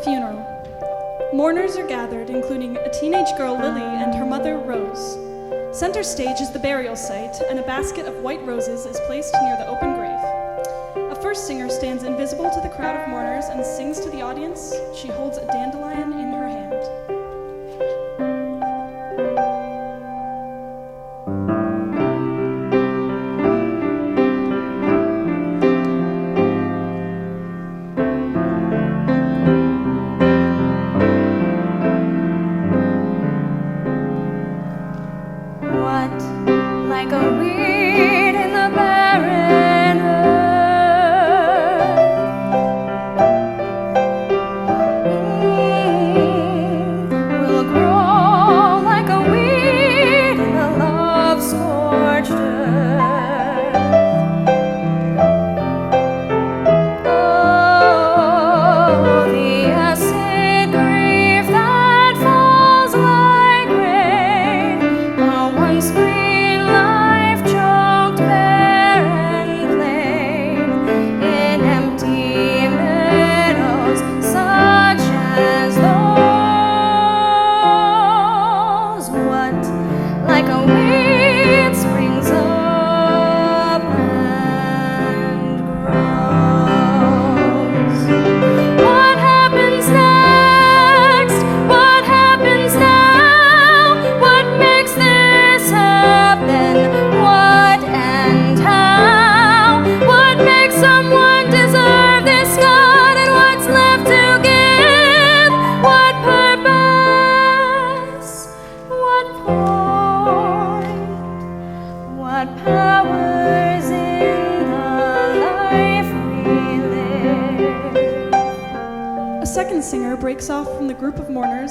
funeral. Mourners are gathered, including a teenage girl, Lily, and her mother, Rose. Center stage is the burial site, and a basket of white roses is placed near the open grave. A first singer stands invisible to the crowd of mourners and sings to the audience. She holds a dandelion in her hand.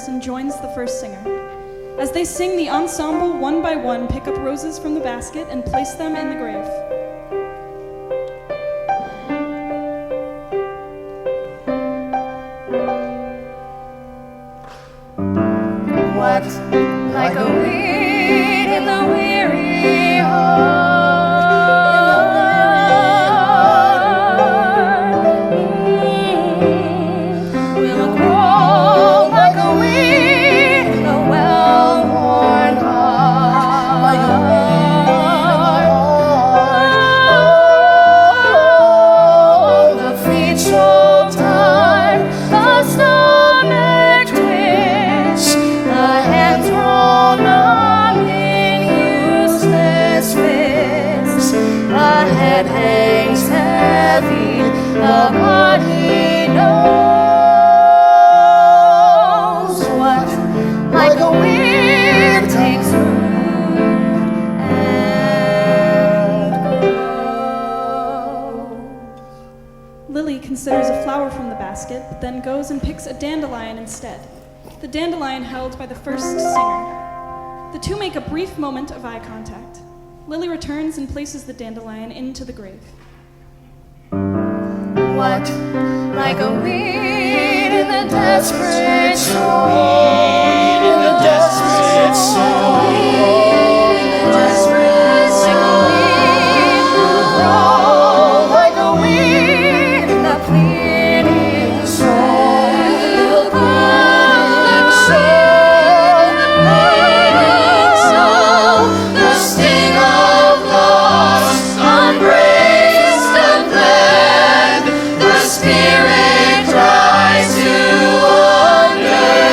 And joins the first singer. As they sing, the ensemble, one by one, pick up roses from the basket and place them in the grave. What, like a weed in the weary heart? But then goes and picks a dandelion instead, the dandelion held by the first singer. The two make a brief moment of eye contact. Lily returns and places the dandelion into the grave. What, like a weed in the desperate soul, in the desperate soul, in the desperate soul, like a weed in the pleading soul, the sting of loss unbraced and bled, the spirit tries to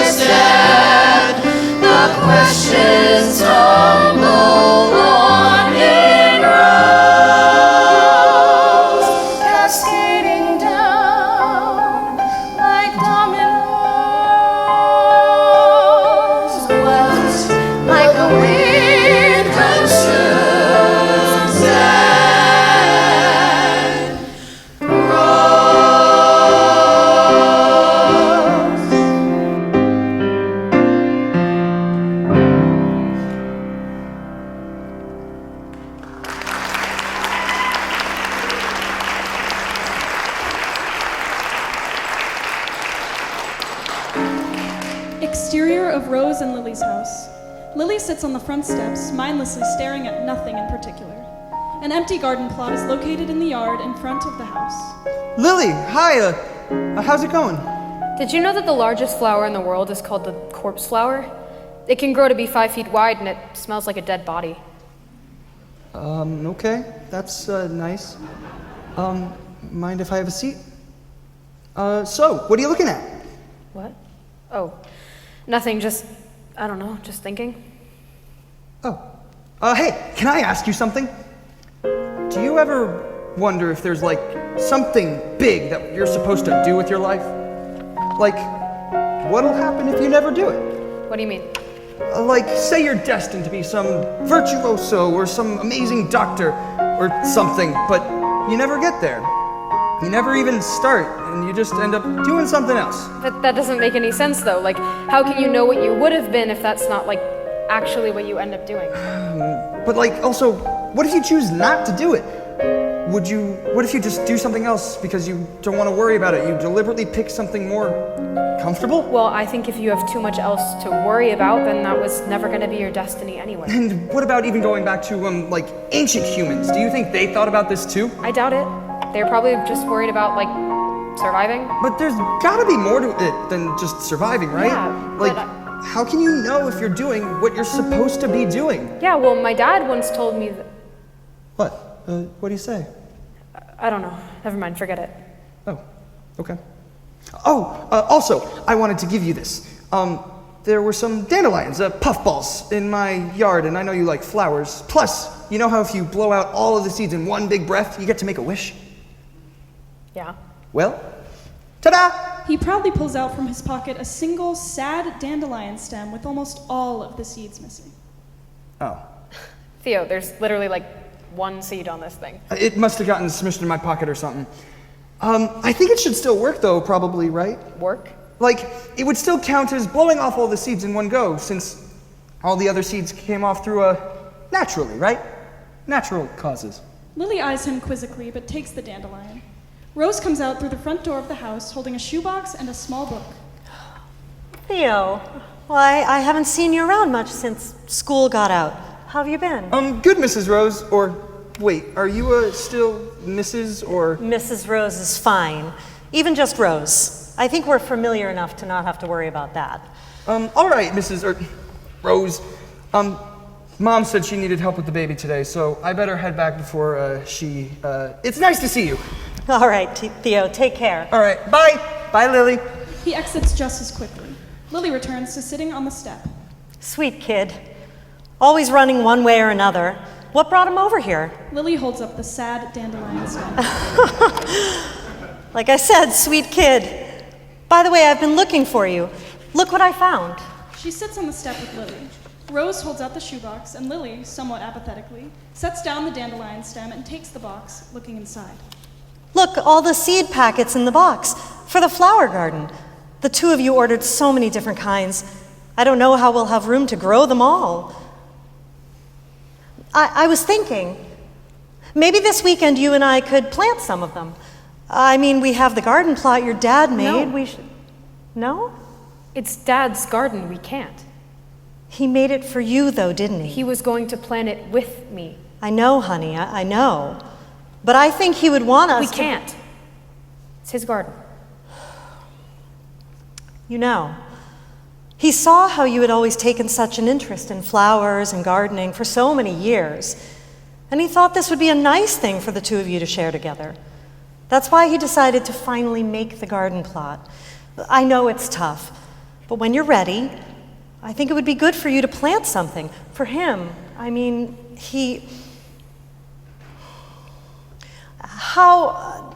understand, the questions tumble on in rows, cascading down like dominoes. What, like a wind consumes and grows. Exterior of Rose and Lily's house. Lily sits on the front steps, mindlessly staring at nothing in particular. An empty garden plot is located in the yard in front of the house. Lily, hi, how's it going? Did you know that the largest flower in the world is called the corpse flower? It can grow to be 5 feet wide and it smells like a dead body. Okay, that's nice. Mind if I have a seat? So, what are you looking at? What? Oh, nothing, just, I don't know, just thinking. Oh. Hey, can I ask you something? Do you ever wonder if there's, like, something big that you're supposed to do with your life? Like, what'll happen if you never do it? What do you mean? Like, say you're destined to be some virtuoso or some amazing doctor or something, but you never get there. You never even start, and you just end up doing something else. That doesn't make any sense, though. Like, how can you know what you would have been if that's not, like, actually what you end up doing? But, like, also, what if you choose not to do it? What if you just do something else because you don't want to worry about it? You deliberately pick something more comfortable? Well, I think if you have too much else to worry about, then that was never going to be your destiny anyway. And what about even going back to, like, ancient humans? Do you think they thought about this too? I doubt it. They were probably just worried about, like, surviving. But there's gotta be more to it than just surviving, right? Yeah, like, how can you know if you're doing what you're supposed to be doing? Yeah, well, my dad once told me that... What? What do you say? I don't know. Never mind, forget it. Oh, okay. Oh, also, I wanted to give you this. There were some dandelions, puffballs, in my yard, and I know you like flowers. Plus, you know how if you blow out all of the seeds in one big breath, you get to make a wish? Yeah. Well, ta-da! He proudly pulls out from his pocket a single sad dandelion stem with almost all of the seeds missing. Oh. Theo, there's literally like one seed on this thing. It must have gotten smushed in my pocket or something. I think it should still work though, probably, right? Work? Like, it would still count as blowing off all the seeds in one go, since all the other seeds came off through naturally, right? Natural causes. Lily eyes him quizzically, but takes the dandelion. Rose comes out through the front door of the house, holding a shoebox and a small book. Theo, well, I haven't seen you around much since school got out. How have you been? Good, Mrs. Rose, or, wait, are you, still Mrs. or? Mrs. Rose is fine. Even just Rose. I think we're familiar enough to not have to worry about that. All right, Rose. Mom said she needed help with the baby today, so I better head back before, it's nice to see you. All right, Theo, take care. All right, bye. Bye, Lily. He exits just as quickly. Lily returns to sitting on the step. Sweet kid. Always running one way or another. What brought him over here? Lily holds up the sad dandelion stem. Like I said, sweet kid. By the way, I've been looking for you. Look what I found. She sits on the step with Lily. Rose holds out the shoebox, and Lily, somewhat apathetically, sets down the dandelion stem and takes the box, looking inside. Look, all the seed packets in the box for the flower garden. The two of you ordered so many different kinds. I don't know how we'll have room to grow them all. I was thinking, maybe this weekend you and I could plant some of them. I mean, we have the garden plot your dad made. No. We should... No? It's Dad's garden. We can't. He made it for you, though, didn't he? He was going to plant it with me. I know, honey, I know. But I think he would want us We can't. It's his garden. You know, he saw how you had always taken such an interest in flowers and gardening for so many years, and he thought this would be a nice thing for the two of you to share together. That's why he decided to finally make the garden plot. I know it's tough, but when you're ready, I think it would be good for you to plant something. For him, I mean, How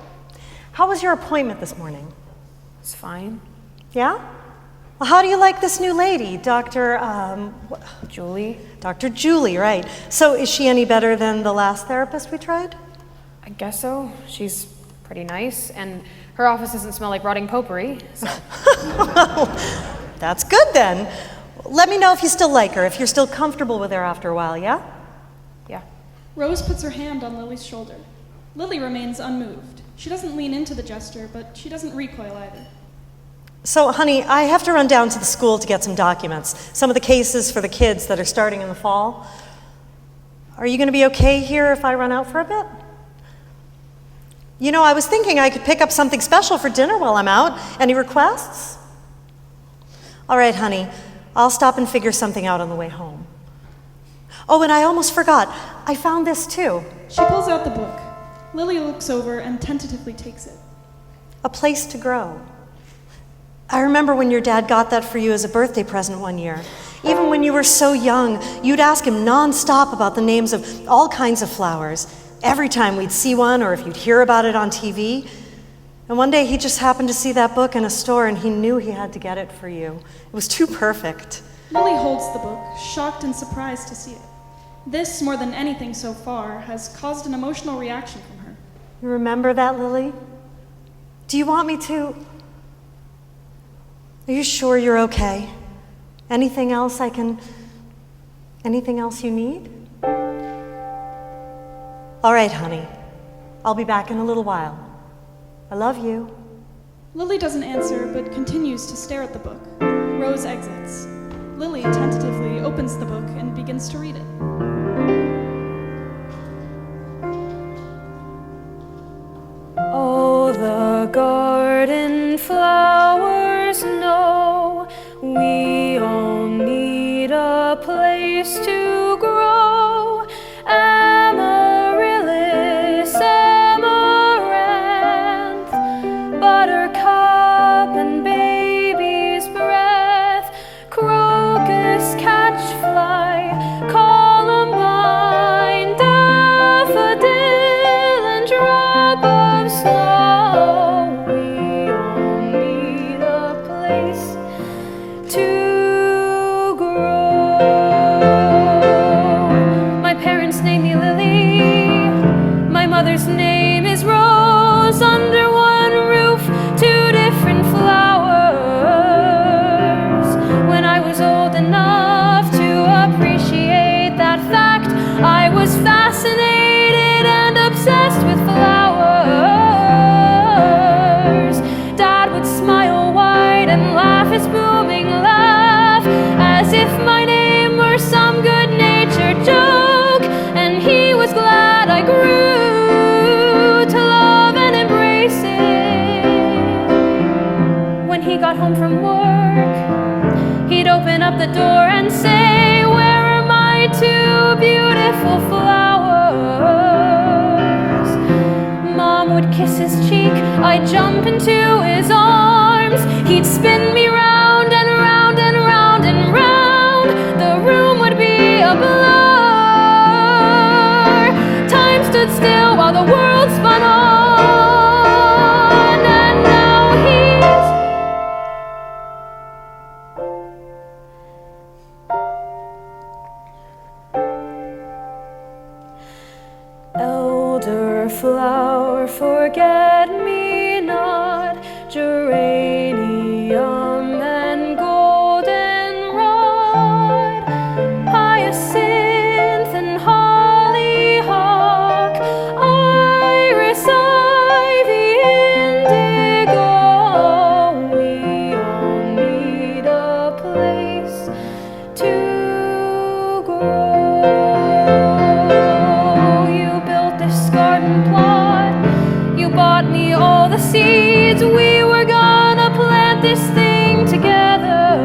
was your appointment this morning? It's fine. Yeah? Well, how do you like this new lady, Julie? Dr. Julie, right. So is she any better than the last therapist we tried? I guess so. She's pretty nice, and her office doesn't smell like rotting potpourri, so. That's good then. Let me know if you still like her, if you're still comfortable with her after a while, yeah? Yeah. Rose puts her hand on Lily's shoulder. Lily remains unmoved. She doesn't lean into the gesture, but she doesn't recoil either. So, honey, I have to run down to the school to get some documents, some of the cases for the kids that are starting in the fall. Are you going to be okay here if I run out for a bit? You know, I was thinking I could pick up something special for dinner while I'm out. Any requests? All right, honey. I'll stop and figure something out on the way home. Oh, and I almost forgot. I found this too. She pulls out the book. Lily looks over and tentatively takes it. A Place to Grow. I remember when your dad got that for you as a birthday present one year. Even when you were so young, you'd ask him nonstop about the names of all kinds of flowers, every time we'd see one or if you'd hear about it on TV. And one day he just happened to see that book in a store and he knew he had to get it for you. It was too perfect. Lily holds the book, shocked and surprised to see it. This, more than anything so far, has caused an emotional reaction from her. You remember that, Lily? Do you want me to? Are you sure you're okay? Anything else you need? All right, honey. I'll be back in a little while. I love you. Lily doesn't answer, but continues to stare at the book. Rose exits. Lily tentatively opens the book and begins to read it. Oh, the garden flowers know we all need a place to grow. Amaryllis, amaranth, buttercup and baby's breath, crocus, catchfly, columbine, daffodil and drop of snow. We all need a place to grow. My parents named me Lily. My mother's name is Rose. Under one roof, two different flowers. When I was old enough to appreciate that fact, I was fascinated and obsessed with flowers. Dad would smile wide and laugh his booming laugh, as if my name were some good-natured joke, and he was glad I grew to love and embrace it. When he got home from work, he'd open up the door and say, "Where are my two beautiful flowers?" Mom would kiss his cheek, I'd jump into his arms. He'd spin me round and round and round and round. The room would be a blur. Time stood still while the world spun on. And now he's elderflower, forget-me-not, geranium and goldenrod, hyacinth and hollyhock, iris, ivy, indigo. We all need a place to grow. You built this garden plot. You bought me all the seeds. We were gonna plant this thing together.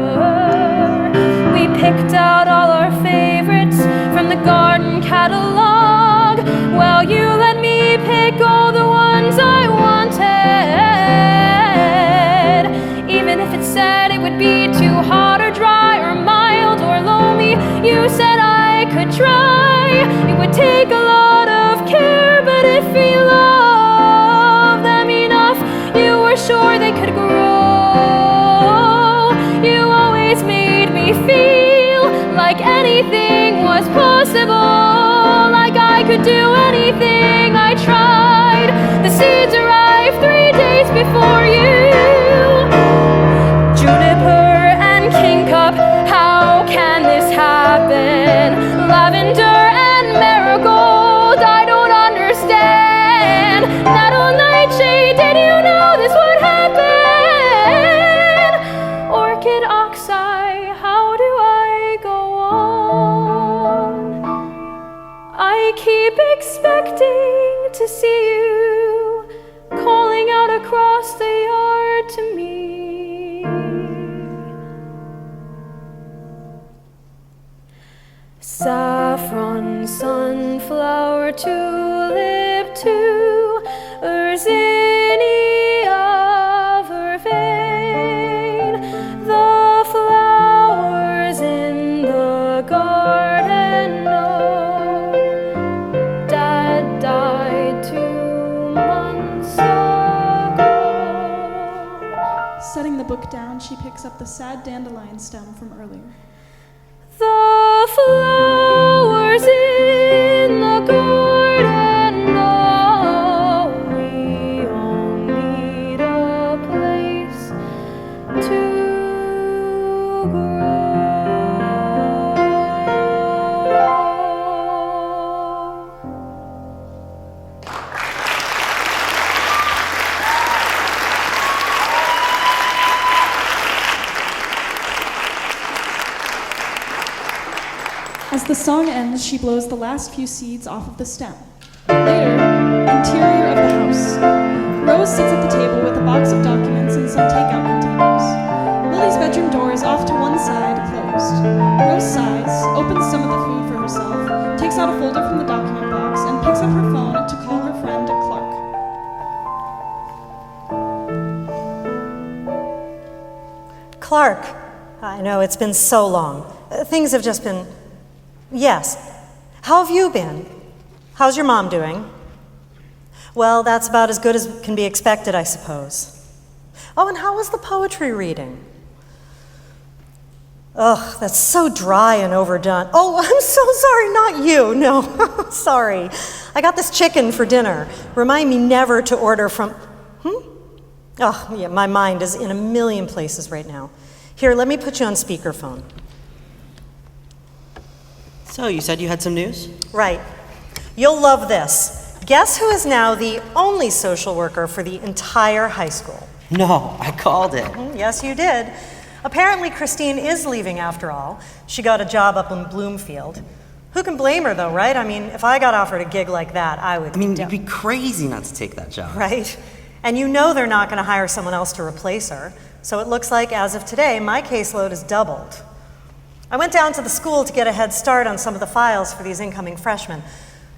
We picked out all our favorites from the garden catalog. Well, you let me pick all the ones I wanted. Even if it said it would be too hot or dry or mild or loamy, you said I could try. It would take a lot of care, but if we love them enough, you were sure they could grow. You always made me feel like anything was possible, like I could do anything I tried. The seeds arrived 3 days before you. Juniper and kingcup, how can this happen? Lavender and marigold, I don't understand. Nettle, nightshade, did you know this would happen? Orchid, oxeye, how do I go on? I keep expecting to see you calling out across the yard to me. Saffron, sunflower, tulip, too, zinnia, vervain, the flowers in the garden know. Dad died 2 months ago. Setting the book down, she picks up the sad dandelion stem from earlier. The flowers in the garden know we all need a place to grow. As the song ends, she blows the last few seeds off of the stem. Later, interior of the house. Rose sits at the table with a box of documents and some takeout containers. Lily's bedroom door is off to one side, closed. Rose sighs, opens some of the food for herself, takes out a folder from the document box, and picks up her phone to call her friend Clark. Clark, I know it's been so long. Things have just been... Yes. How have you been? How's your mom doing? Well, that's about as good as can be expected, I suppose. Oh, and how was the poetry reading? Ugh, that's so dry and overdone. Oh, I'm so sorry, not you. No, sorry. I got this chicken for dinner. Remind me never to order from... Oh, yeah, my mind is in a million places right now. Here, let me put you on speakerphone. So, you said you had some news? Right. You'll love this. Guess who is now the only social worker for the entire high school? No, I called it. Yes, you did. Apparently, Christine is leaving after all. She got a job up in Bloomfield. Who can blame her, though, right? I mean, if I got offered a gig like that, I would... You'd be crazy not to take that job. Right. And you know they're not going to hire someone else to replace her. So it looks like, as of today, my caseload is doubled. I went down to the school to get a head start on some of the files for these incoming freshmen.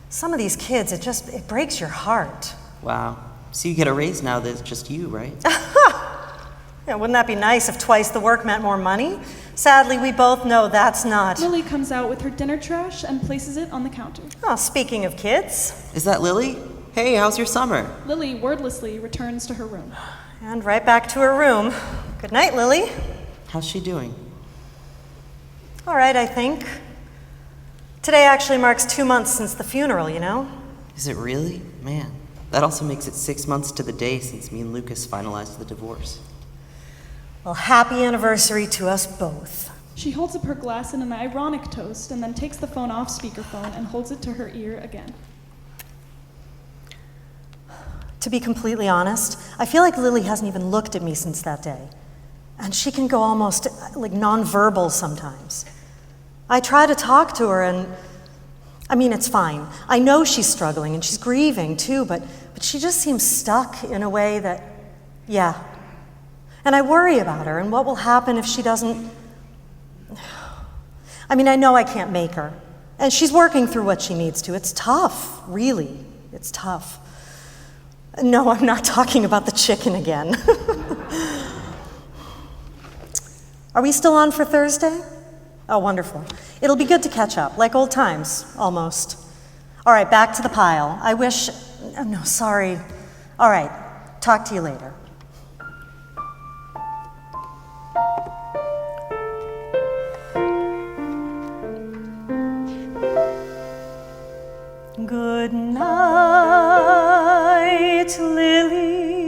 Some of these kids, it breaks your heart. Wow. So you get a raise now that it's just you, right? Yeah, wouldn't that be nice if twice the work meant more money? Sadly, we both know that's not. Lily comes out with her dinner trash and places it on the counter. Oh, speaking of kids. Is that Lily? Hey, how's your summer? Lily wordlessly returns to her room. And right back to her room. Good night, Lily. How's she doing? All right, I think. Today actually marks 2 months since the funeral, you know? Is it really? Man, that also makes it 6 months to the day since me and Lucas finalized the divorce. Well, happy anniversary to us both. She holds up her glass in an ironic toast and then takes the phone off speakerphone and holds it to her ear again. To be completely honest, I feel like Lily hasn't even looked at me since that day. And she can go almost like nonverbal sometimes. I try to talk to her and, it's fine. I know she's struggling and she's grieving too, but she just seems stuck in a way that, yeah. And I worry about her and what will happen if she doesn't... I know I can't make her. And she's working through what she needs to. It's tough, really. It's tough. No, I'm not talking about the chicken again. Are we still on for Thursday? Oh, wonderful. It'll be good to catch up, like old times, almost. All right, back to the pile. I wish... Oh, no, sorry. All right, talk to you later. Good night, Lily.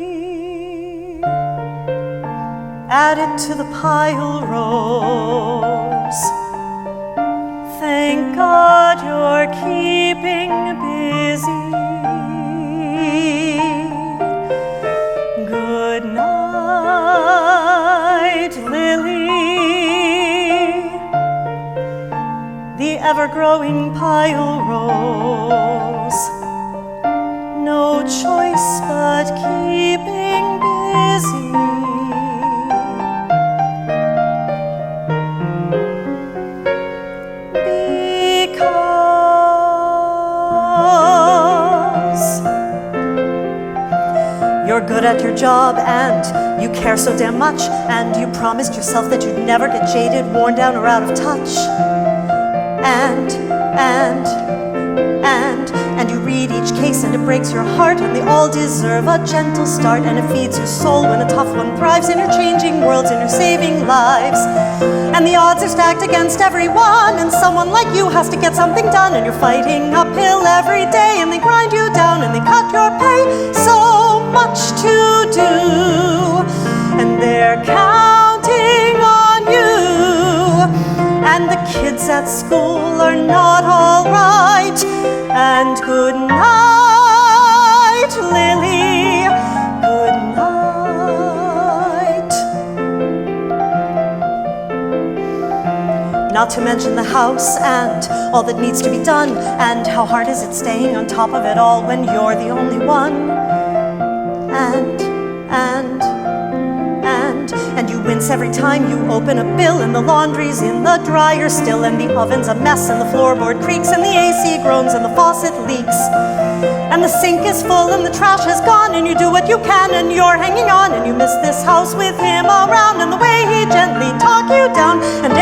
Add it to the pile, Rose. Thank God you're keeping busy. Good night, Lily. The ever-growing pile rose. No choice but keeping busy. You're good at your job and you care so damn much, and you promised yourself that you'd never get jaded, worn down, or out of touch. And you read each case and it breaks your heart, and they all deserve a gentle start, and it feeds your soul when a tough one thrives, and you're changing worlds and you're saving lives. And the odds are stacked against everyone, and someone like you has to get something done, and you're fighting uphill every day, and they grind you down and they cut your pay. So much to do, and they're counting on you. And the kids at school are not all right. And good night, Lily. Good night. Not to mention the house and all that needs to be done, and how hard is it staying on top of it all when you're the only one? And you wince every time you open a bill, and the laundry's in the dryer still, and the oven's a mess, and the floorboard creaks, and the AC groans, and the faucet leaks, and the sink is full, and the trash has gone, and you do what you can, and you're hanging on, and you miss this house with him around, and the way he gently talk you down, and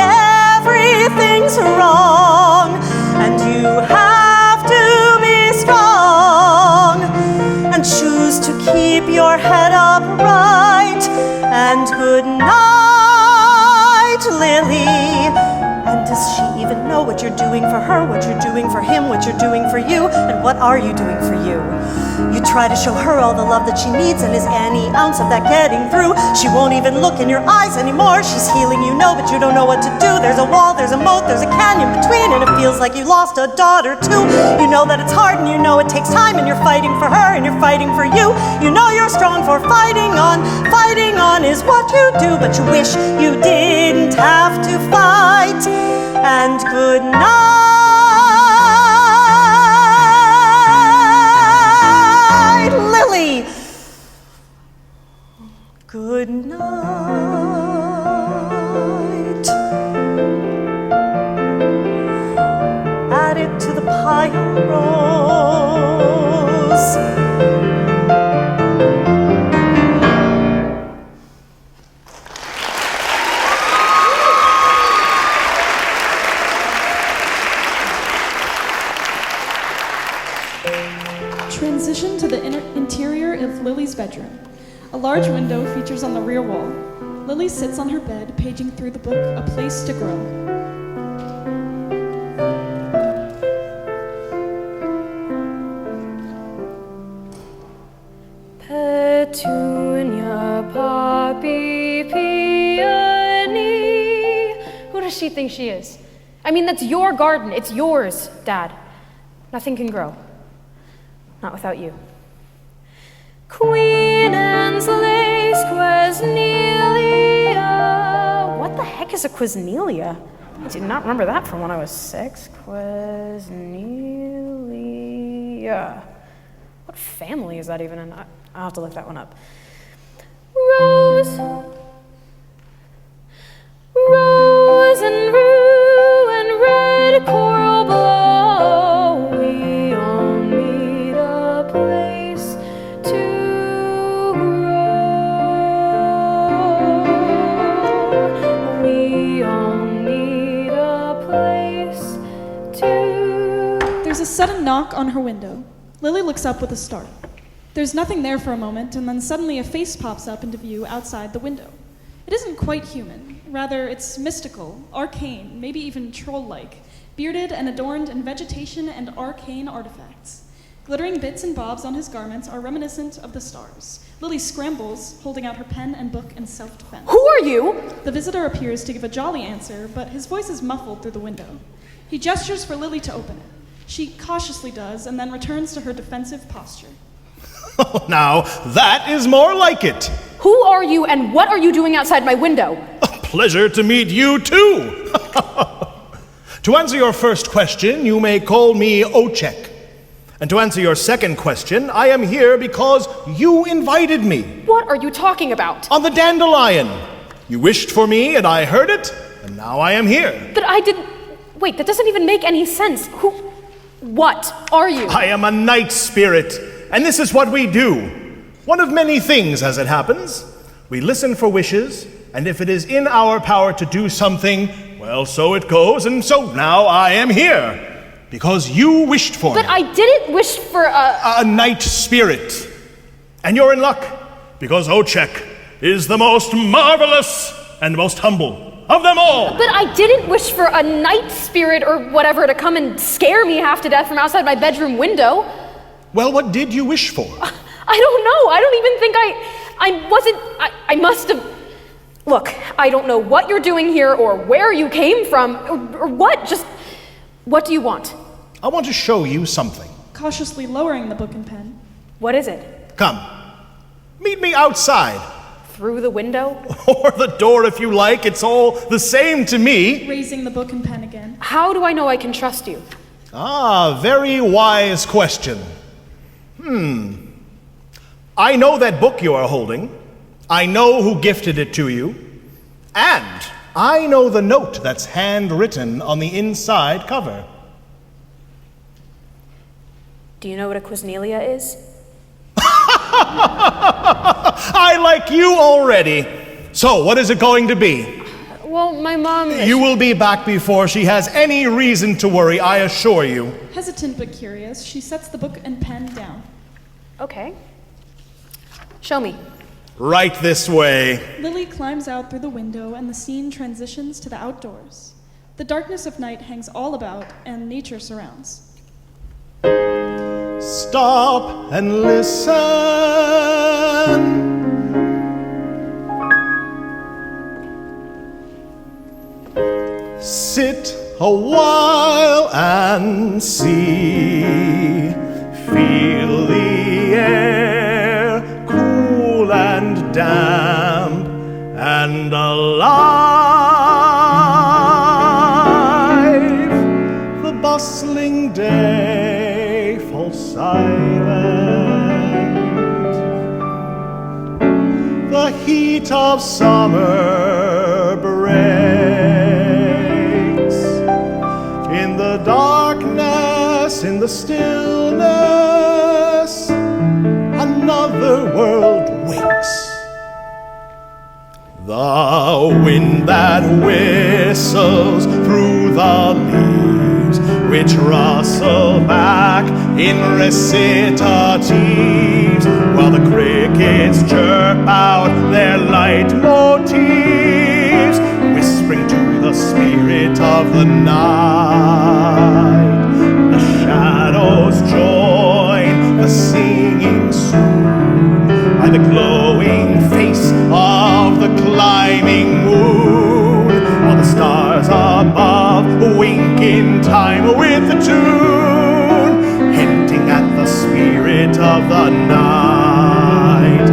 everything's wrong, and you have to be strong, and choose to keep your head upright. And good night, Lily. And does she even know what you're doing for her, what you're doing for him, what you're doing for you, and what are you doing for you? You try to show her all the love that she needs, and is any ounce of that getting through? She won't even look in your eyes anymore. She's healing, you know, but you don't know what to do. There's a wall, there's a moat, there's a canyon between, and it feels like you lost a daughter too. You know that it's hard, and you know it takes time, and you're fighting for her, and you're fighting for you. You know you're strong for fighting on. Fighting on is what you do, but you wish you didn't have to fight. And good night, Lily. Good night. Add it to the pile, Rose. Transition to the interior of Lily's bedroom. A large window features on the rear wall. Lily sits on her bed, paging through the book, A Place to Grow. Petunia, poppy, peony. Who does she think she is? I mean, that's your garden. It's yours, Dad. Nothing can grow. Not without you. Queen Anne's lace, Quesnelia. What the heck is a Quesnelia? I did not remember that from when I was 6. Quesnelia. What family is that even in? I'll have to look that one up. Rose. Rose and rue and red coral blow. We all need a place to grow. We all need a place to. There's a sudden knock on her window. Lily looks up with a start. There's nothing there for a moment, and then suddenly a face pops up into view outside the window. It isn't quite human. Rather, it's mystical, arcane, maybe even troll-like, bearded and adorned in vegetation and arcane artifacts. Glittering bits and bobs on his garments are reminiscent of the stars. Lily scrambles, holding out her pen and book in self-defense. Who are you? The visitor appears to give a jolly answer, but his voice is muffled through the window. He gestures for Lily to open it. She cautiously does, and then returns to her defensive posture. Oh, now, that is more like it. Who are you and what are you doing outside my window? A pleasure to meet you, too. To answer your first question, you may call me OACHEK. And to answer your second question, I am here because you invited me. What are you talking about? On the Dandelion. You wished for me, and I heard it, and now I am here. But I didn't... Wait, that doesn't even make any sense. What are you? I am a night spirit, and this is what we do. One of many things, as it happens. We listen for wishes, and if it is in our power to do something, well, so it goes, and so now I am here. Because you wished for me. But I didn't wish for a night spirit. And you're in luck, because OACHEK is the most marvelous and most humble of them all. But I didn't wish for a night spirit or whatever to come and scare me half to death from outside my bedroom window. Well, what did you wish for? I don't know. I don't even think I must have... Look, I don't know what you're doing here or where you came from or what. Just, what do you want? I want to show you something. Cautiously lowering the book and pen. What is it? Come. Meet me outside. Through the window? Or the door if you like. It's all the same to me. Raising the book and pen again. How do I know I can trust you? Ah, very wise question. I know that book you are holding. I know who gifted it to you. And I know the note that's handwritten on the inside cover. Do you know what a quiznelia is? I like you already. So, what is it going to be? Well, my mom... You will be back before she has any reason to worry, I assure you. Hesitant but curious, she sets the book and pen down. Okay. Show me. Right this way. Lily climbs out through the window and the scene transitions to the outdoors. The darkness of night hangs all about and nature surrounds. Stop and listen. Sit a while and see. Feel the air, cool and damp and alive. The bustling day falls silent. The heat of summer breaks. In the darkness, in the stillness, another world wakes. The wind that whistles through the leaves, which rustle back in recitatives, while the crickets chirp out their leitmotifs, whispering to the spirit of the night. The shadows join the singing soon by the glowing face of the climbing moon, while the stars above wink in time with the tune, hinting at the spirit of the night.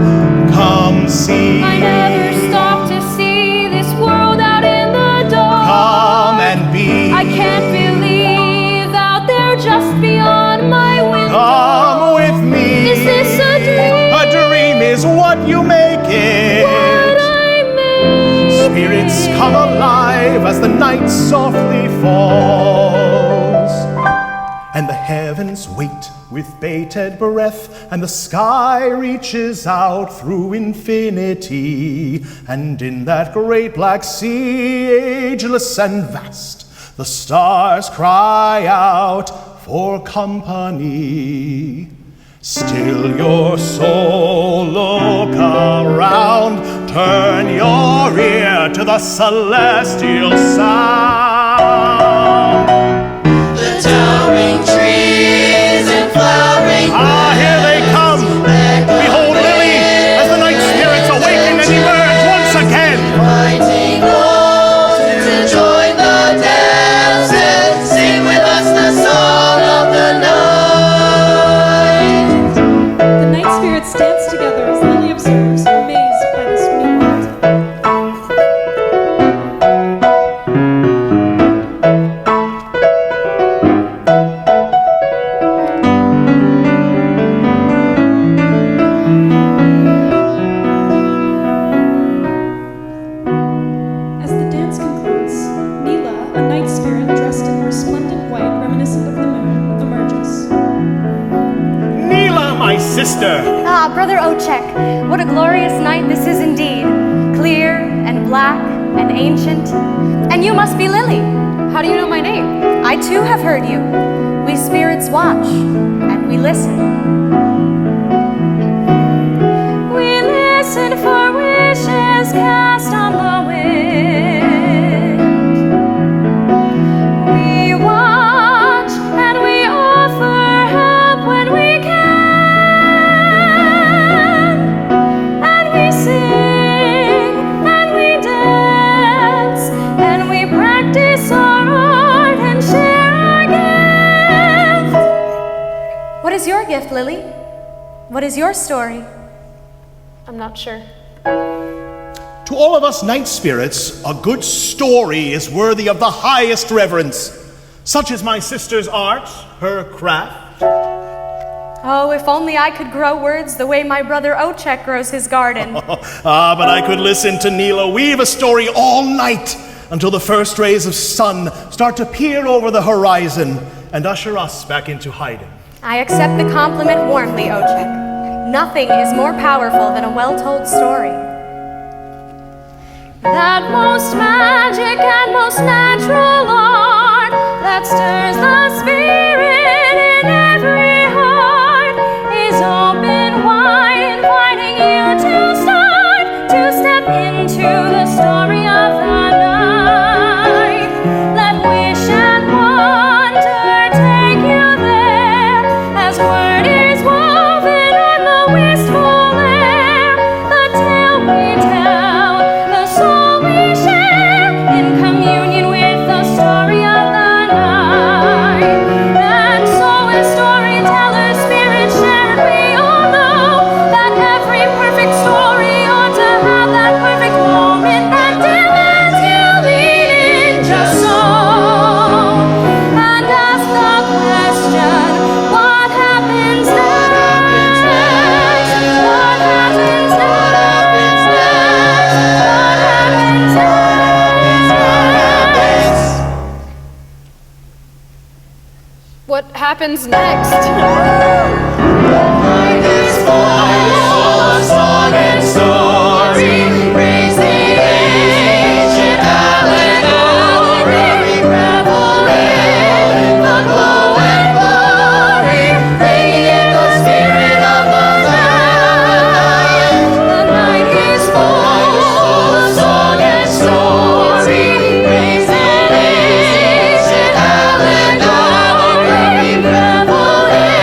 Come see. I never stopped to see this world out in the dark. Come and be. I can't believe out there just beyond my window. Come with me. Is this a dream? A dream is what you make it. What I made. Spirits come alive as the night softly falls, and the heavens wait with bated breath, and the sky reaches out through infinity, and in that great black sea, ageless and vast, the stars cry out for company. Still your soul, look around, turn your ear to the celestial sound. The towering trees and flowering Ah, here they come! Behold Lily, as the night spirits awaken and emerge once again! fighting all to join the dance and sing with us the song of the night. The night spirits dance together as Lily observes, amazed by this new world. sister. Ah, Brother OACHEK, what a glorious night this is indeed. Clear and black and ancient. And you must be Lily. How do you know my name? I too have heard you. We spirits watch and we listen. We listen for wishes cast on the wind. We watch and we offer help when we can. And we sing and we dance and we practice our art and share our gift. What is your gift, Lily? What is your story? I'm not sure. To all of us night spirits, a good story is worthy of the highest reverence. Such is my sister's art, her craft. Oh, if only I could grow words the way my brother OACHEK grows his garden. But I could listen to NILAH weave a story all night until the first rays of sun start to peer over the horizon and usher us back into hiding. I accept the compliment warmly, OACHEK. Nothing is more powerful than a well-told story. That most magic and most natural art that stirs the spirit in every heart is open wide, inviting you to step into the story of the night. Let wish and wonder take you there as word is woven on the wistful air. The tale we tell, the soul we share, in communion with the story of the night. And so as storytellers, spirit shared, we all know that every perfect story ought to have that perfect moment that demands you lead in just so. And ask the question, what happens next? What happens next? What happens next? What happens next? Night is full of song and story, praise the ancient allegory, revel in the glow and glory, bringing in the spirit of the night. The night is full of song and story, praise the ancient allegory, revel in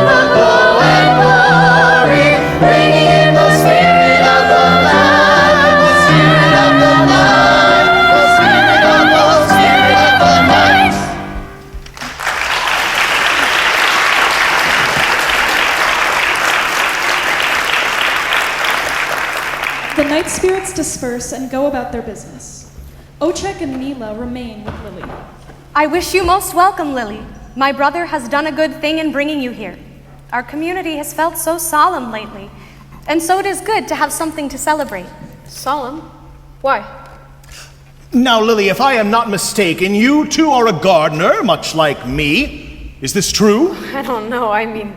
the glow and glory, bringing in the spirit of the night, the spirit of the night, the spirit of the night. The night spirits disperse and go about their business. OACHEK and NILAH remain with Lily. I wish you most welcome, Lily. My brother has done a good thing in bringing you here. Our community has felt so solemn lately, and so it is good to have something to celebrate. Solemn? Why? Now, Lily, if I am not mistaken, you too are a gardener, much like me. Is this true? I don't know. I mean,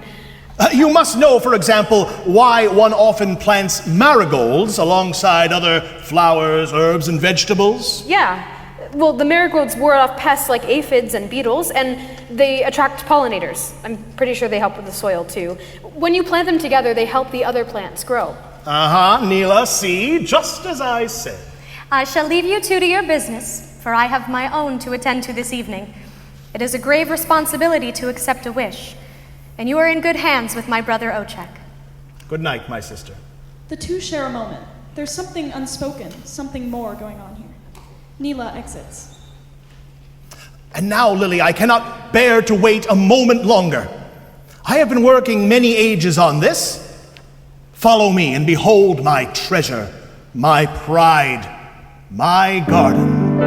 You must know, for example, why one often plants marigolds alongside other flowers, herbs, and vegetables. yeah. Well, the marigolds ward off pests like aphids and beetles, and they attract pollinators. I'm pretty sure they help with the soil, too. When you plant them together, they help the other plants grow. NILAH, see, just as I said. I shall leave you two to your business, for I have my own to attend to this evening. It is a grave responsibility to accept a wish, and you are in good hands with my brother OACHEK. Good night, my sister. The two share a moment. There's something unspoken, something more going on here. NILAH exits. And now, Lily, I cannot bear to wait a moment longer. I have been working many ages on this. Follow me and behold my treasure, my pride, my garden.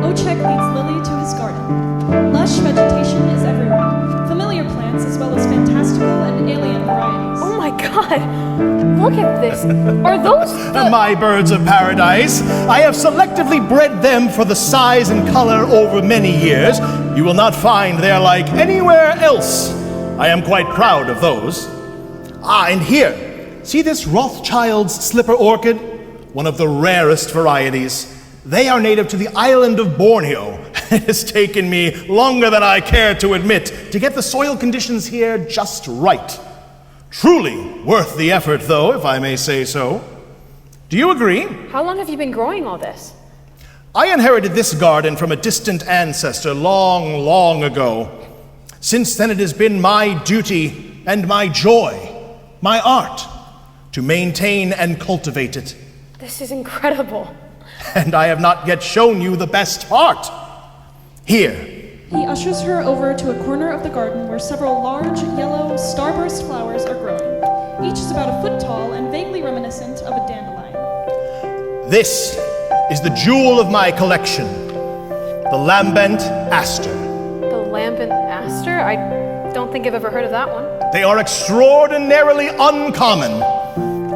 OACHEK leads Lily to his garden. Lush vegetation is everywhere. Familiar plants as well as fantastical and alien varieties. Oh my god! Look at this. Are those the... My birds of paradise. I have selectively bred them for the size and color over many years. You will not find they are like anywhere else. I am quite proud of those. And here, see this Rothschild's slipper orchid? One of the rarest varieties. They are native to the island of Borneo. It has taken me longer than I care to admit to get the soil conditions here just right. Truly worth the effort, though, if I may say so. Do you agree? How long have you been growing all this? I inherited this garden from a distant ancestor long, long ago. Since then, it has been my duty and my joy, my art, to maintain and cultivate it. This is incredible. And I have not yet shown you the best part. Here. He ushers her over to a corner of the garden where several large, yellow, starburst flowers are growing. Each is about a foot tall and vaguely reminiscent of a dandelion. This is the jewel of my collection, the lambent aster. The lambent aster? I don't think I've ever heard of that one. They are extraordinarily uncommon.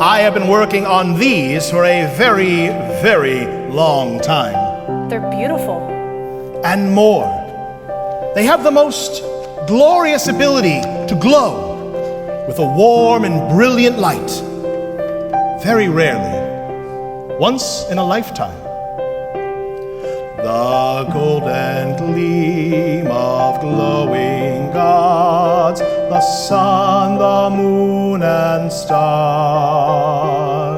I have been working on these for a very, very long time. They're beautiful. And more. They have the most glorious ability to glow with a warm and brilliant light. Very rarely. Once in a lifetime. The golden gleam of glowing gods, the sun, the moon, and stars.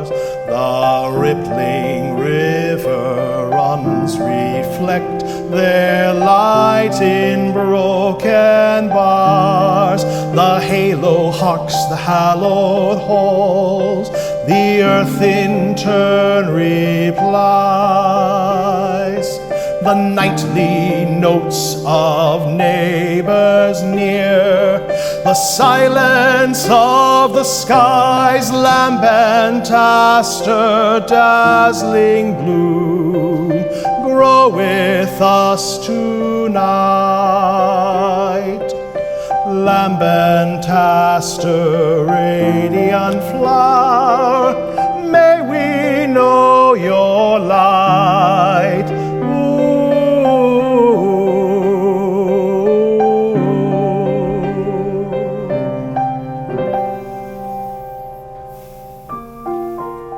The rippling river runs reflect their light in broken bars. The halo harks the hallowed halls, the earth in turn replies. The nightly notes of neighbors near, the silence of the sky's lambent aster, dazzling bloom, grow with us tonight. Lambent aster, radiant flower, may we know your light.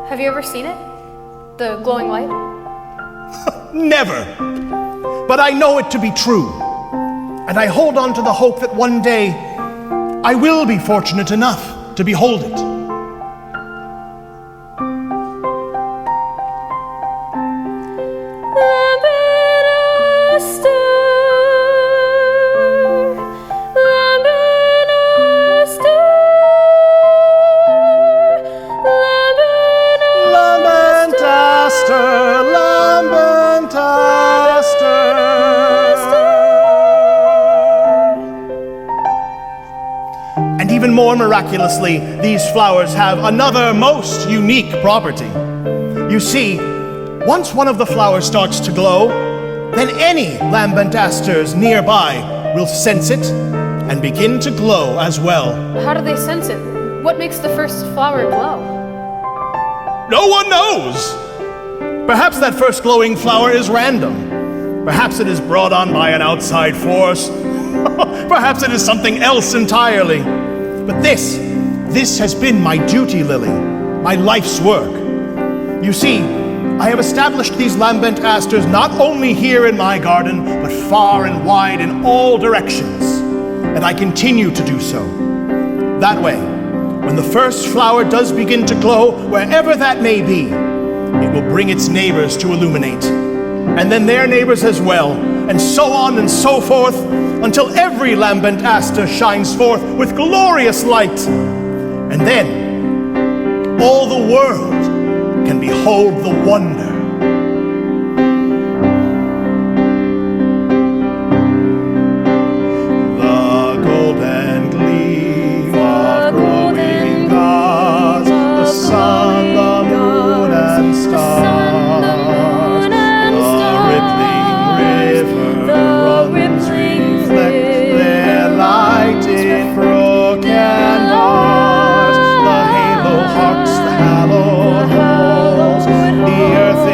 Have you ever seen it? The glowing light? Never. But I know it to be true. And I hold on to the hope that one day I will be fortunate enough to behold it. More miraculously, these flowers have another most unique property. You see, once one of the flowers starts to glow, then any lambent asters nearby will sense it and begin to glow as well. How do they sense it? What makes the first flower glow? No one knows. Perhaps that first glowing flower is random. Perhaps it is brought on by an outside force. Perhaps it is something else entirely. But this has been my duty, Lily, my life's work. You see, I have established these lambent asters not only here in my garden, but far and wide in all directions. And I continue to do so. That way, when the first flower does begin to glow, wherever that may be, it will bring its neighbors to illuminate. And then their neighbors as well, and so on and so forth, until every lambent aster shines forth with glorious light. And then all the world can behold the wonder. The golden gleam of glowing gods, the sun, the moon, and stars, the rippling river runs reflect their light in broken bars. The halo harks the hallowed halls, the earth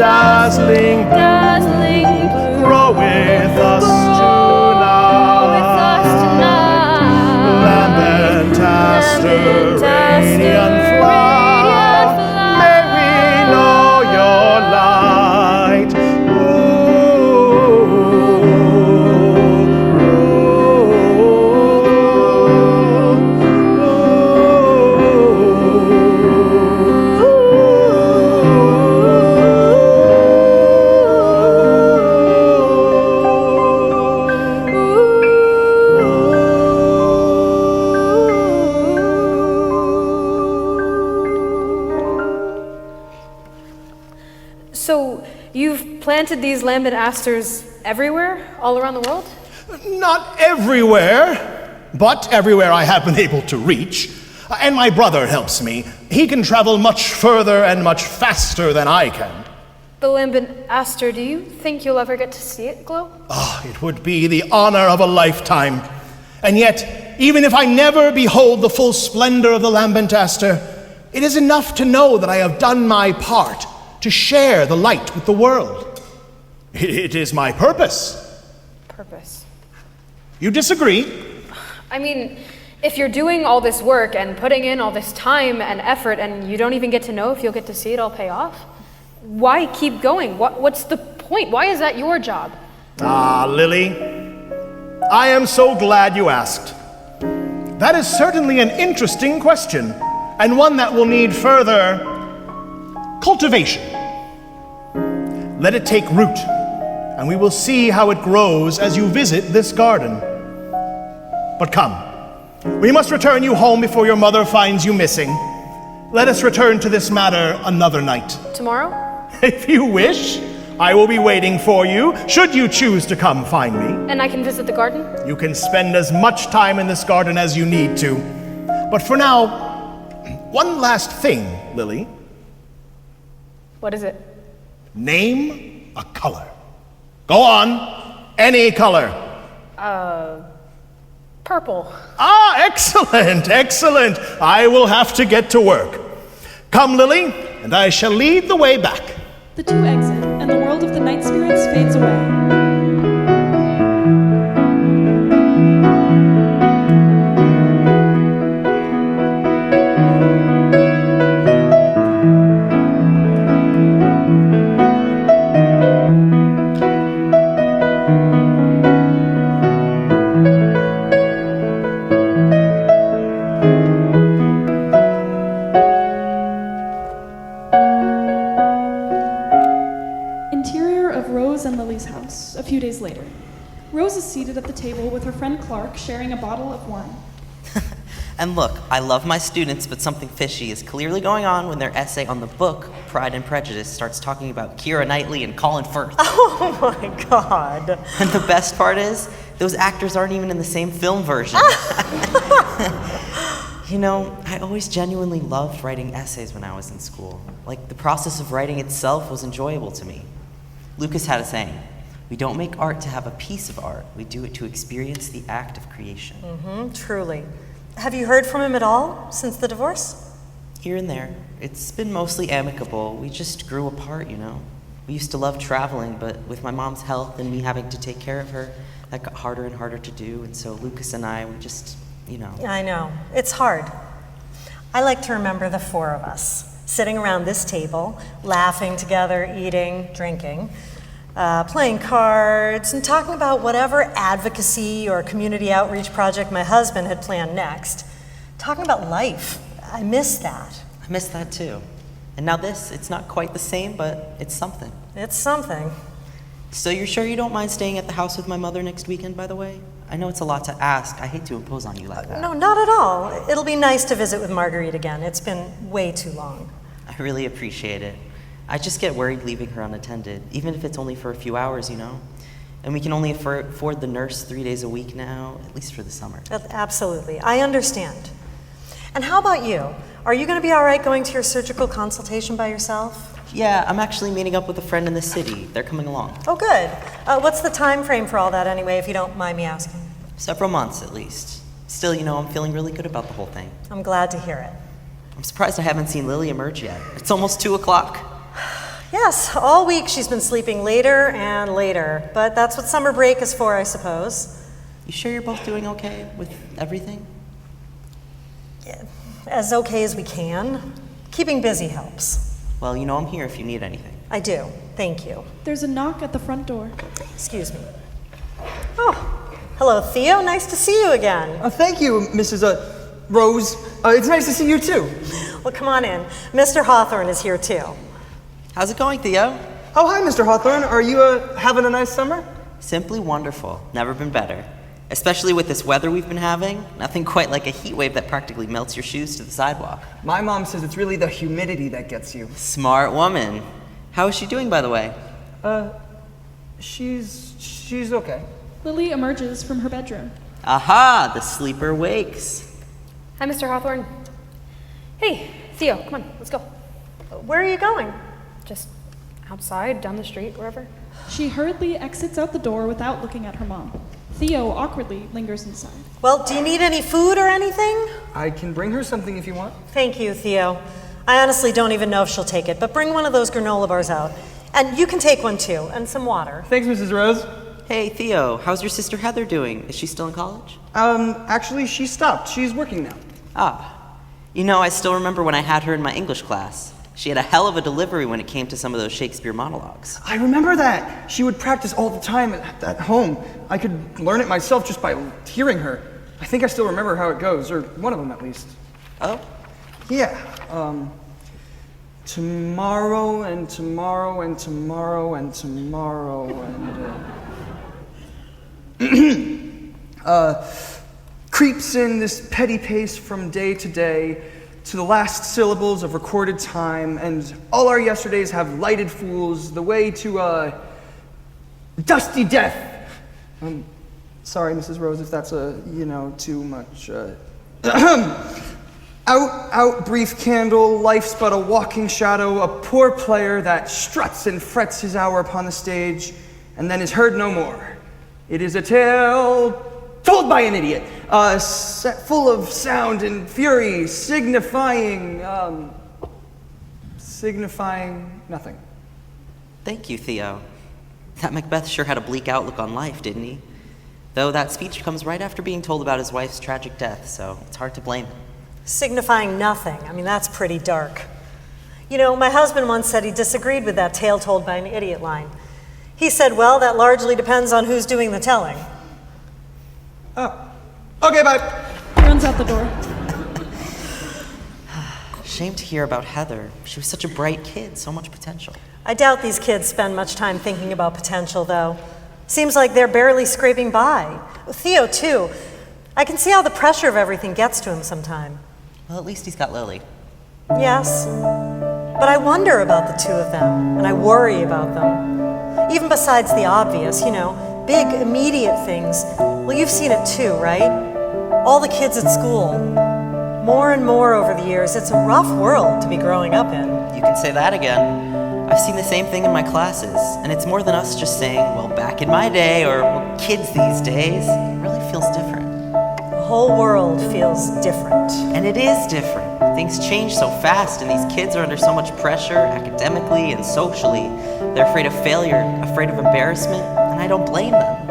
dazzling blue, grow with us tonight. Lambantaster, radiant flower, may we know your light. So, you've planted these lambent asters everywhere, all around the world? Not everywhere, but everywhere I have been able to reach. And my brother helps me. He can travel much further and much faster than I can. The lambent aster, do you think you'll ever get to see it glow? Ah, it would be the honor of a lifetime. And yet, even if I never behold the full splendor of the lambent aster, it is enough to know that I have done my part to share the light with the world. It is my purpose. Purpose. You disagree? I mean, if you're doing all this work and putting in all this time and effort and you don't even get to know if you'll get to see it all pay off, why keep going? What's the point? Why is that your job? Ah, Lily, I am so glad you asked. That is certainly an interesting question, and one that will need further cultivation. Let it take root, and we will see how it grows as you visit this garden. But come, we must return you home before your mother finds you missing. Let us return to this matter another night. Tomorrow? If you wish, I will be waiting for you, should you choose to come find me. And I can visit the garden? You can spend as much time in this garden as you need to. But for now, one last thing, Lily. What is it? Name a color. Go on, any color. Purple. Ah, excellent, excellent. I will have to get to work. Come, Lily, and I shall lead the way back. The two exit, and the world of the night spirits fades away. A few days later, Rose is seated at the table with her friend Clark, sharing a bottle of wine. And look, I love my students, but something fishy is clearly going on when their essay on the book, Pride and Prejudice, starts talking about Keira Knightley and Colin Firth. Oh my God. And the best part is, those actors aren't even in the same film version. You know, I always genuinely loved writing essays when I was in school. Like, the process of writing itself was enjoyable to me. Lucas had a saying, we don't make art to have a piece of art. We do it to experience the act of creation. Truly. Have you heard from him at all since the divorce? Here and there. It's been mostly amicable. We just grew apart, you know. We used to love traveling, but with my mom's health and me having to take care of her, that got harder and harder to do. And so Lucas and I, we just, you know. I know. It's hard. I like to remember the four of us, sitting around this table, laughing together, eating, drinking, playing cards, and talking about whatever advocacy or community outreach project my husband had planned next. Talking about life. I miss that. I miss that too. And now this, it's not quite the same, but it's something. It's something. So you're sure you don't mind staying at the house with my mother next weekend, by the way? I know it's a lot to ask. I hate to impose on you like that. No, not at all. It'll be nice to visit with Marguerite again. It's been way too long. I really appreciate it. I just get worried leaving her unattended, even if it's only for a few hours, you know? And we can only afford the nurse 3 days a week now, at least for the summer. Absolutely. I understand. And how about you? Are you going to be all right going to your surgical consultation by yourself? Yeah, I'm actually meeting up with a friend in the city. They're coming along. Oh, good. What's the time frame for all that anyway, if you don't mind me asking? Several months, at least. Still, you know, I'm feeling really good about the whole thing. I'm glad to hear it. I'm surprised I haven't seen Lily emerge yet. It's almost 2 o'clock. Yes, all week she's been sleeping later and later, but that's what summer break is for, I suppose. You sure you're both doing okay with everything? As okay as we can. Keeping busy helps. Well, you know I'm here if you need anything. I do, thank you. There's a knock at the front door. Excuse me. Oh, hello, Theo. Nice to see you again. Thank you, Mrs. Rose. It's nice to see you too. Well, come on in. Mr. Hawthorne is here too. How's it going, Theo? Oh, hi, Mr. Hawthorne. Are you having a nice summer? Simply wonderful. Never been better. Especially with this weather we've been having. Nothing quite like a heat wave that practically melts your shoes to the sidewalk. My mom says it's really the humidity that gets you. Smart woman. How is she doing, by the way? She's okay. Lily emerges from her bedroom. Aha, the sleeper wakes. Hi, Mr. Hawthorne. Hey, Theo, come on, let's go. Where are you going? Just outside, down the street, wherever. She hurriedly exits out the door without looking at her mom. Theo awkwardly lingers inside. Well, do you need any food or anything? I can bring her something if you want. Thank you, Theo. I honestly don't even know if she'll take it, but bring one of those granola bars out. And you can take one too, and some water. Thanks, Mrs. Rose. Hey, Theo, how's your sister Heather doing? Is she still in college? Actually, she stopped. She's working now. Ah, you know, I still remember when I had her in my English class. She had a hell of a delivery when it came to some of those Shakespeare monologues. I remember that. She would practice all the time at home. I could learn it myself just by hearing her. I think I still remember how it goes, or one of them at least. Oh? Yeah. Tomorrow and tomorrow and tomorrow and tomorrow and creeps in this petty pace from day to day to the last syllables of recorded time, and all our yesterdays have lighted fools the way to dusty death. Sorry, Mrs. Rose, if that's too much. Out, brief candle, life's but a walking shadow, a poor player that struts and frets his hour upon the stage, and then is heard no more. It is a tale told by an idiot, full of sound and fury, signifying nothing. Thank you, Theo. That Macbeth sure had a bleak outlook on life, didn't he? Though that speech comes right after being told about his wife's tragic death, so it's hard to blame him. Signifying nothing. I mean, that's pretty dark. You know, my husband once said he disagreed with that tale told by an idiot line. He said, well, that largely depends on who's doing the telling. Oh. Okay, bye. He runs out the door. Shame to hear about Heather. She was such a bright kid, so much potential. I doubt these kids spend much time thinking about potential, though. Seems like they're barely scraping by. Theo, too. I can see how the pressure of everything gets to him sometime. Well, at least he's got Lily. Yes, but I wonder about the two of them, and I worry about them. Even besides the obvious, big, immediate things. Well, you've seen it too, right? All the kids at school. More and more over the years, it's a rough world to be growing up in. You can say that again. I've seen the same thing in my classes, and it's more than us just saying, well, back in my day, or well, kids these days. It really feels different. The whole world feels different. And it is different. Things change so fast, and these kids are under so much pressure, academically and socially. They're afraid of failure, afraid of embarrassment, and I don't blame them.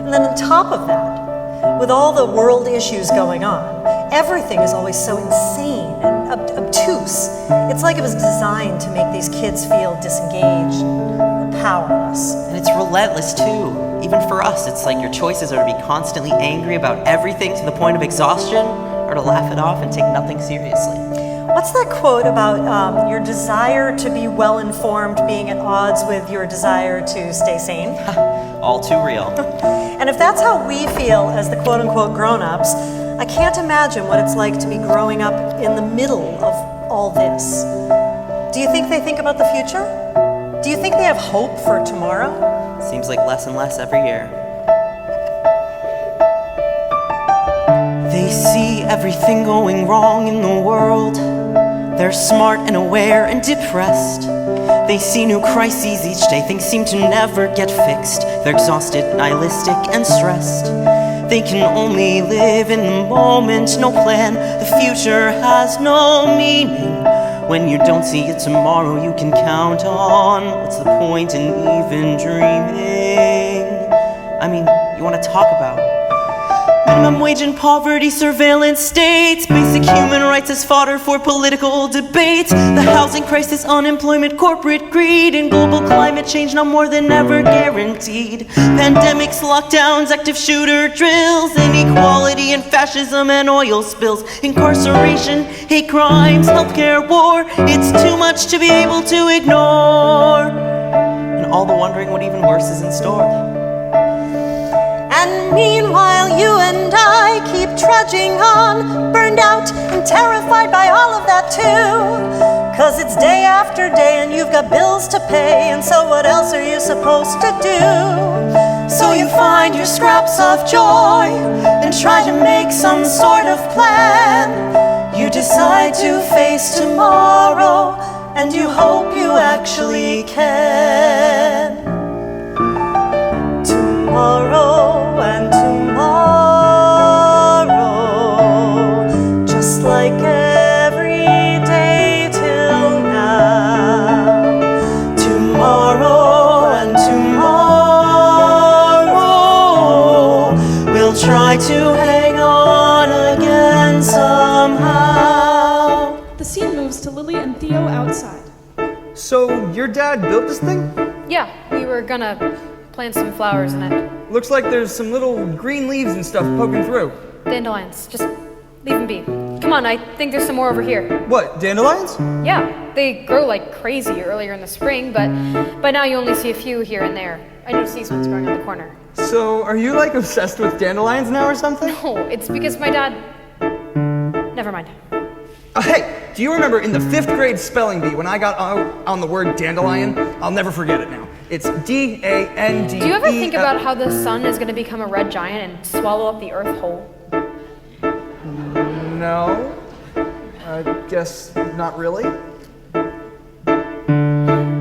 And then on top of that, with all the world issues going on, everything is always so insane and obtuse. It's like it was designed to make these kids feel disengaged and powerless. And it's relentless, too. Even for us, it's like your choices are to be constantly angry about everything to the point of exhaustion, or to laugh it off and take nothing seriously. What's that quote about your desire to be well-informed being at odds with your desire to stay sane? All too real. And if that's how we feel as the quote-unquote grown-ups, I can't imagine what it's like to be growing up in the middle of all this. Do you think they think about the future? Do you think they have hope for tomorrow? Seems like less and less every year. They see everything going wrong in the world. They're smart and aware and depressed. They see new crises each day. Things seem to never get fixed. They're exhausted, nihilistic, and stressed. They can only live in the moment, no plan. The future has no meaning. when you don't see it tomorrow you can count on. What's the point in even dreaming? I mean, you want to talk about minimum wage and poverty, surveillance states, basic human rights as fodder for political debates, the housing crisis, unemployment, corporate greed, and global climate change now more than ever guaranteed. Pandemics, lockdowns, active shooter drills, inequality and fascism and oil spills, incarceration, hate crimes, healthcare war. It's too much to be able to ignore. And all the wondering what even worse is in store. And meanwhile, you and I keep trudging on, burned out and terrified by all of that too. 'Cause it's day after day and you've got bills to pay, and so what else are you supposed to do? So you find your scraps of joy and try to make some sort of plan. You decide to face tomorrow and you hope you actually can. Tomorrow and tomorrow, just like every day till now. Tomorrow and tomorrow, we'll try to hang on again somehow. The scene moves to Lily and Theo outside. So, your dad built this thing? Yeah, we were gonna plant some flowers in it. Looks like there's some little green leaves and stuff poking through. Dandelions, just leave them be. Come on, I think there's some more over here. What, dandelions? Yeah, they grow like crazy earlier in the spring, but by now you only see a few here and there. I noticed these ones growing on the corner. So, are you like obsessed with dandelions now or something? No, it's because my dad... Never mind. Hey, do you remember in the 5th grade spelling bee when I got on the word dandelion? I'll never forget it now. It's D-A-N-D-E. Do you ever think about how the sun is going to become a red giant and swallow up the earth whole? No. I guess not really.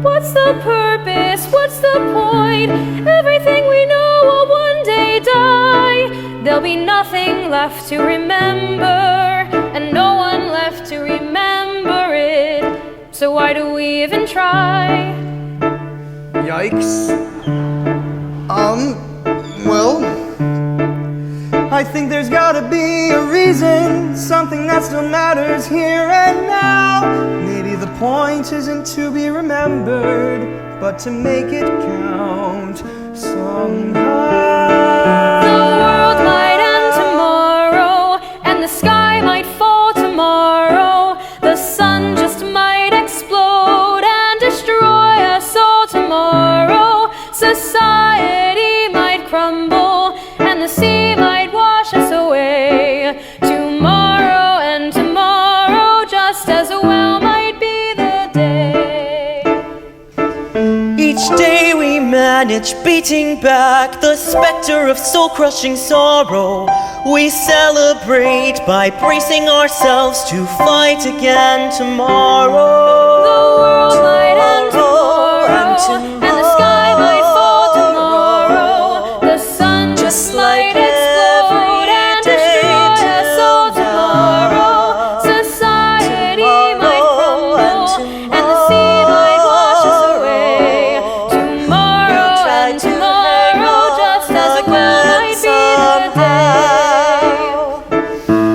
What's the purpose? What's the point? Everything we know will one day die. There'll be nothing left to remember, and no one left to remember it. So why do we even try? Yikes. Well, I think there's gotta be a reason, something that still matters here and now. Maybe the point isn't to be remembered, but to make it count somehow. The world might end tomorrow, and the sky might fall tomorrow. The sun just might explode and destroy us all tomorrow. Society might crumble, and the sea might wash us away. Tomorrow and tomorrow, just as well might be the day. Each day we manage beating back the specter of soul-crushing sorrow. We celebrate by bracing ourselves to fight again tomorrow. The world might end tomorrow, and the sky might fall tomorrow. The sun just might explode and destroy us all tomorrow. Society might crumble, and the sea might wash us away. Tomorrow and tomorrow, just as well might be the day.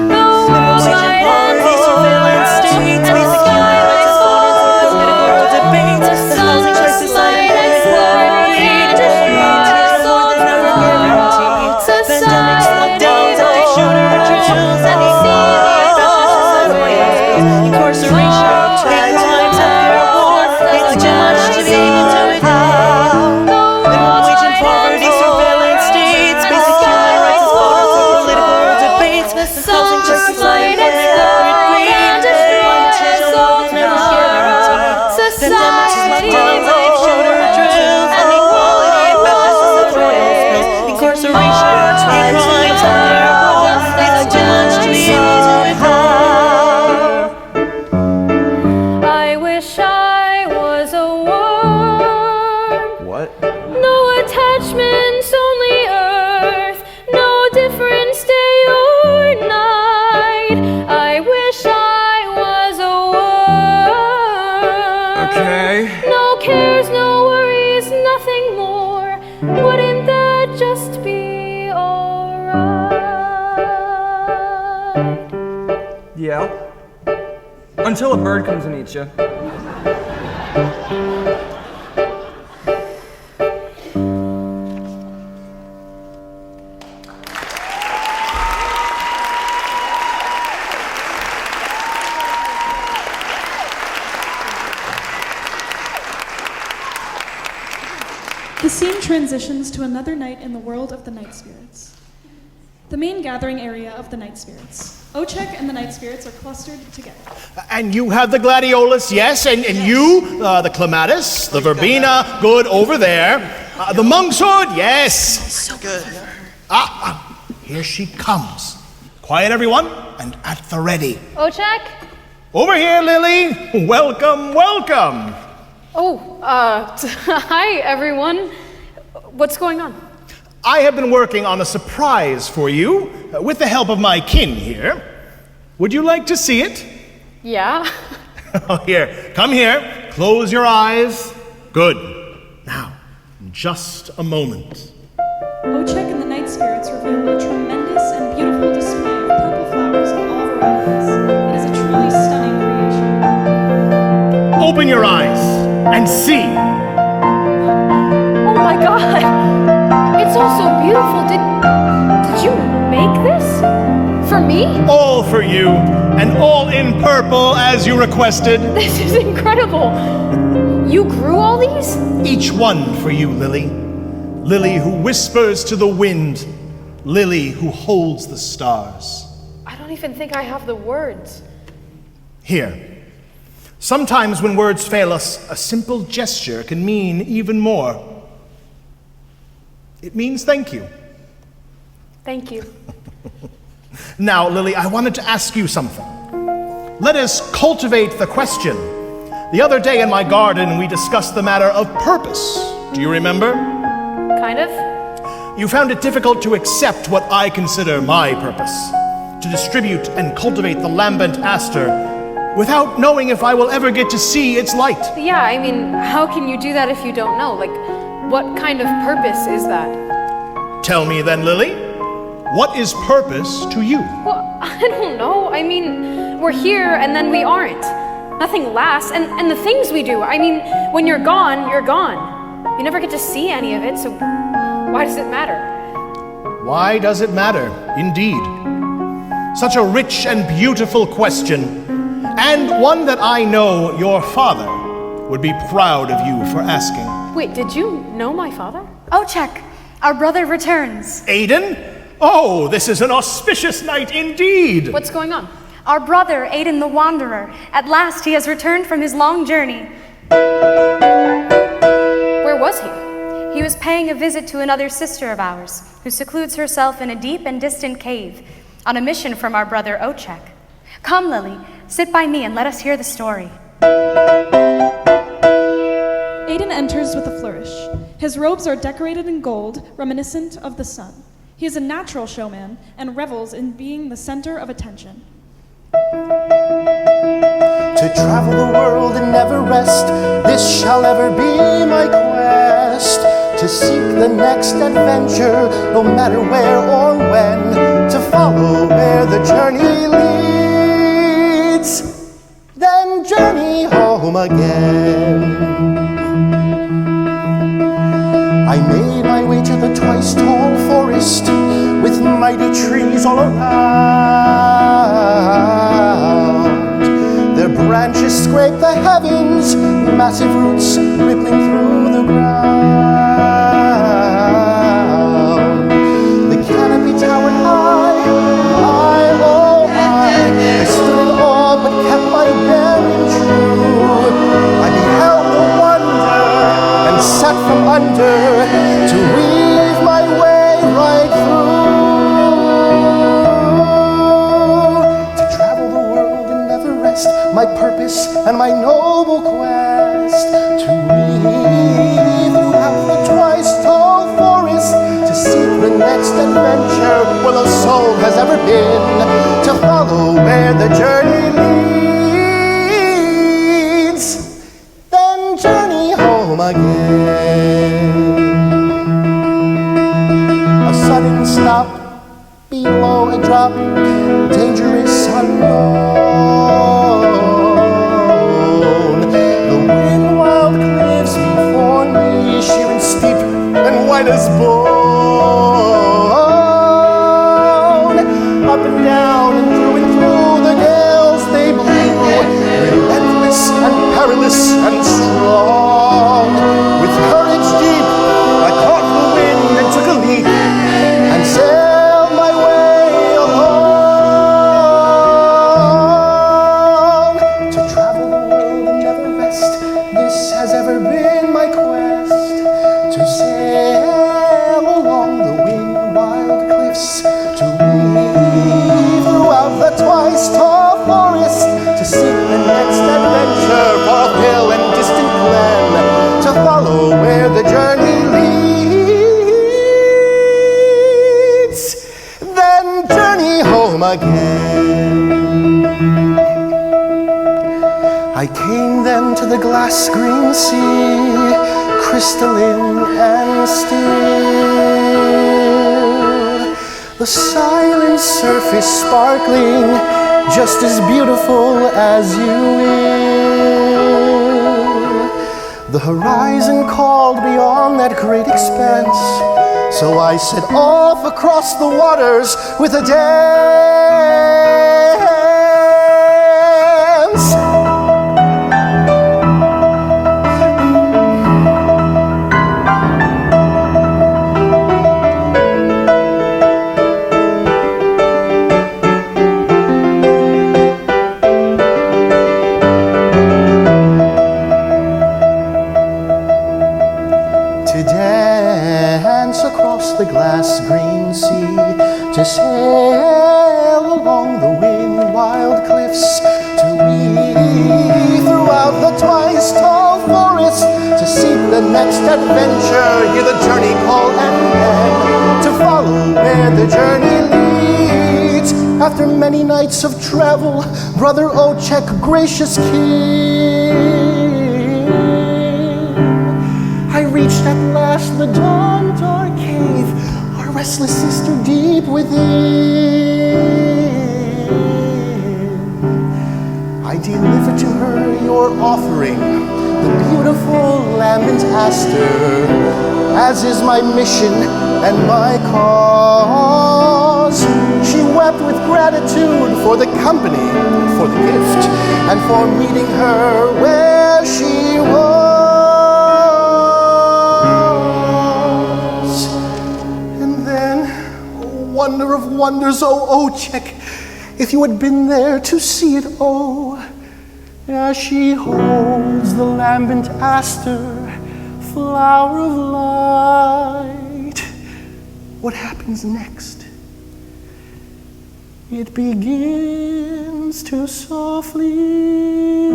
The world might end tomorrow, and the sky might fall okay. No cares, no worries, nothing more. Wouldn't that just be alright? Yeah. Until a bird comes and eats you. The scene transitions to another night in the world of the night spirits. The main gathering area of the night spirits. OACHEK and the night spirits are clustered together. And you have the gladiolus, yes, and you, the clematis, the verbena, good, over there. The monkshood, yes. So good. Here she comes. Quiet, everyone, and at the ready. OACHEK? Over here, Lily. Welcome, welcome. Oh, hi, everyone. What's going on? I have been working on a surprise for you, with the help of my kin here. Would you like to see it? Yeah? Oh, here, come here. Close your eyes. Good. Now, just a moment. OACHEK and the night spirits reveal a tremendous and beautiful display of purple flowers of all varieties. It is a truly stunning creation. Open your eyes and see. Oh my god! It's all so beautiful. Did you make this? For me? All for you, and all in purple as you requested. This is incredible. You grew all these? Each one for you, Lily. Lily who whispers to the wind. Lily who holds the stars. I don't even think I have the words. Here. Sometimes when words fail us, a simple gesture can mean even more. It means thank you. Thank you. Now, Lily, I wanted to ask you something. Let us cultivate the question. The other day in my garden, we discussed the matter of purpose. Do you remember? Kind of. You found it difficult to accept what I consider my purpose, to distribute and cultivate the lambent aster without knowing if I will ever get to see its light. Yeah, I mean, how can you do that if you don't know? Like, what kind of purpose is that? Tell me then, Lily, what is purpose to you? Well, I don't know. I mean, we're here and then we aren't. Nothing lasts. And the things we do, I mean, when you're gone, you're gone. You never get to see any of it, so why does it matter? Why does it matter? Indeed. Such a rich and beautiful question, and one that I know your father would be proud of you for asking. Wait, did you know my father? OACHEK, our brother returns. ADEN? Oh, this is an auspicious night indeed. What's going on? Our brother, ADEN the Wanderer. At last he has returned from his long journey. Where was he? He was paying a visit to another sister of ours, who secludes herself in a deep and distant cave, on a mission from our brother OACHEK. Come, Lily, sit by me and let us hear the story. ADEN enters with a flourish. His robes are decorated in gold, reminiscent of the sun. He is a natural showman and revels in being the center of attention. To travel the world and never rest, this shall ever be my quest. To seek the next adventure, no matter where or when. To follow where the journey leads, then journey home again. I made my way to the twice tall forest, with mighty trees all around. Their branches scrape the heavens, massive roots rippling through the ground. The canopy towered high, oh I stood in awe but kept my bearing true. I beheld the wonder and sat from under to weave my way right through. To travel the world and never rest, my purpose and my noble quest. To weave throughout the twice tall forest, to seek the next adventure where the soul has ever been. To follow where the journey leads, then journey home again. A sudden stop, below a drop, dangerous unknown. The wind-wild cliffs before me, sheer and steep and white as bone. Up and down and through the gales they blew, relentless and perilous and strong. With courage deep, I caught the wind and took a leap and sailed my way along. To travel the world and never rest, this has ever been my quest. To sail along the wind-wild cliffs, to weave throughout the twice tall forest, to seek the next adventure, far hill and distant glen, to follow where the journey leads, then journey home again. I came then to the glass green sea, crystalline and still, the silent surface sparkling, just as beautiful as you will. The horizon called beyond that great expanse, so I set off across the waters with a dance. The glass green sea, to sail along the wind-wild cliffs, to weave throughout the twice tall forest, to seek the next adventure, hear the journey call and then to follow where the journey leads. After many nights of travel, Brother OACHEK, gracious king, I reached at last the dawn dark cave, our restless sister deep within. I delivered to her your offering, the beautiful lambent aster, as is my mission and my cause. She wept with gratitude for the company, for the gift, and for meeting her where she was. Wonder of wonders, oh OACHEK, if you had been there to see it, oh, as she holds the lambent aster, flower of light. What happens next? It begins to softly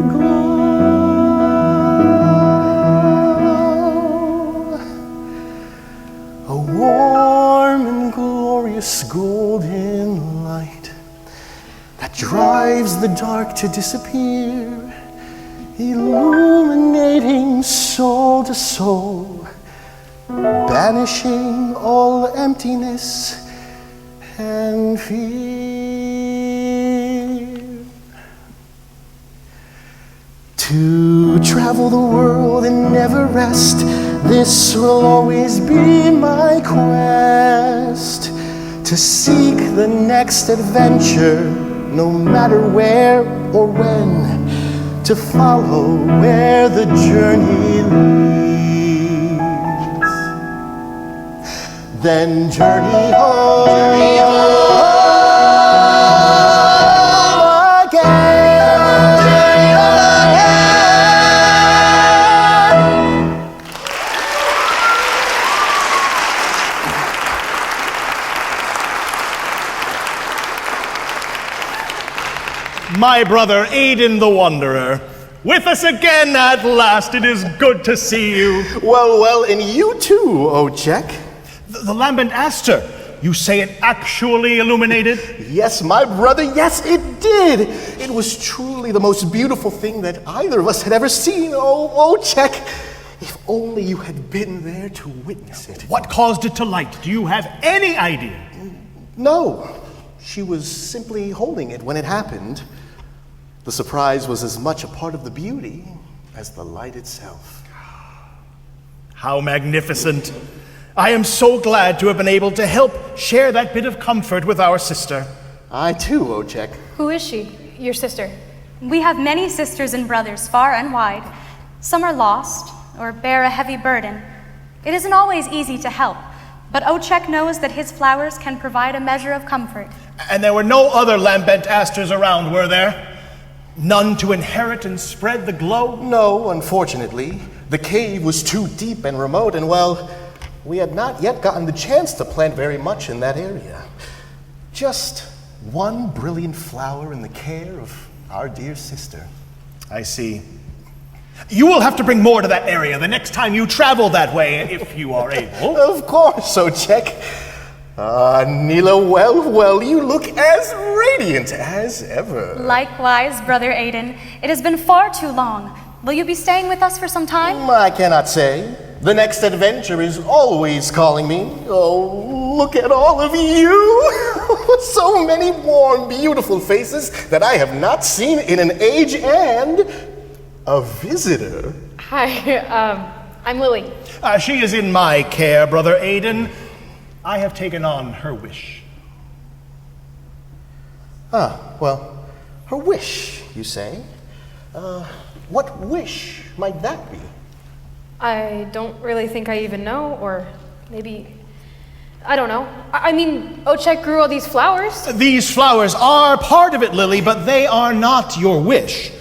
glow. A warm and glorious golden light that drives the dark to disappear, illuminating soul to soul, banishing all emptiness and fear. To travel the world and never rest, this will always be my quest. To seek the next adventure, no matter where or when. To follow where the journey leads. Then journey home, again. Journey home again. My brother ADEN the Wanderer, with us again at last. It is good to see you. Well, and you too, OACHEK. The lambent aster, you say it actually illuminated? Yes, my brother, yes, it did. It was truly the most beautiful thing that either of us had ever seen, OACHEK. If only you had been there to witness it. What caused it to light? Do you have any idea? No. She was simply holding it when it happened. The surprise was as much a part of the beauty as the light itself. How magnificent. I am so glad to have been able to help share that bit of comfort with our sister. I too, OACHEK. Who is she? Your sister? We have many sisters and brothers far and wide. Some are lost or bear a heavy burden. It isn't always easy to help, but OACHEK knows that his flowers can provide a measure of comfort. And there were no other lambent asters around, were there? None to inherit and spread the glow? No, unfortunately. The cave was too deep and remote, and well, we had not yet gotten the chance to plant very much in that area. Just one brilliant flower in the care of our dear sister. I see. You will have to bring more to that area the next time you travel that way, if you are able. Of course, OACHEK. NILAH, well, you look as radiant as ever. Likewise, Brother ADEN. It has been far too long. Will you be staying with us for some time? I cannot say. The next adventure is always calling me. Oh, look at all of you! So many warm, beautiful faces that I have not seen in an age, and a visitor. Hi, I'm Lily. She is in my care, Brother ADEN. I have taken on her wish. Well, her wish, you say? What wish might that be? I don't really think I even know, or maybe, I don't know. I mean, OACHEK grew all these flowers. These flowers are part of it, Lily, but they are not your wish.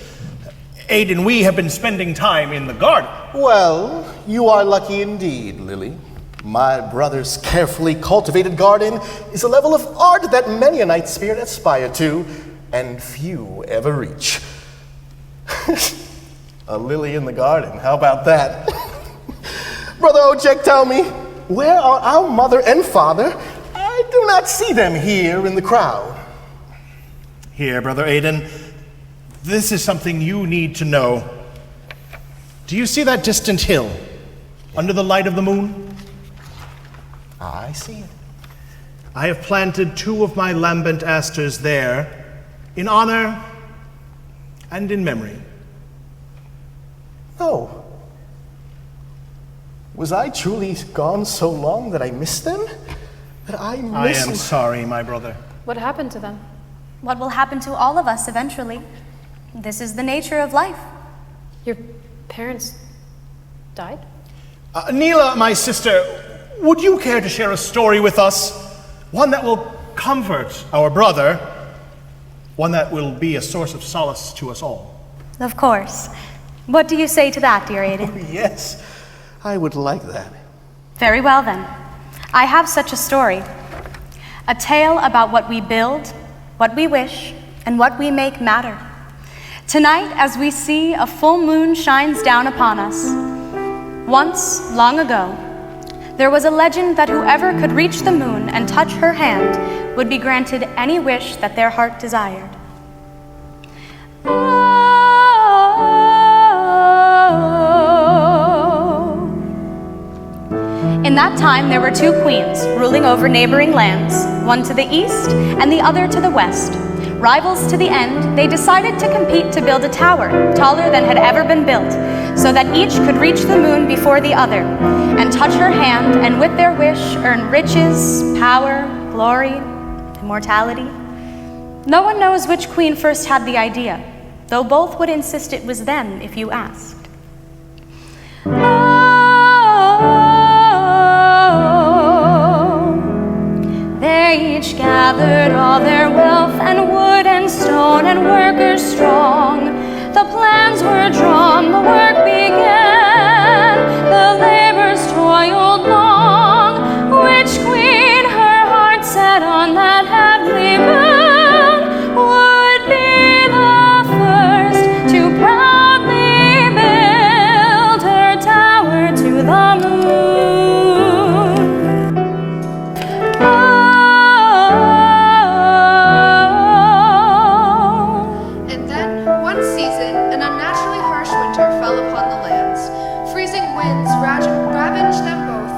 ADEN, we have been spending time in the garden. Well, you are lucky indeed, Lily. My brother's carefully cultivated garden is a level of art that many a night spirit aspire to, and few ever reach. A lily in the garden, how about that? Brother OACHEK, tell me, where are our mother and father? I do not see them here in the crowd. Here, Brother ADEN, this is something you need to know. Do you see that distant hill under the light of the moon? I see it. I have planted 2 of my lambent asters there in honor and in memory. Oh. Was I truly gone so long that I missed them? That I am sorry, my brother. What happened to them? What will happen to all of us eventually? This is the nature of life. Your parents died? NILAH, my sister, would you care to share a story with us? One that will comfort our brother, one that will be a source of solace to us all. Of course. What do you say to that, dear ADEN? Oh, yes, I would like that. Very well then. I have such a story. A tale about what we build, what we wish, and what we make matter. Tonight, as we see a full moon shines down upon us. Once, long ago, there was a legend that whoever could reach the moon and touch her hand would be granted any wish that their heart desired. In that time, there were 2 queens ruling over neighboring lands, one to the east and the other to the west. Rivals to the end, they decided to compete to build a tower taller than had ever been built, so that each could reach the moon before the other, and touch her hand, and with their wish earn riches, power, glory, immortality. No one knows which queen first had the idea, though both would insist it was them if you asked. They each gathered all their wealth and wood and stone and workers strong. The plans were drawn, the work began, the labors toiled long. Which queen her heart set on that heavenly bound would be the first to proudly build her tower to the moon. And then, one season, an unnaturally harsh winter fell lions ravaged them both.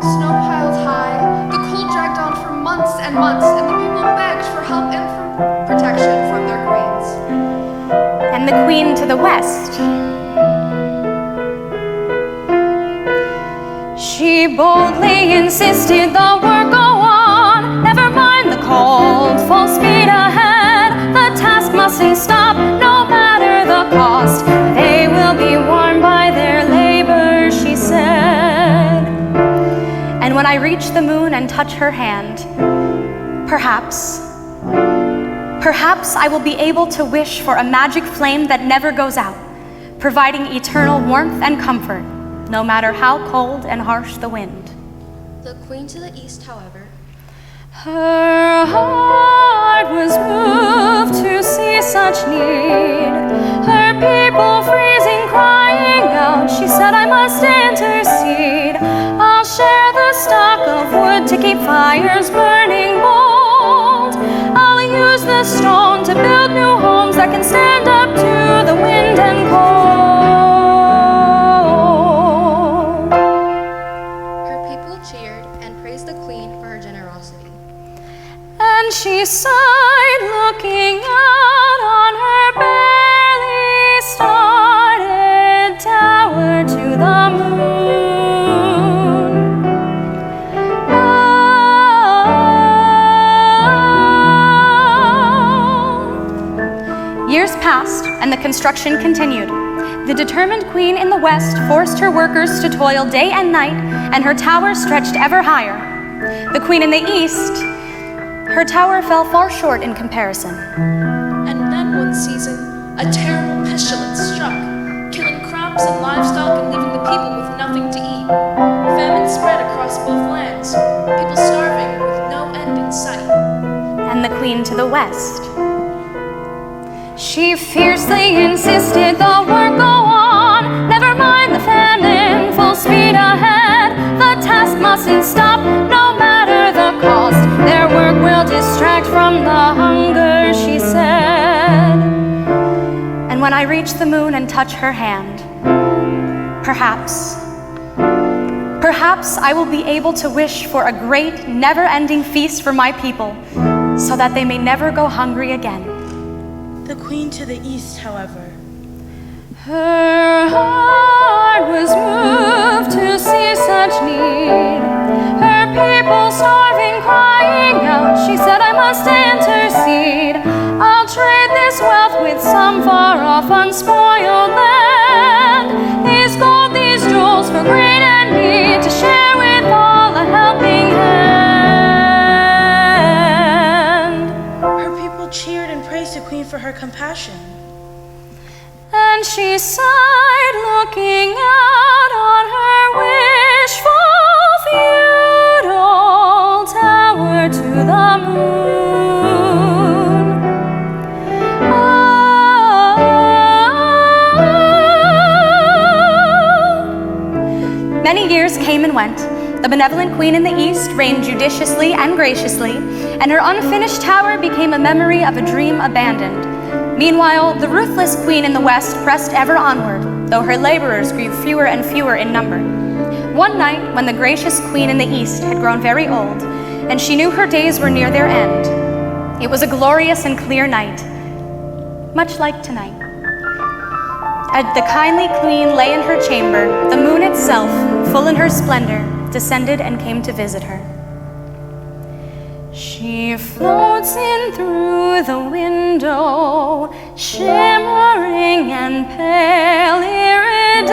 Snow piled high, the cold dragged on for months and months, and the people begged for help and for protection from their queens. And the queen to the west. She boldly insisted the work go on. Never mind the cold, full speed ahead. The task mustn't stop, no matter the cost. They will be warmed by their labor, she said. And when I reach the moon and touch her hand, perhaps I will be able to wish for a magic flame that never goes out, providing eternal warmth and comfort, no matter how cold and harsh the wind. The queen to the east, however, her heart was moved to see such need. Her people freezing, crying out, she said, I must intercede. I'll share the stock of wood to keep fires burning bold. I'll use the stone to build new homes that can stand up to the wind and cold. her people cheered and praised the queen for her generosity. And she sighed, looking out on her barely started tower to the moon. Oh. Years passed, and the construction continued. The determined queen in the west forced her workers to toil day and night, and her tower stretched ever higher. The queen in the east, her tower fell far short in comparison. And then one season, a terrible pestilence struck, killing crops and livestock and leaving the people with nothing to eat. Famine spread across both lands, people starving with no end in sight. And the queen to the west, she fiercely insisted the work go on. Never mind the famine, full speed ahead. The task mustn't stop, no matter the cost. Their work will distract from the hunger, she said. And when I reach the moon and touch her hand, perhaps I will be able to wish for a great, never-ending feast for my people, so that they may never go hungry again. The queen to the east, however, her heart was moved to see such need. Her people starving, crying out, she said, I must intercede. I'll trade this wealth with some far-off unspoiled land. These gold, these jewels for great and need, to share with all a helping hand. her people cheered and praised the queen for her compassion. And she sighed, looking out on her wishful feudal tower to the moon. Oh. Many years came and went. The benevolent queen in the east reigned judiciously and graciously, and her unfinished tower became a memory of a dream abandoned. Meanwhile, the ruthless queen in the west pressed ever onward, though her laborers grew fewer and fewer in number. One night, when the gracious queen in the east had grown very old, and she knew her days were near their end, it was a glorious and clear night, much like tonight. As the kindly queen lay in her chamber, the moon itself, full in her splendor, descended and came to visit her. She floats in through the window, shimmering and pale, iridescent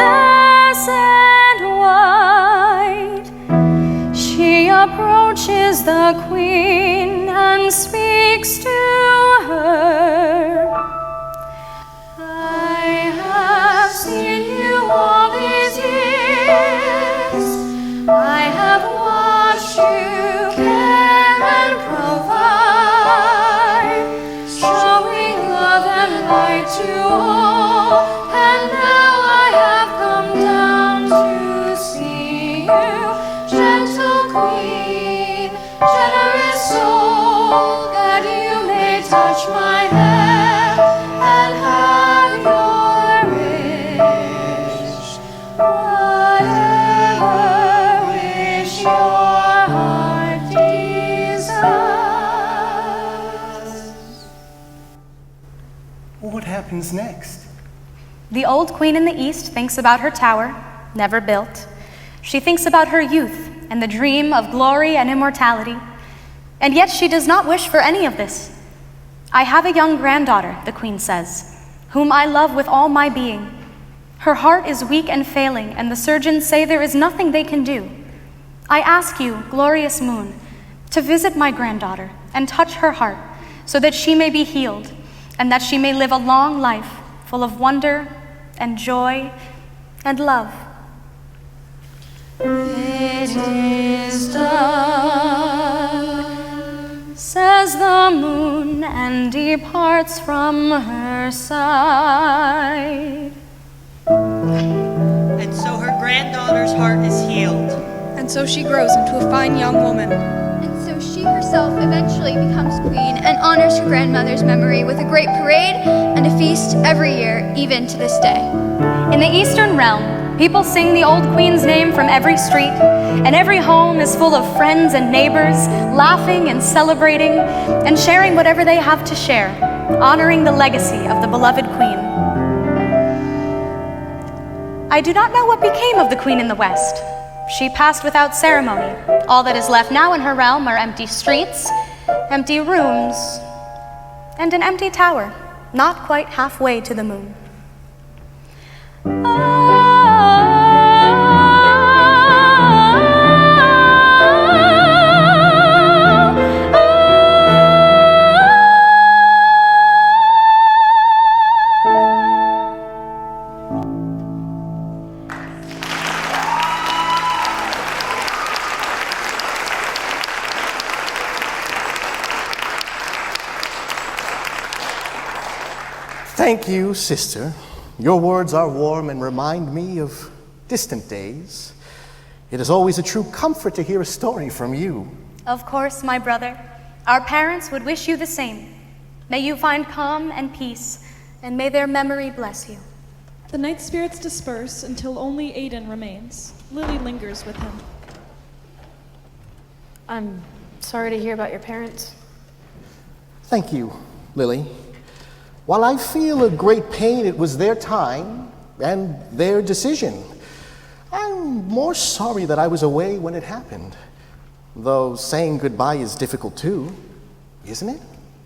white. She approaches the queen and speaks to her. I have seen you all these years. I have watched you care and provide, showing love and light to all. And now I have come down to see you, gentle queen, generous soul, that you may whatever wish your heart desires. What happens next? The old queen in the east thinks about her tower, never built. She thinks about her youth and the dream of glory and immortality. And yet she does not wish for any of this. I have a young granddaughter, the queen says, whom I love with all my being. Her heart is weak and failing, and the surgeons say there is nothing they can do. I ask you, glorious moon, to visit my granddaughter and touch her heart so that she may be healed and that she may live a long life full of wonder and joy and love. It is done, says the moon, and departs from her side. And so her granddaughter's heart is healed. And so she grows into a fine young woman. And so she herself eventually becomes queen and honors her grandmother's memory with a great parade and a feast every year, even to this day. In the Eastern realm, people sing the old queen's name from every street, and every home is full of friends and neighbors, laughing and celebrating, and sharing whatever they have to share, honoring the legacy of the beloved queen. I do not know what became of the queen in the West. She passed without ceremony. All that is left now in her realm are empty streets, empty rooms, and an empty tower, not quite halfway to the moon. Thank you, sister. Your words are warm and remind me of distant days. It is always a true comfort to hear a story from you. Of course, my brother. Our parents would wish you the same. May you find calm and peace, and may their memory bless you. The night spirits disperse until only ADEN remains. Lily lingers with him. I'm sorry to hear about your parents. Thank you, Lily. While I feel a great pain, it was their time and their decision. I'm more sorry that I was away when it happened. Though saying goodbye is difficult too, isn't it?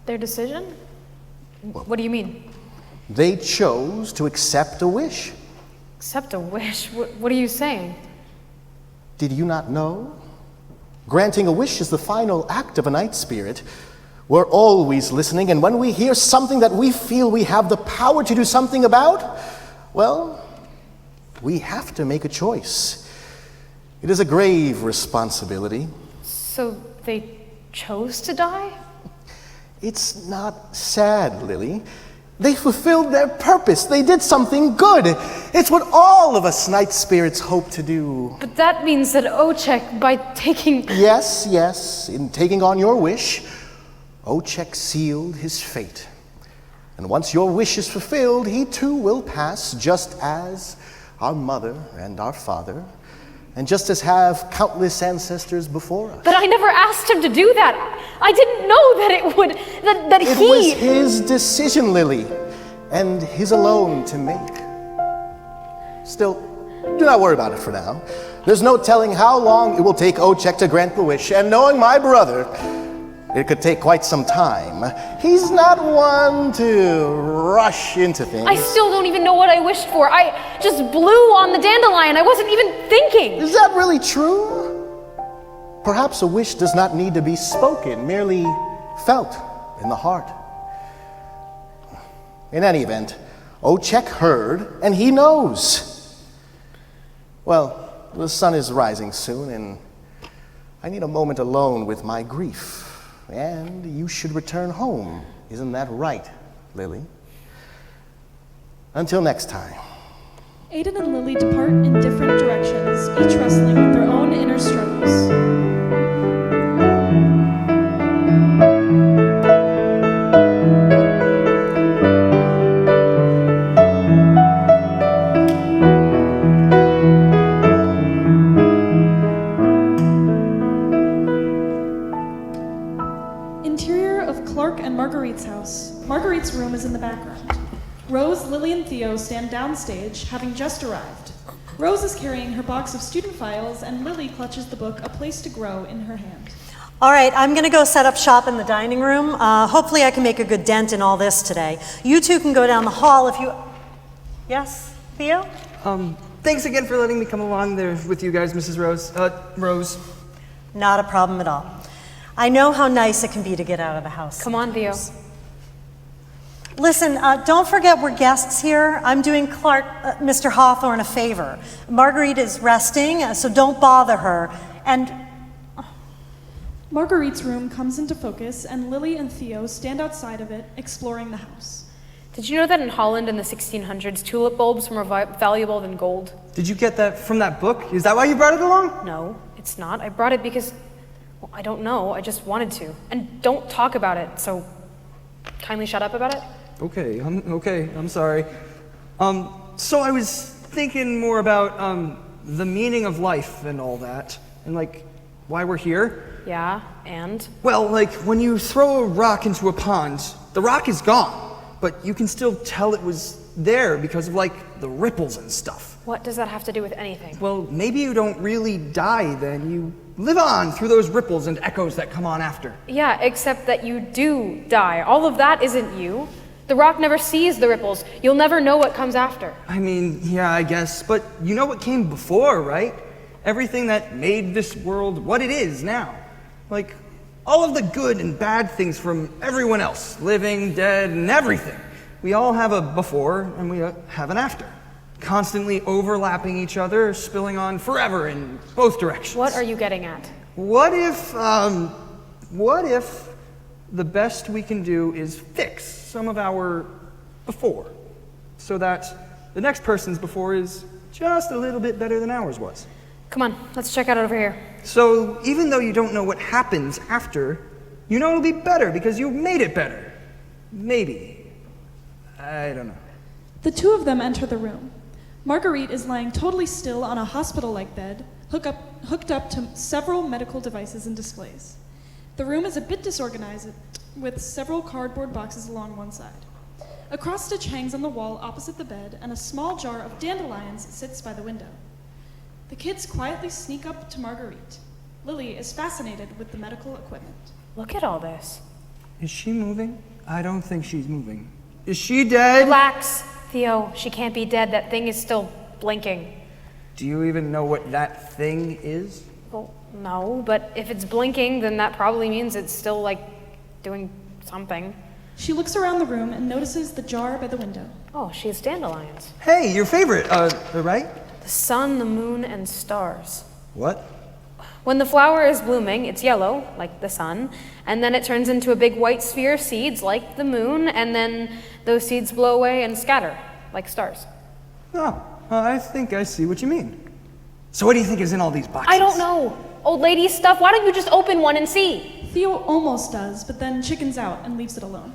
Their decision? What do you mean? They chose to accept a wish. Accept a wish? What are you saying? Did you not know? Granting a wish is the final act of a night spirit. We're always listening, and when we hear something that we feel we have the power to do something about, well, we have to make a choice. It is a grave responsibility. So they chose to die? It's not sad, Lily. They fulfilled their purpose. They did something good. It's what all of us night spirits hope to do. But that means that OACHEK, by taking... Yes, in taking on your wish, OACHEK sealed his fate. And once your wish is fulfilled, he too will pass, just as our mother and our father, and just as have countless ancestors before us. But I never asked him to do that. I didn't know that it would, that It was his decision, Lily, and his alone to make. Still, do not worry about it for now. There's no telling how long it will take OACHEK to grant the wish, and knowing my brother, it could take quite some time. He's not one to rush into things. I still don't even know what I wished for. I just blew on the dandelion. I wasn't even thinking. Is that really true? Perhaps a wish does not need to be spoken, merely felt in the heart. In any event, OACHEK heard, and he knows. Well, the sun is rising soon, and I need a moment alone with my grief. And you should return home. Isn't that right, Lily? Until next time. ADEN and Lily depart in different directions, each wrestling with their own inner struggles. Theo stand downstage, having just arrived. Rose is carrying her box of student files, and Lily clutches the book A Place to Grow in her hand. All right, I'm going to go set up shop in the dining room. Hopefully I can make a good dent in all this today. You two can go down the hall if you... Yes, Theo? Thanks again for letting me come along there with you guys, Mrs. Rose. Not a problem at all. I know how nice it can be to get out of the house. Come on, Theo. Listen, don't forget we're guests here. I'm doing Mr. Hawthorne a favor. Marguerite is resting, so don't bother her. And... Marguerite's room comes into focus, and Lily and Theo stand outside of it, exploring the house. Did you know that in Holland in the 1600s, tulip bulbs were more valuable than gold? Did you get that from that book? Is that why you brought it along? No, it's not. I brought it because, well, I don't know. I just wanted to. And don't talk about it, so kindly shut up about it. Okay, I'm sorry. So I was thinking more about the meaning of life and all that, and like why we're here. Yeah, and? Well, like when you throw a rock into a pond, the rock is gone, but you can still tell it was there because of like the ripples and stuff. What does that have to do with anything? Well, maybe you don't really die then. You live on through those ripples and echoes that come on after. Yeah, except that you do die. All of that isn't you. The rock never sees the ripples. You'll never know what comes after. I mean, yeah, I guess, but you know what came before, right? Everything that made this world what it is now. Like, all of the good and bad things from everyone else, living, dead, and everything. We all have a before and we have an after. Constantly overlapping each other, spilling on forever in both directions. What are you getting at? What if the best we can do is fix some of our before, so that the next person's before is just a little bit better than ours was? Come on, let's check out over here. So even though you don't know what happens after, you know it'll be better because you made it better. Maybe. I don't know. The two of them enter the room. Marguerite is lying totally still on a hospital-like bed, hooked up to several medical devices and displays. The room is a bit disorganized, with several cardboard boxes along one side. A cross-stitch hangs on the wall opposite the bed, and a small jar of dandelions sits by the window. The kids quietly sneak up to Marguerite. Lily is fascinated with the medical equipment. Look at all this. Is she moving? I don't think she's moving. Is she dead? Relax, Theo. She can't be dead. That thing is still blinking. Do you even know what that thing is? Well, no, but if it's blinking, then that probably means it's still, like, doing something. She looks around the room and notices the jar by the window. Oh, she has dandelions. Hey, your favorite, right? The sun, the moon, and stars. What? When the flower is blooming, it's yellow, like the sun, and then it turns into a big white sphere of seeds, like the moon, and then those seeds blow away and scatter, like stars. Oh, I think I see what you mean. So what do you think is in all these boxes? I don't know. Old lady stuff, why don't you just open one and see? Theo almost does, but then chickens out and leaves it alone.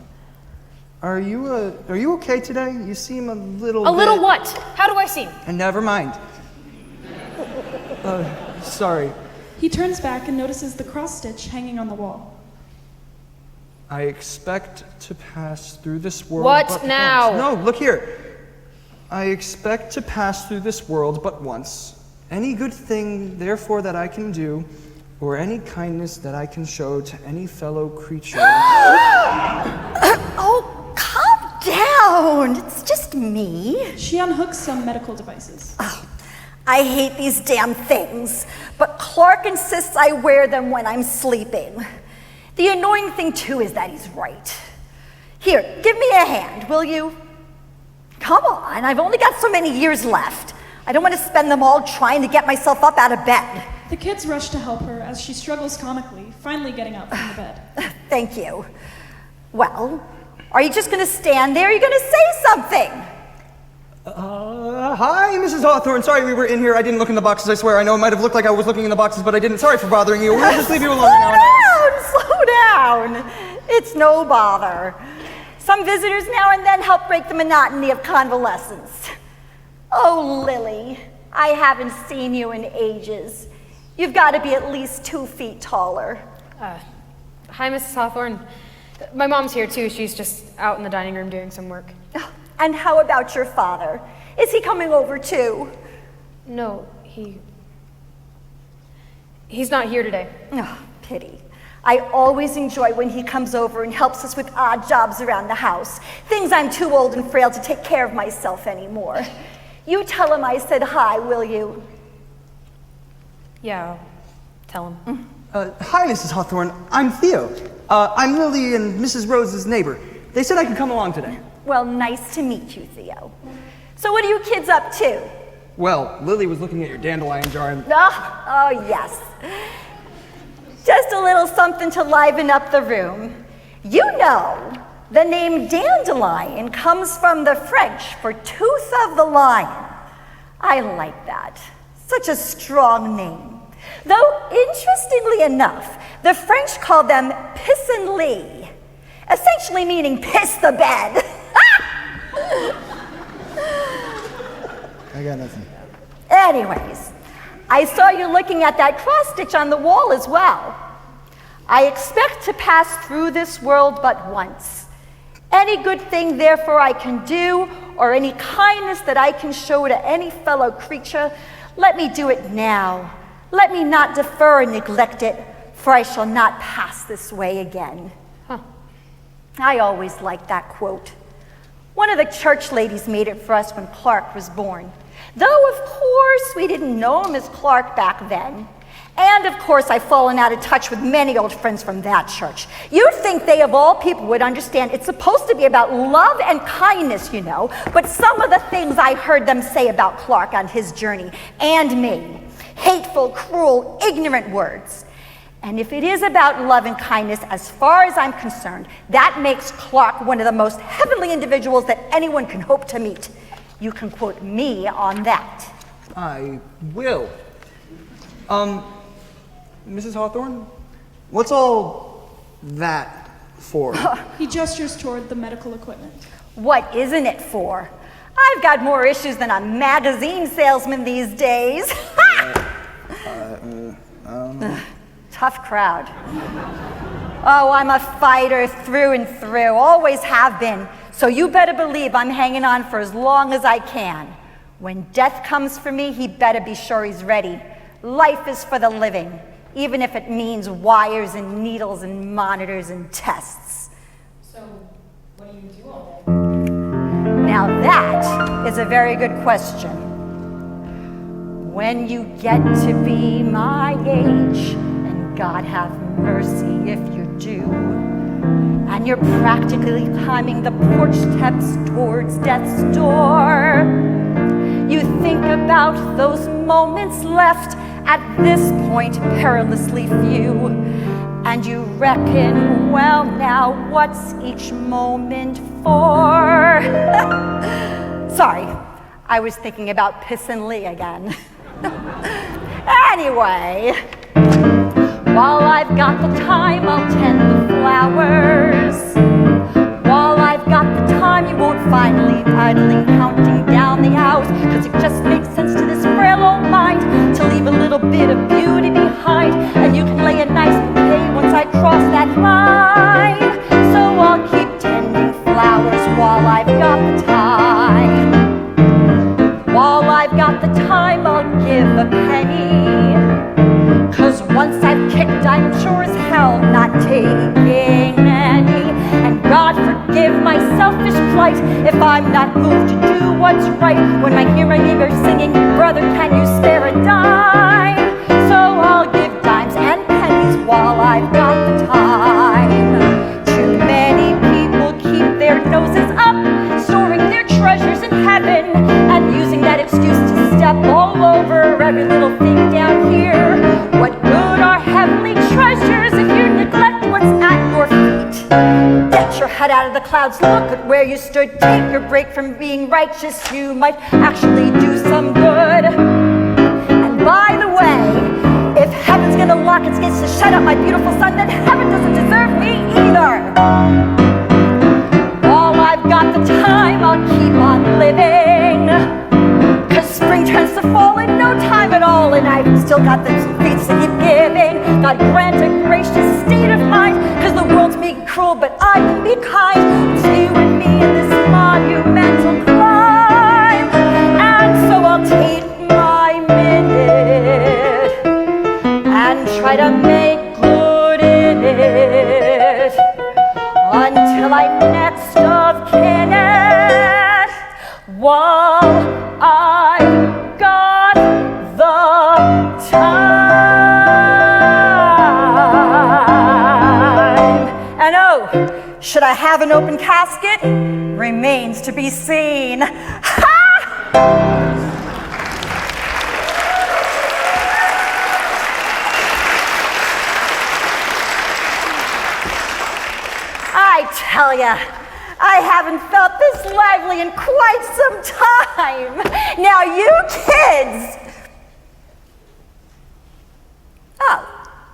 Are you okay today? You seem a little A little what? How do I seem? And never mind. Sorry. He turns back and notices the cross-stitch hanging on the wall. I expect to pass through this world. What now? Once. No, look here. I expect to pass through this world but once. Any good thing, therefore, that I can do, or any kindness that I can show to any fellow creature. Oh, calm down. It's just me. She unhooks some medical devices. Oh, I hate these damn things, but Clark insists I wear them when I'm sleeping. The annoying thing, too, is that he's right. Here, give me a hand, will you? Come on, I've only got so many years left. I don't want to spend them all trying to get myself up out of bed. The kids rush to help her as she struggles comically, finally getting up from the bed. Thank you. Well, are you just going to stand there? Are you going to say something? Hi, Mrs. Hawthorne. Sorry we were in here. I didn't look in the boxes, I swear. I know it might have looked like I was looking in the boxes, but I didn't. Sorry for bothering you. We'll just leave you alone now. Slow down. It's no bother. Some visitors now and then help break the monotony of convalescence. Oh, Lily, I haven't seen you in ages. You've got to be at least 2 feet taller. Hi, Mrs. Hawthorne. My mom's here, too. She's just out in the dining room doing some work. And how about your father? Is he coming over too? No, he's not here today. Oh, pity. I always enjoy when he comes over and helps us with odd jobs around the house. Things I'm too old and frail to take care of myself anymore. You tell him I said hi, will you? Yeah, I'll tell him. Hi, Mrs. Hawthorne. I'm Theo. I'm Lily and Mrs. Rose's neighbor. They said I could come along today. Well, nice to meet you, Theo. So what are you kids up to? Well, Lily was looking at your dandelion jar and... Oh, yes. Just a little something to liven up the room. You know, the name dandelion comes from the French for tooth of the lion. I like that. Such a strong name. Though, interestingly enough, the French called them pissenlit, essentially meaning piss the bed. I got nothing. Anyways, I saw you looking at that cross-stitch on the wall as well. I expect to pass through this world but once. Any good thing, therefore, I can do, or any kindness that I can show to any fellow creature, let me do it now. Let me not defer and neglect it, for I shall not pass this way again. I always liked that quote. One of the church ladies made it for us when Clark was born. Though, of course, we didn't know him as Clark back then. And, of course, I've fallen out of touch with many old friends from that church. You'd think they, of all people, would understand it's supposed to be about love and kindness, you know, but some of the things I heard them say about Clark on his journey, and me, hateful, cruel, ignorant words. And if it is about love and kindness, as far as I'm concerned, that makes Clark one of the most heavenly individuals that anyone can hope to meet. You can quote me on that. I will. Mrs. Hawthorne, what's all that for? He gestures toward the medical equipment. What isn't it for? I've got more issues than a magazine salesman these days. Tough crowd. Oh, I'm a fighter through and through, always have been. So you better believe I'm hanging on for as long as I can. When death comes for me, he better be sure he's ready. Life is for the living, even if it means wires and needles and monitors and tests. So, what do you do all day? Now that is a very good question. When you get to be my age, and God have mercy if you do, and you're practically climbing the porch steps towards death's door, you think about those moments left at this point perilously few, and you reckon, well, now what's each moment for? Sorry, I was thinking about Piss and Lee again. Anyway, while I've got the time, I'll tend the flowers. While I've got the time, you won't find me idling, counting down the hours, because it just makes sense to this frail old mind to leave a little bit of beauty behind, and you can lay a nice bouquet once I cross that line. So I'll keep tending flowers while I've got the time. While I've got the time, I'll give a penny, 'cause once I've kicked, I'm sure as hell not taking any. And God forgive my selfish plight if I'm not moved to do what's right when I hear my neighbor singing, brother, can you spare a dime? So I'll give dimes and pennies while I've got the time. Too many people keep their noses up, storing their treasures in heaven, and using that excuse to step all over every little thing down here. What good are heavenly treasures if you neglect what's at your feet? Get your head out of the clouds, look at where you stood. Take your break from being righteous, you might actually do some good. And by the way, if heaven's gonna lock its gates to shut up my beautiful son, then heaven doesn't deserve me either. While I've got the time, I'll keep on living, 'cause spring turns to fall in no time at all, and I've still got the feats to keep giving. God grant a gracious state of mind, 'cause the world's being cruel, but I can be kind. It's you and me in this monumental Should I have an open casket? Remains to be seen. Ha! I tell ya, I haven't felt this lively in quite some time. Now you kids. Oh.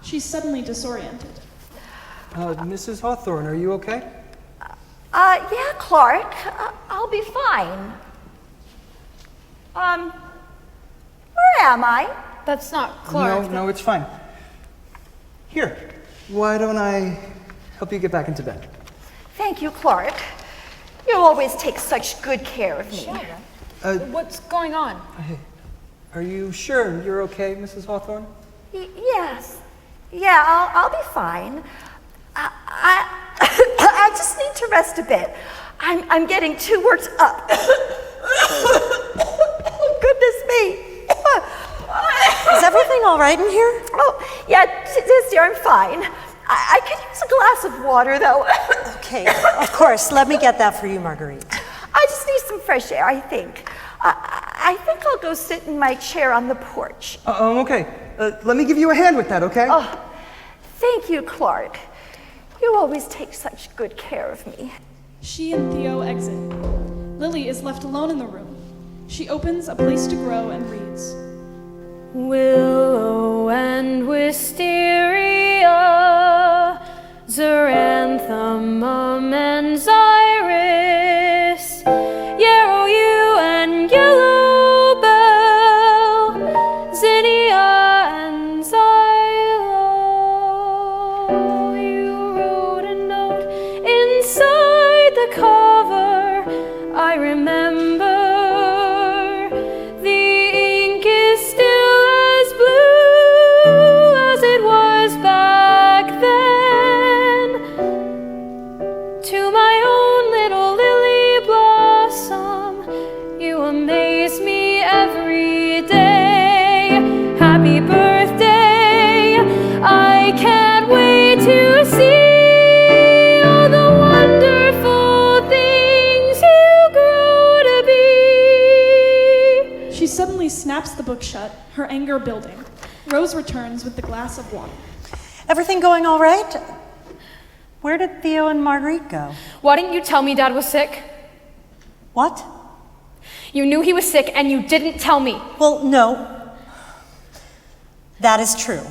She's suddenly disoriented. Mrs. Hawthorne, are you okay? Yeah, Clark. I'll be fine. Where am I? That's not Clark. No, it's fine. Here, why don't I help you get back into bed? Thank you, Clark. You always take such good care of me. What's going on? Are you sure you're okay, Mrs. Hawthorne? Yes. Yeah, I'll be fine. I just need to rest a bit. I'm getting too worked up. Oh, goodness me. Is everything all right in here? Oh, yeah, dear, I'm fine. I could use a glass of water, though. Okay, of course. Let me get that for you, Marguerite. I just need some fresh air, I think. I think I'll go sit in my chair on the porch. Okay. Let me give you a hand with that, okay? Oh, thank you, Clark. You always take such good care of me. She and Theo exit. Lily is left alone in the room. She opens A Place to Grow and reads. Willow and wisteria, Xeranthemum and Iris, yarrow yew and yellow bell, zinnia and xylo. You wrote a note inside the cover, I remember. Snaps the book shut, her anger building. Rose returns with the glass of water. Everything going all right? Where did Theo and Marguerite go? Why didn't you tell me Dad was sick? What? You knew he was sick and you didn't tell me. Well, no. That is true.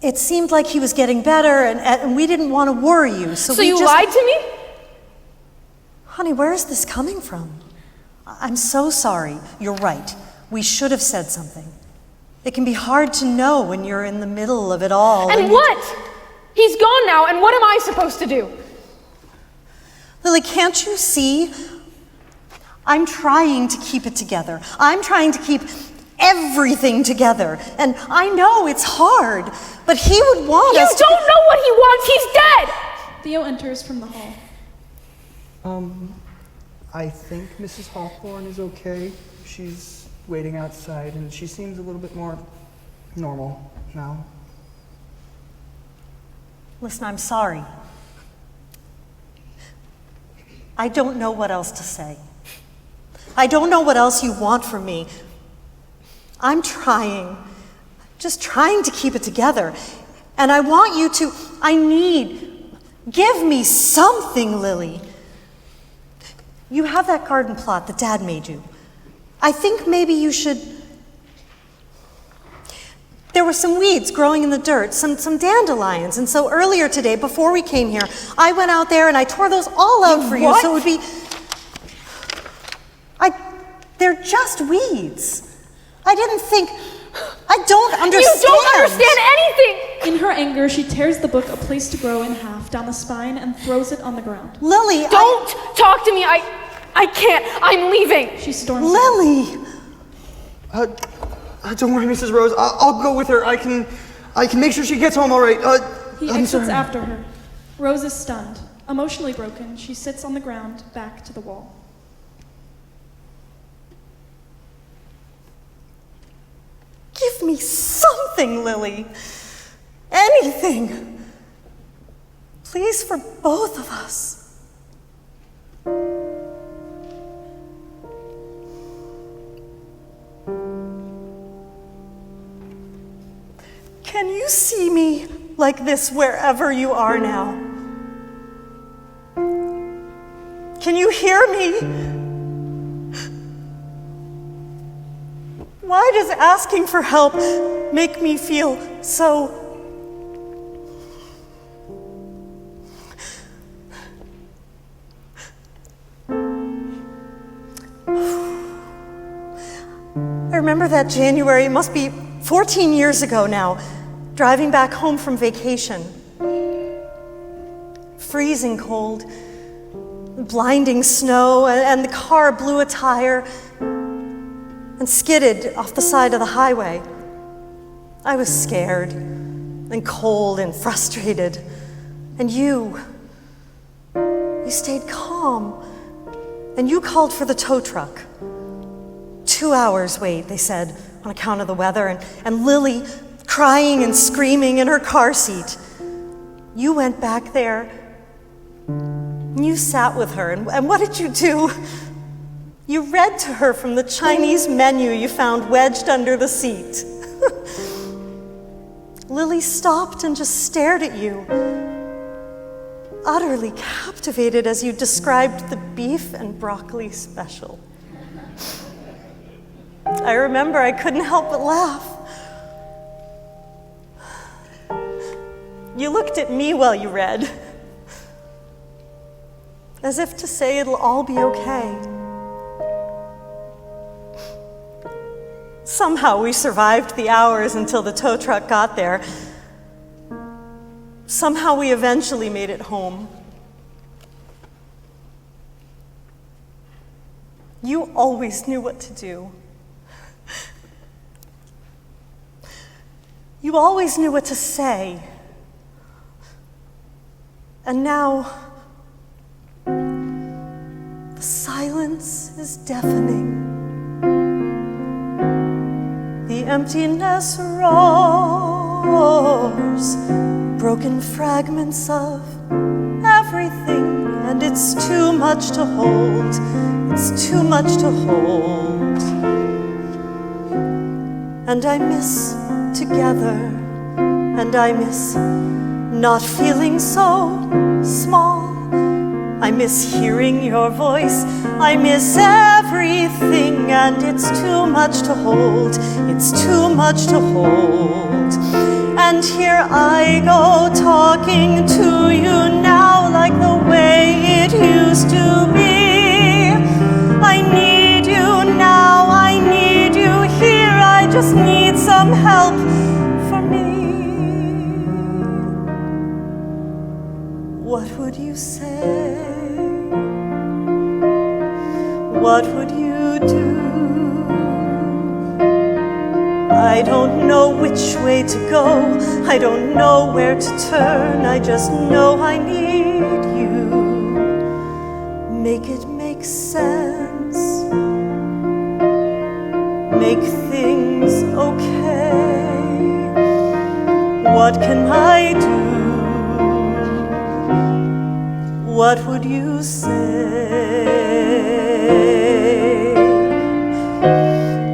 It seemed like he was getting better and we didn't want to worry you, so we you lied to me? Honey, where is this coming from? I'm so sorry. You're right. We should have said something. It can be hard to know when you're in the middle of it all. And what? He's gone now, and what am I supposed to do? Lily, can't you see? I'm trying to keep it together. I'm trying to keep everything together. And I know it's hard, but he would want us to... You don't know what he wants! He's dead! Theo enters from the hall. I think Mrs. Hawthorne is okay. She's waiting outside, and she seems a little bit more normal now. Listen, I'm sorry. I don't know what else to say. I don't know what else you want from me. I'm trying, just trying to keep it together. And I want you to, give me something, Lily. You have that garden plot that Dad made you. I think maybe you should... There were some weeds growing in the dirt, some dandelions, and so earlier today, before we came here, I went out there and I tore those all out for you, so it would be... They're just weeds. I didn't think... I don't understand. You don't understand anything! In her anger, she tears the book A Place to Grow in half down the spine and throws it on the ground. Lily, Don't talk to me! I can't! I'm leaving! She storms Lily! Don't worry, Mrs. Rose. I'll go with her. I can make sure she gets home all right. He exits after her. Rose is stunned. Emotionally broken, she sits on the ground, back to the wall. Give me something, Lily. Anything. Please, for both of us. Can you see me like this wherever you are now? Can you hear me? Why does asking for help make me feel so... I remember that January, it must be 14 years ago now, driving back home from vacation. Freezing cold, blinding snow, and the car blew a tire and skidded off the side of the highway. I was scared and cold and frustrated. And you stayed calm, and you called for the tow truck. 2 hours wait, they said, on account of the weather, and Lily crying and screaming in her car seat. You went back there, and you sat with her, and what did you do? You read to her from the Chinese menu you found wedged under the seat. Lily stopped and just stared at you, utterly captivated as you described the beef and broccoli special. I remember I couldn't help but laugh. You looked at me while you read, as if to say it'll all be okay. Somehow we survived the hours until the tow truck got there. Somehow we eventually made it home. You always knew what to do. You always knew what to say. And now, the silence is deafening. The emptiness roars, broken fragments of everything, and it's too much to hold. It's too much to hold. And I miss together, and I miss not feeling so small. I miss hearing your voice. I miss everything, and it's too much to hold. It's too much to hold. And here I go talking to you now like the way it used to be. I need you now, I need you here. I just need some help for me. What would you say? What would you do? I don't know which way to go. I don't know where to turn. I just know I need you. Make it make sense. Make things okay. What can I do? What would you say?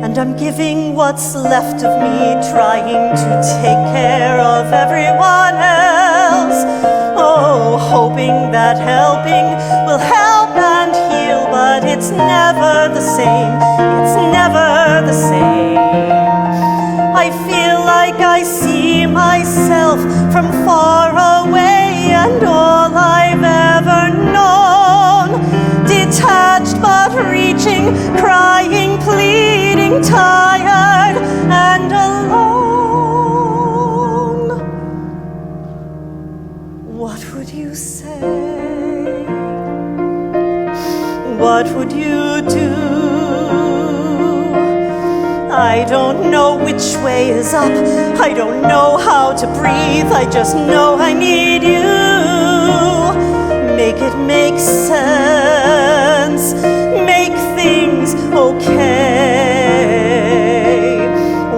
And I'm giving what's left of me, trying to take care of everyone else. Oh, hoping that helping will help and heal, but it's never the same. It's never the same. I feel like I see myself from far away, and all I've ever known, detached but reaching, crying, pleading, tired and alone. What would you say? What would you do? I don't know which way is up. I don't know how to breathe. I just know I need you. Make it make sense. Make things okay.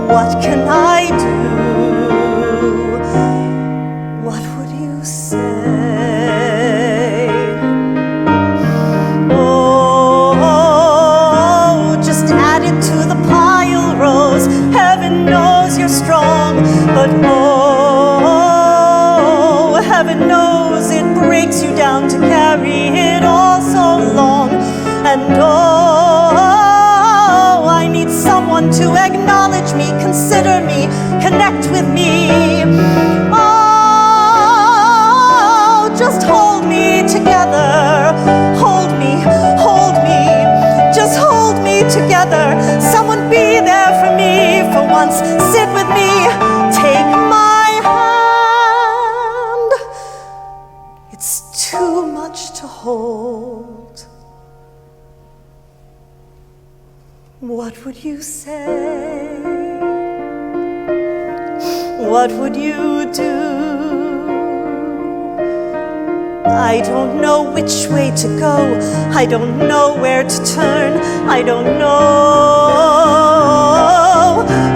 What can I do? What would you say? connect with me. Oh, just hold me together. Hold me, just hold me together. Someone be there for me for once. Sit with me, take my hand. It's too much to hold. What would you say? What would you do? I don't know which way to go. I don't know where to turn. I don't know.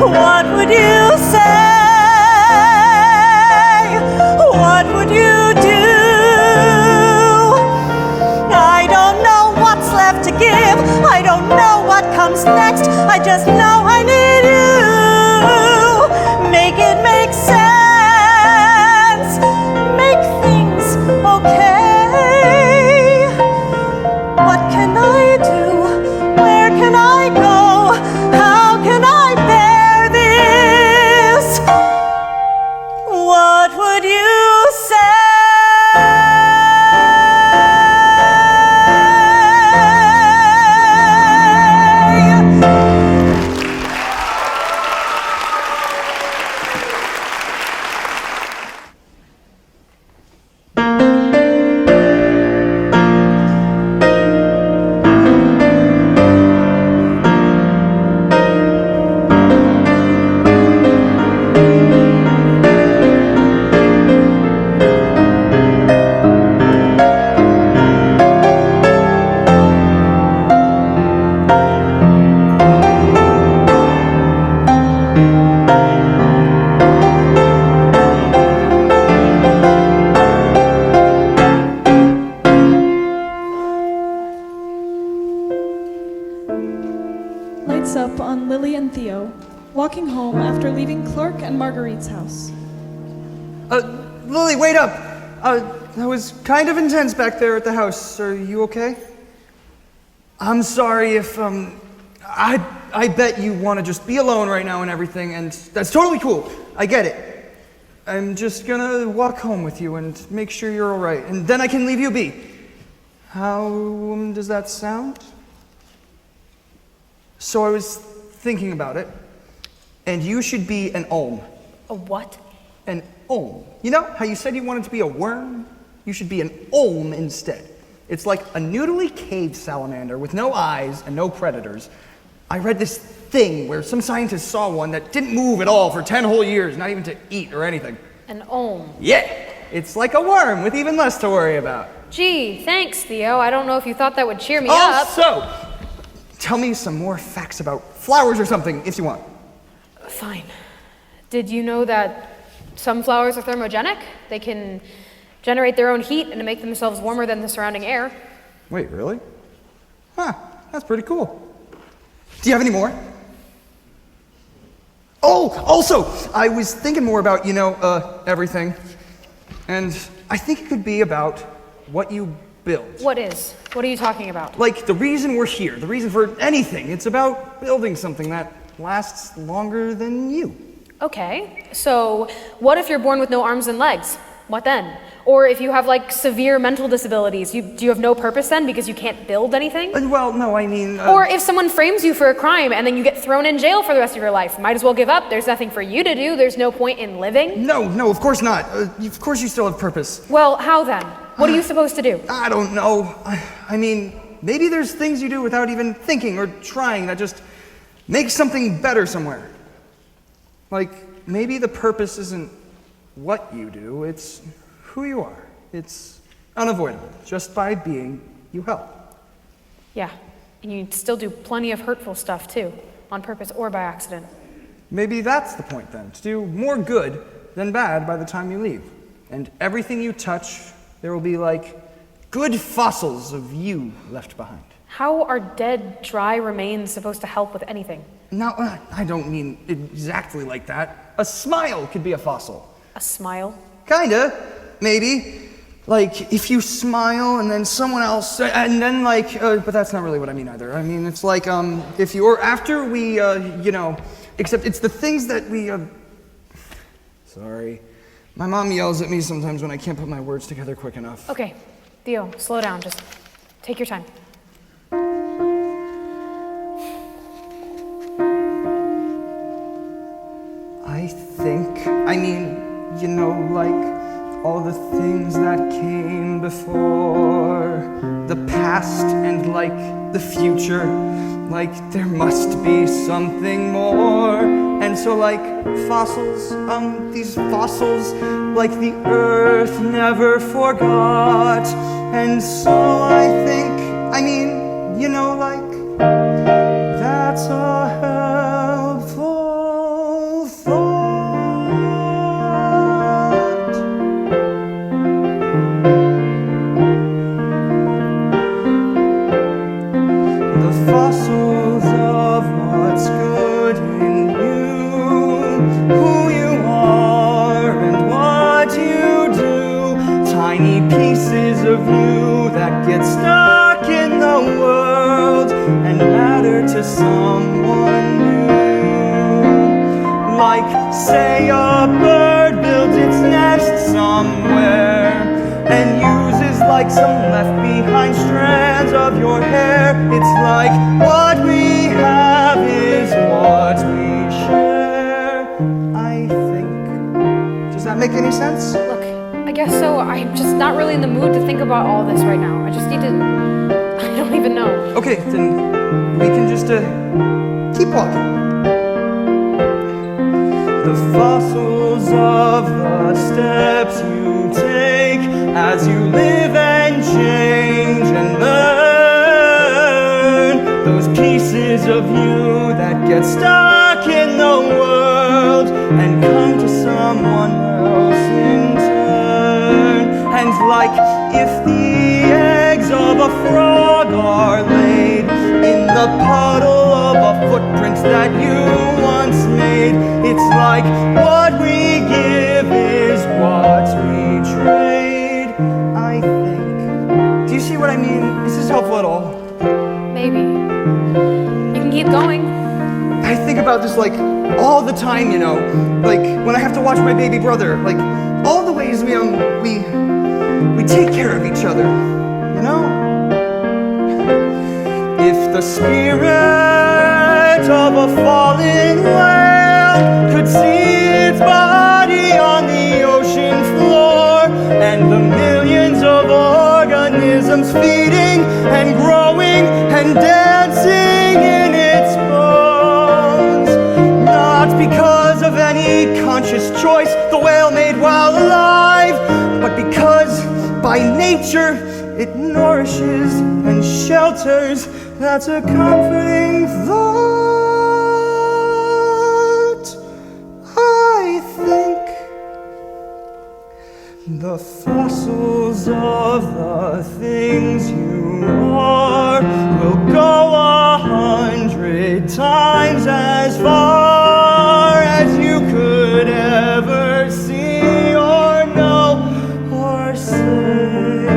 What would you say? What would you do? I don't know what's left to give. I don't know what comes next. I just know I need you. Make it make sense. Make things okay. What can I do? Where can I go? How can I bear this? What would you say? Lights up on Lily and Theo, walking home after leaving Clark and Marguerite's house. Lily, wait up! That was kind of intense back there at the house. Are you okay? I'm sorry if, I bet you want to just be alone right now and everything, and that's totally cool. I get it. I'm just gonna walk home with you and make sure you're alright, and then I can leave you be. How does that sound? So I was thinking about it, and you should be an olm. A what? An olm. You know how you said you wanted to be a worm? You should be an olm instead. It's like a noodly cave salamander with no eyes and no predators. I read this thing where some scientists saw one that didn't move at all for 10 whole years, not even to eat or anything. An olm. Yeah, it's like a worm with even less to worry about. Gee, thanks, Theo. I don't know if you thought that would cheer me up. Also, tell me some more facts about flowers or something, if you want. Fine. Did you know that some flowers are thermogenic? They can generate their own heat and make themselves warmer than the surrounding air. Wait, really? Huh, that's pretty cool. Do you have any more? Oh, also, I was thinking more about, everything. And I think it could be about what you build. What is? What are you talking about? Like the reason we're here, the reason for anything. It's about building something that lasts longer than you. Okay, so what if you're born with no arms and legs? What then? Or if you have severe mental disabilities, do you have no purpose then because you can't build anything? Well, no, I mean... Or if someone frames you for a crime and then you get thrown in jail for the rest of your life, might as well give up. There's nothing for you to do. There's no point in living. No, of course not. Of course you still have purpose. Well, how then? What are you supposed to do? I don't know. I mean, maybe there's things you do without even thinking or trying that just make something better somewhere. Like, maybe the purpose isn't what you do, it's who you are. It's unavoidable. Just by being, you help. Yeah, and you still do plenty of hurtful stuff too, on purpose or by accident. Maybe that's the point then, to do more good than bad by the time you leave. And everything you touch, there will be good fossils of you left behind. How are dead, dry remains supposed to help with anything? No, I don't mean exactly like that. A smile could be a fossil. A smile? Kinda, maybe. If you smile and then someone else, and then but that's not really what I mean either. I mean, it's if you're, after we, except it's the things that we, Sorry. My mom yells at me sometimes when I can't put my words together quick enough. Okay, Theo, slow down. Just take your time. I mean, you know, like all the things that came before, the past and like the future, like there must be something more. And so like fossils, these fossils, like the earth never forgot. And so I think, I mean, you know, like that's a helpful thought. The fossils of what's good in you, who you are and what you do, tiny pieces of you that get stuck in the world and matter to someone new. Like, say a bird builds its nest somewhere and uses like some left behind strands of your hair. It's like what we have is what we share, I think. Does that make any sense? Look, I guess so. I'm just not really in the mood to think about all this right now. I just need to... I don't even know. Okay, then we can just keep walking. The fossils of the steps you take as you live and change and learn, those pieces of you that get stuck in the world and come to someone else in turn. And like if the eggs of a frog are laid in the puddle of a footprint that you once made, it's like what we give is what we trade, I think. Do you see what I mean? Is this helpful at all? Maybe. You can keep going. I think about this like all the time, you know, like when I have to watch my baby brother, like all the ways we take care of each other, you know? If the spirit of a fallen whale could see its body on the ocean floor, and the millions of organisms feeding and growing and dancing in its bones, not because of any conscious choice the whale made while alive, but because by nature it nourishes and shelters. That's a comforting thought, I think. The fossils of the things you are will go 100 times as far as you could ever see or know or say.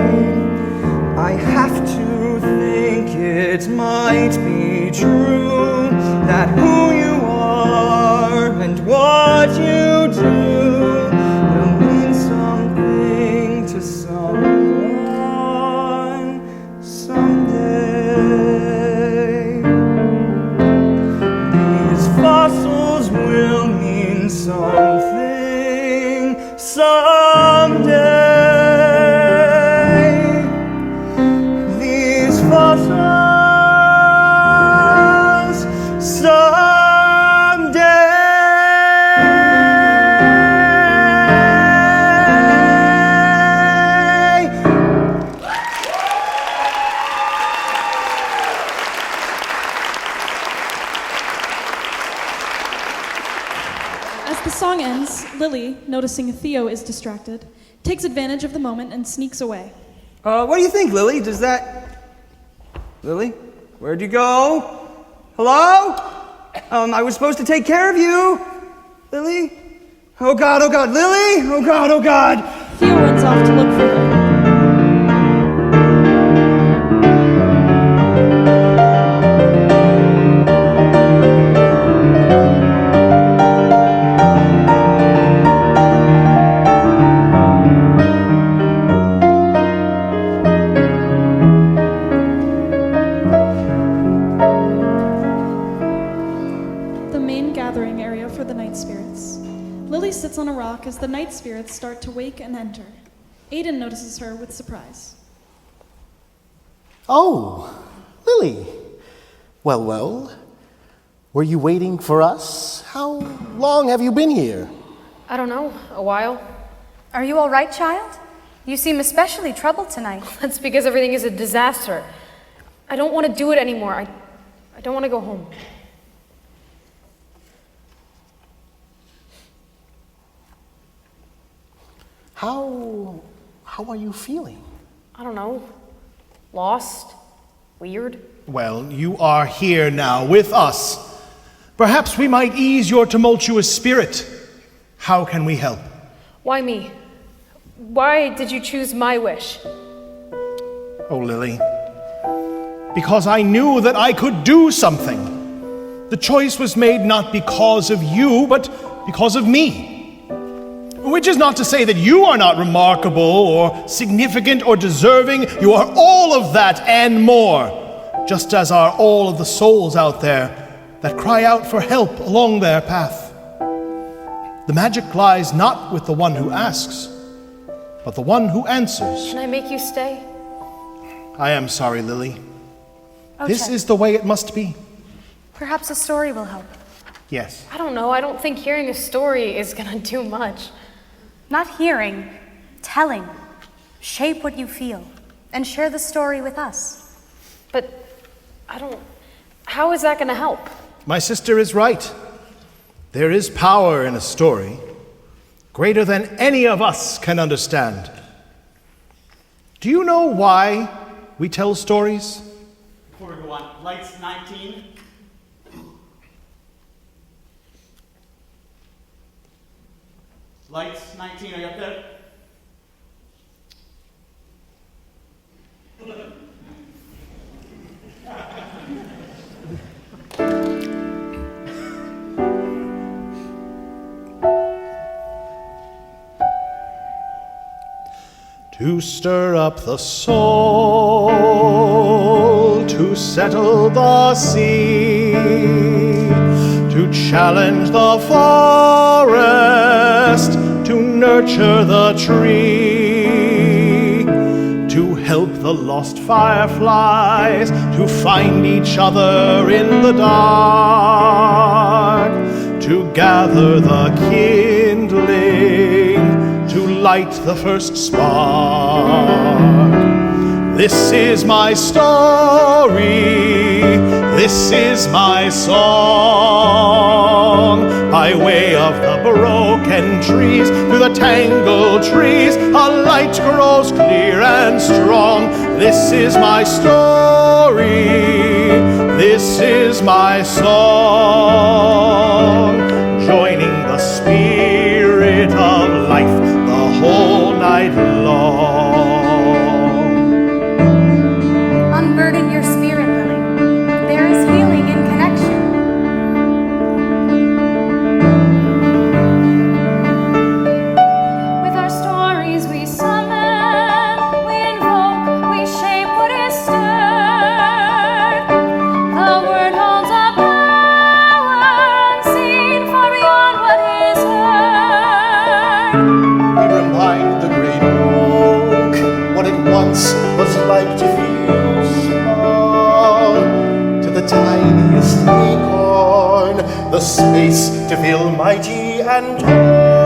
I have to think it might be true that who you are and what you do will mean something to someone someday. These fossils will mean something someday. These fossils someday. As the song ends, Lily, noticing Theo is distracted, takes advantage of the moment and sneaks away. What do you think, Lily? Does that... Lily? Where'd you go? Hello? I was supposed to take care of you. Lily? Oh God, Lily? Oh God. Theo runs off to look for her. Lily sits on a rock as the night spirits start to wake and enter. ADEN notices her with surprise. Oh, Lily. Well, well. Were you waiting for us? How long have you been here? I don't know, a while. Are you all right, child? You seem especially troubled tonight. That's because everything is a disaster. I don't want to do it anymore. I don't want to go home. How are you feeling? I don't know. Lost? Weird? Well, you are here now with us. Perhaps we might ease your tumultuous spirit. How can we help? Why me? Why did you choose my wish? Oh, Lily. Because I knew that I could do something. The choice was made not because of you, but because of me. Which is not to say that you are not remarkable or significant or deserving. You are all of that and more, just as are all of the souls out there that cry out for help along their path. The magic lies not with the one who asks, but the one who answers. Can I make you stay? I am sorry, Lily. This OACHEK. is the way it must be. Perhaps a story will help. Yes. I don't know. I don't think hearing a story is gonna do much. Not hearing, telling. Shape what you feel and share the story with us. But how is that gonna help? My sister is right. There is power in a story, greater than any of us can understand. Do you know why we tell stories? Before we go on, lights 19. Lights 19, are you up there? To stir up the soul, to settle the sea, to challenge the forest, to nurture the tree, to help the lost fireflies to find each other in the dark, to gather the kindling, to light the first spark. This is my story, this is my song. By way of the broken trees, through the tangled trees, a light grows clear and strong. This is my story, this is my song. Joining the spirit of life the whole night long. Unburden your spirit, Lily. There is healing in connection. With our stories we summon, we invoke, we shape what is stirred. The word holds a power unseen, far beyond what is heard. We remind the great oak what it once was like to feel small. To the tiniest acorn, the space to feel mighty and tall.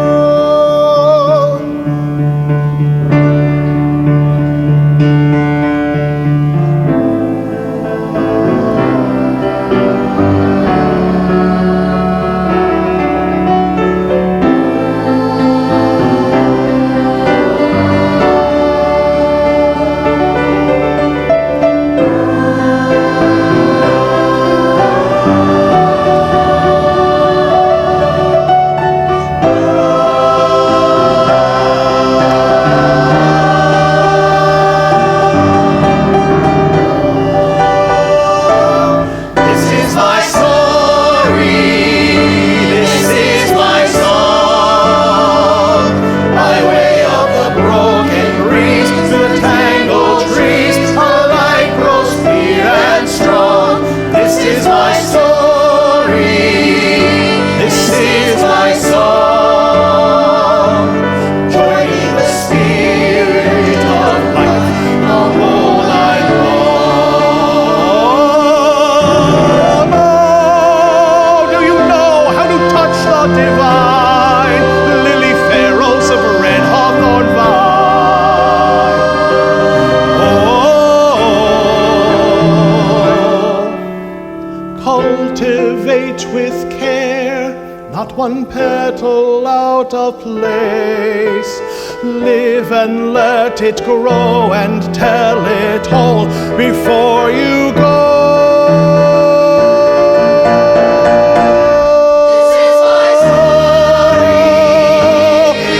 a place. Live and let it grow and tell it all before you go.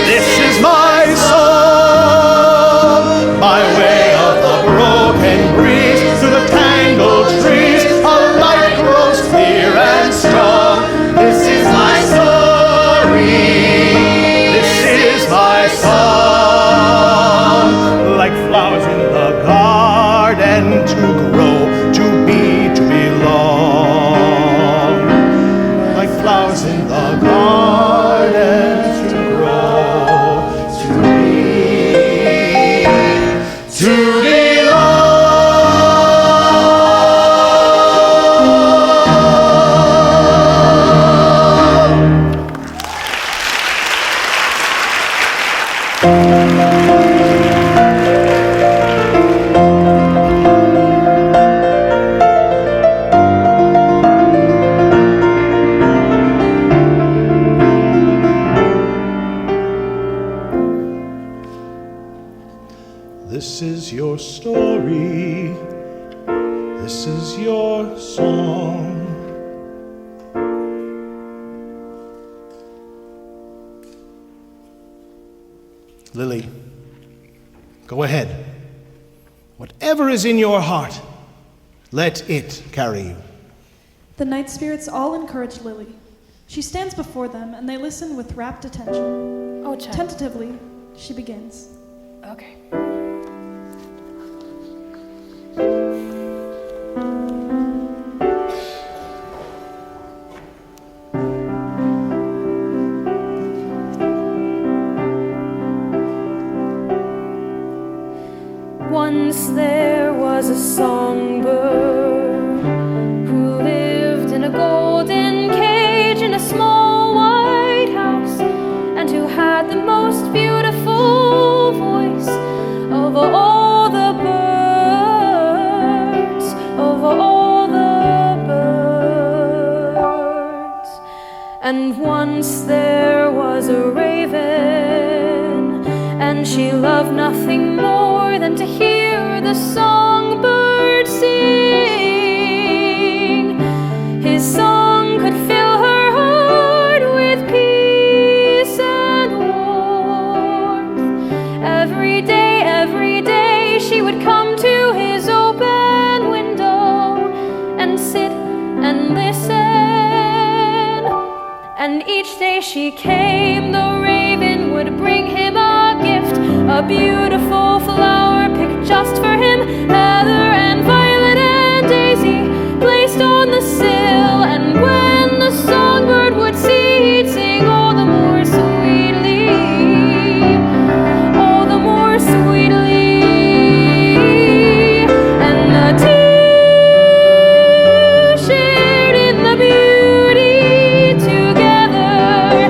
This is my song, by way of the broken breeze, through the tangled trees, a light grows clear and strong. This is my story, this is my song, like flowers in the garden, to grow, to be, to belong. Like flowers in the garden, to grow, to be, to belong. This is your story, this is your song. Lily, go ahead. Whatever is in your heart, let it carry you. The night spirits all encourage Lily. She stands before them, and they listen with rapt attention. OACHEK. Tentatively, she begins. Okay. Once there was a songbird who lived in a golden cage in a small white house, and who had the most beautiful voice of all the birds, of all the birds. And once there was a raven, and she loved nothing more than to hear the songbird sing. His song could fill her heart with peace and warmth. Every day she would come to his open window and sit and listen. And each day she came, the raven would bring him a gift, a beautiful flower picked just for him, heather and violet and daisy placed on the sill. And when the songbird would see, he'd sing all the more sweetly, all the more sweetly. And the two shared in the beauty together,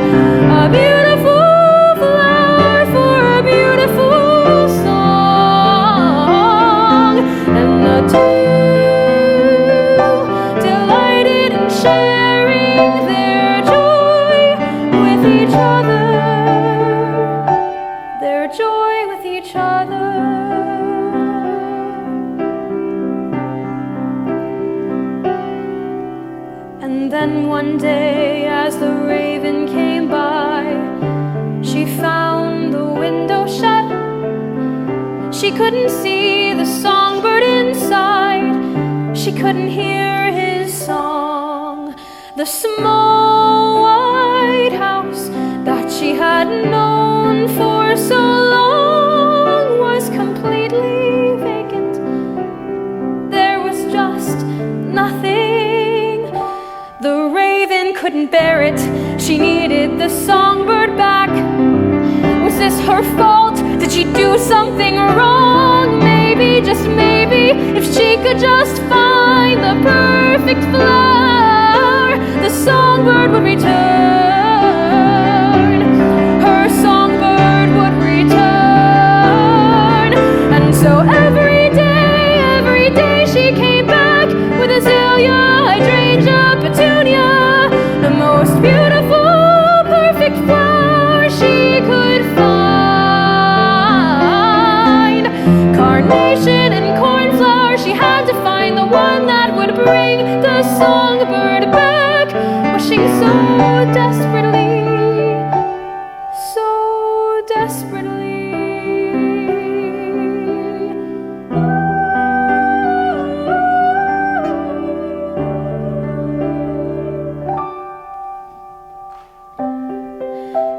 a beautiful flower for a beautiful song. And the two delighted in sharing their joy with each other, their joy with each other. And then one day, as the raven came by, she found the window shut. She couldn't see the songbird inside. She couldn't hear his song. The small white house that she had known for so long was completely vacant. There was just nothing. The raven couldn't bear it. She needed the songbird back. Was this her fault? Did she do something wrong? Maybe, just maybe, if she could just find the perfect flower, the songbird would return. Her songbird would return. And so every day she came back with azalea, hydrangea, petunia, the most beautiful, perfect flower she songbird back, wishing so desperately, so desperately.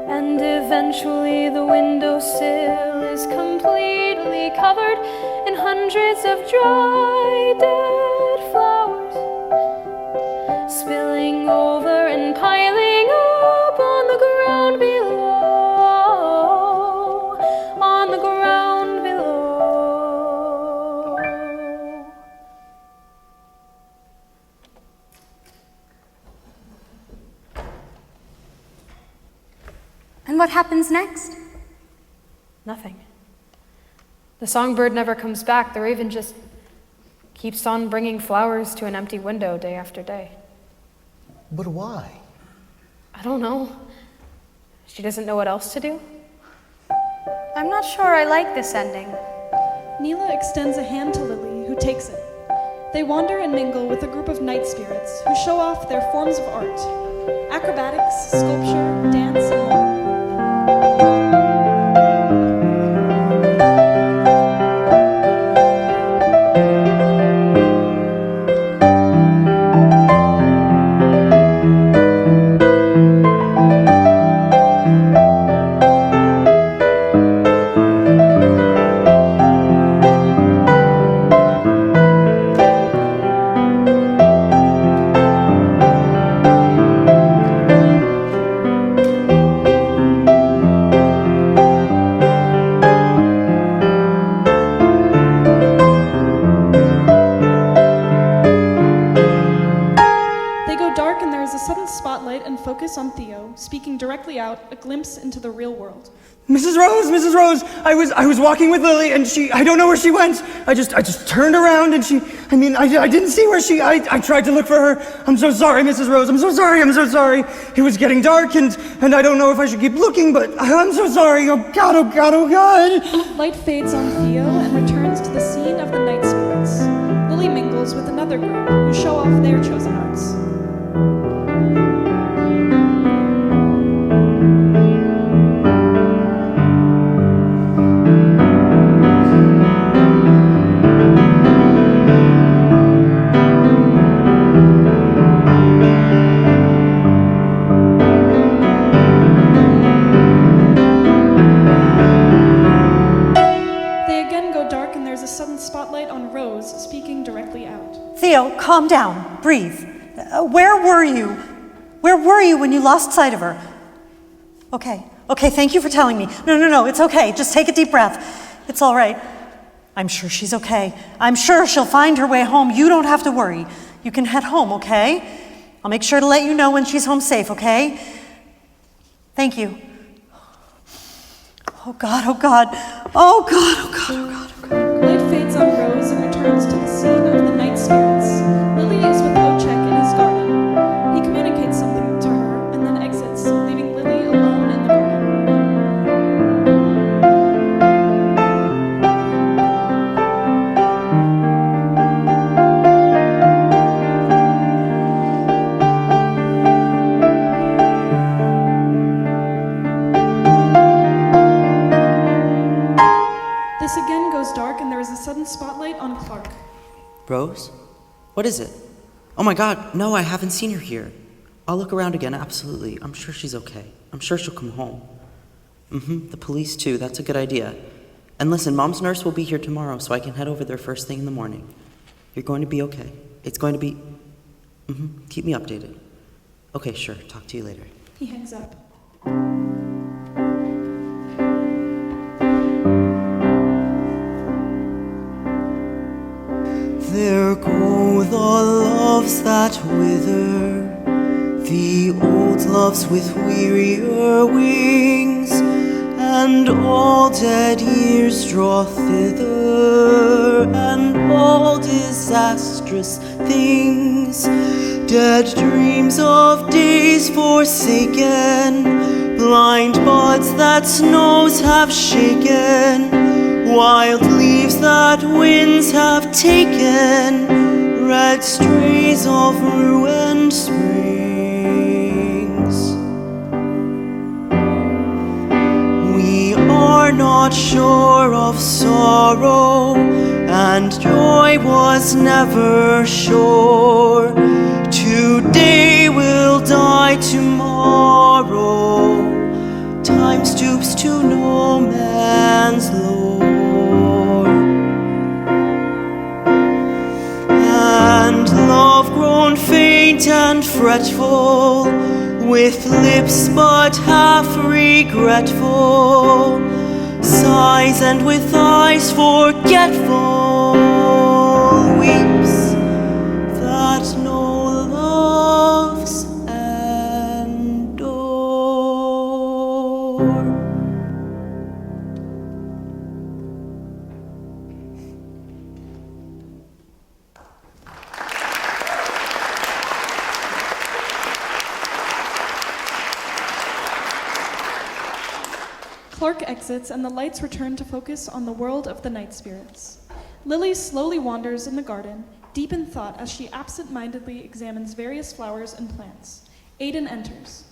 And eventually the windowsill is completely covered in hundreds of dry, dead flowers, spilling over and piling up on the ground below, on the ground below. And what happens next? Nothing. The songbird never comes back. The raven just keeps on bringing flowers to an empty window day after day. But why? I don't know. She doesn't know what else to do? I'm not sure I like this ending. NILAH extends a hand to Lily, who takes it. They wander and mingle with a group of night spirits who show off their forms of art: acrobatics, sculpture, dance, and more. On THEO, speaking directly out, a glimpse into the real world. Mrs. Rose, I was walking with Lily and I don't know where she went. I just turned around and I didn't see where I tried to look for her. I'm so sorry, Mrs. Rose, I'm so sorry. It was getting dark and I don't know if I should keep looking, but I'm so sorry. Oh God. Light fades on THEO and returns to the scene of the night spirits. Lily mingles with another group who show off their chosen arts. THEO, calm down. Breathe. Where were you? Where were you when you lost sight of her? Okay, thank you for telling me. No, it's okay. Just take a deep breath. It's all right. I'm sure she's okay. I'm sure she'll find her way home. You don't have to worry. You can head home, okay? I'll make sure to let you know when she's home safe, okay? Thank you. Oh God. Light fades on Rose and returns to the scene of the night spirits. Lily is with OACHEK in his garden. He communicates something to her and then exits, leaving Lily alone in the garden. This again goes dark and there is a sudden spotlight on Clark. Rose? What is it? Oh my God, no, I haven't seen her here. I'll look around again, absolutely. I'm sure she's okay. I'm sure she'll come home. The police too, that's a good idea. And listen, Mom's nurse will be here tomorrow, so I can head over there first thing in the morning. You're going to be okay. It's going to be... Keep me updated. Okay, sure, talk to you later. He hangs up. There go the loves that wither, the old loves with wearier wings, and all dead years draw thither, and all disastrous things, dead dreams of days forsaken, blind buds that snows have shaken, wild leaves that winds have taken, red strays of ruin and springs. We are not sure of sorrow, and joy was never sure. Today will die tomorrow. Time stoops to no man's lore. And love grown faint and fretful, with lips but half regretful, sighs and with eyes forgetful, weeps that no loves endure. Clark exits and the lights return to focus on the world of the night spirits. Lily slowly wanders in the garden, deep in thought as she absent-mindedly examines various flowers and plants. Aiden enters.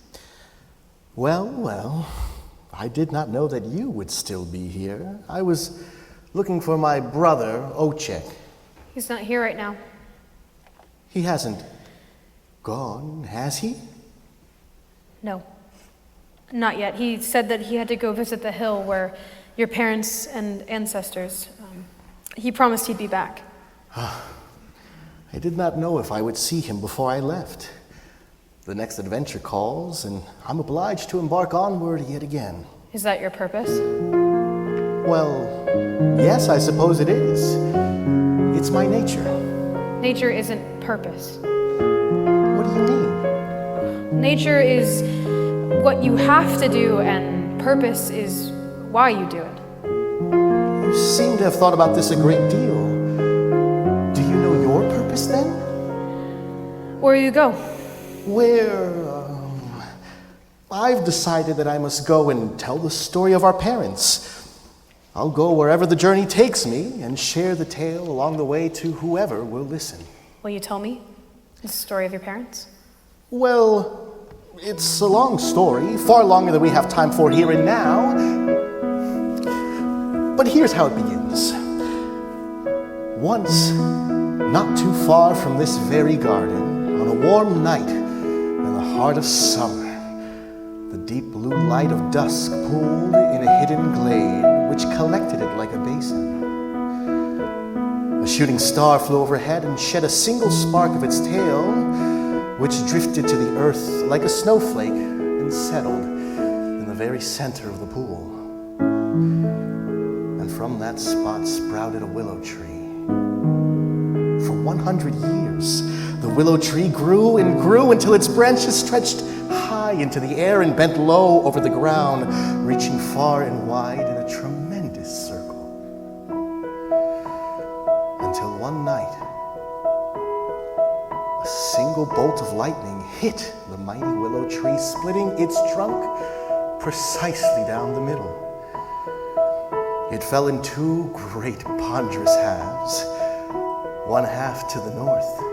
Well, well, I did not know that you would still be here. I was looking for my brother, OACHEK. He's not here right now. He hasn't gone, has he? No. Not yet. He said that he had to go visit the hill where your parents and ancestors. He promised he'd be back. I did not know if I would see him before I left. The next adventure calls, and I'm obliged to embark onward yet again. Is that your purpose? Well, yes, I suppose it is. It's my nature. Nature isn't purpose. What do you mean? Nature is what you have to do, and purpose is why you do it. You seem to have thought about this a great deal. Do you know your purpose then? Where you go? I've decided that I must go and tell the story of our parents. I'll go wherever the journey takes me and share the tale along the way to whoever will listen. Will you tell me the story of your parents? Well, it's a long story, far longer than we have time for here and now. But here's how it begins. Once, not too far from this very garden, on a warm night in the heart of summer, the deep blue light of dusk pooled in a hidden glade which collected it like a basin. A shooting star flew overhead and shed a single spark of its tail, which drifted to the earth like a snowflake and settled in the very center of the pool. And from that spot sprouted a willow tree. For 100 years, the willow tree grew and grew until its branches stretched high into the air and bent low over the ground, reaching far and wide in a tremendous circle. Until one night, a single bolt of lightning hit the mighty willow tree, splitting its trunk precisely down the middle. It fell in two great ponderous halves, one half to the north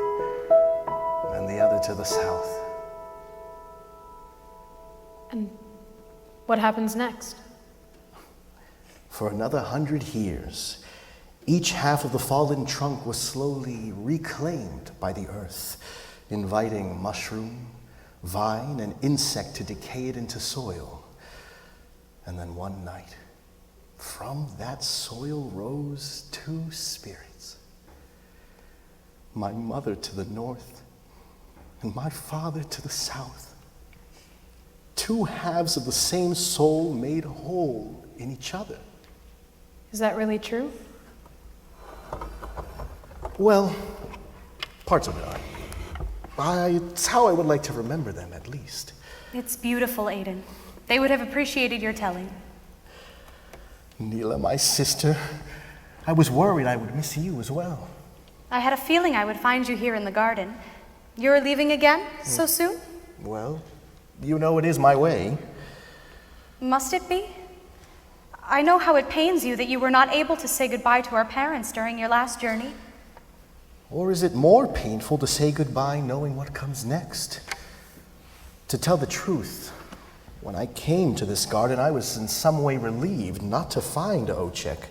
and the other to the south. And what happens next? For another 100 years, each half of the fallen trunk was slowly reclaimed by the earth, inviting mushroom, vine, and insect to decay it into soil. And then one night, from that soil rose two spirits. My mother to the north and my father to the south. Two halves of the same soul made whole in each other. Is that really true? Well, parts of it are. It's how I would like to remember them, at least. It's beautiful, Aiden. They would have appreciated your telling. NILAH, my sister, I was worried I would miss you as well. I had a feeling I would find you here in the garden. You're leaving again so soon? Well, you know it is my way. Must it be? I know how it pains you that you were not able to say goodbye to our parents during your last journey. Or is it more painful to say goodbye knowing what comes next? To tell the truth, when I came to this garden, I was in some way relieved not to find OACHEK.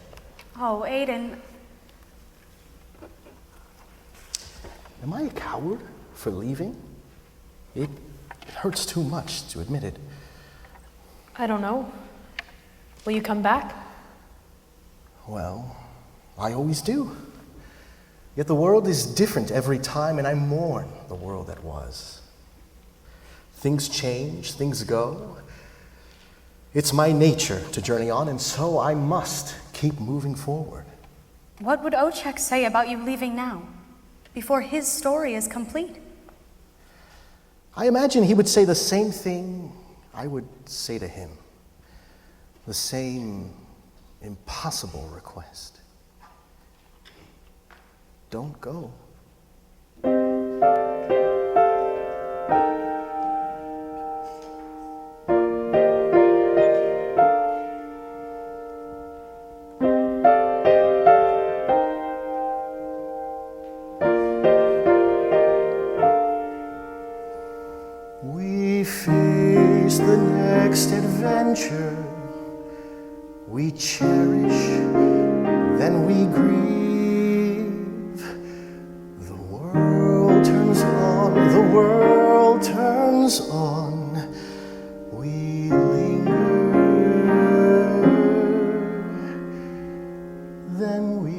Oh, Aiden. Am I a coward for leaving? It hurts too much to admit it. I don't know. Will you come back? Well, I always do. Yet the world is different every time, and I mourn the world that was. Things change, things go. It's my nature to journey on, and so I must keep moving forward. What would OACHEK say about you leaving now, before his story is complete? I imagine he would say the same thing I would say to him. The same impossible request. Don't go. We face the next adventure. We cherish, then we grieve. The world turns on, the world turns on. We linger, then we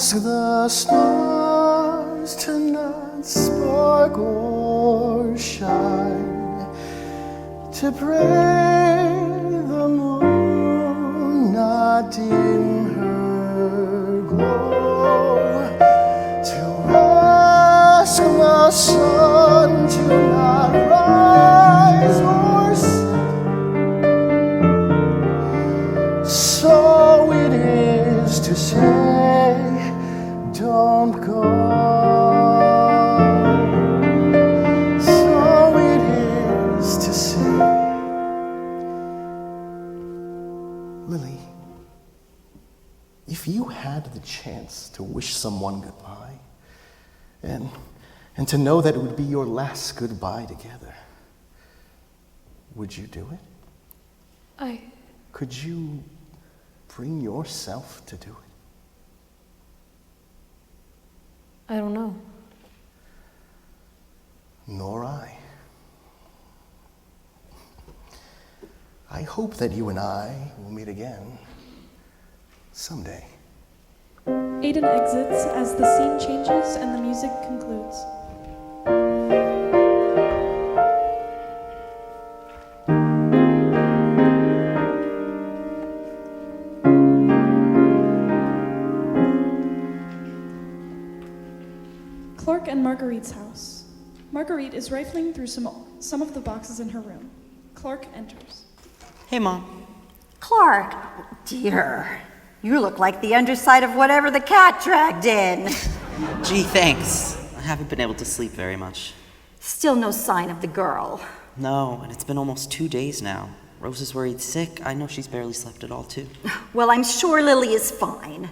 ask the stars to not spark or shine, to pray the moon not dim her glow, to ask the sun to not rise or set. So it is to say, don't go. So it is to say, Lily, if you had the chance to wish someone goodbye, and to know that it would be your last goodbye together, would you do it? Could you bring yourself to do it? I don't know. Nor I. I hope that you and I will meet again someday. Aiden exits as the scene changes and the music concludes. Clark and Marguerite's house. Marguerite is rifling through some of the boxes in her room. Clark enters. Hey, Mom. Clark, dear, you look like the underside of whatever the cat dragged in. Gee, thanks. I haven't been able to sleep very much. Still no sign of the girl. No, and it's been almost 2 days now. Rose is worried sick. I know she's barely slept at all, too. Well, I'm sure Lily is fine.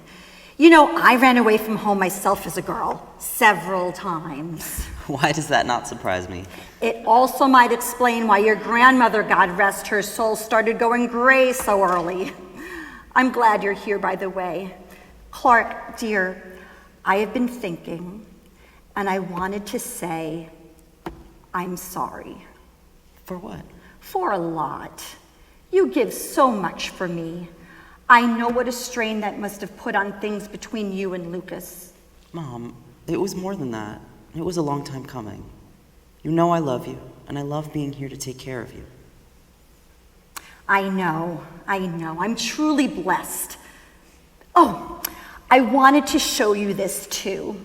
You know, I ran away from home myself as a girl, several times. Why does that not surprise me? It also might explain why your grandmother, God rest her soul, started going gray so early. I'm glad you're here, by the way. Clark, dear, I have been thinking, and I wanted to say, I'm sorry. For what? For a lot. You give so much for me. I know what a strain that must have put on things between you and Lucas. Mom, it was more than that. It was a long time coming. You know I love you, and I love being here to take care of you. I know. I'm truly blessed. Oh, I wanted to show you this too.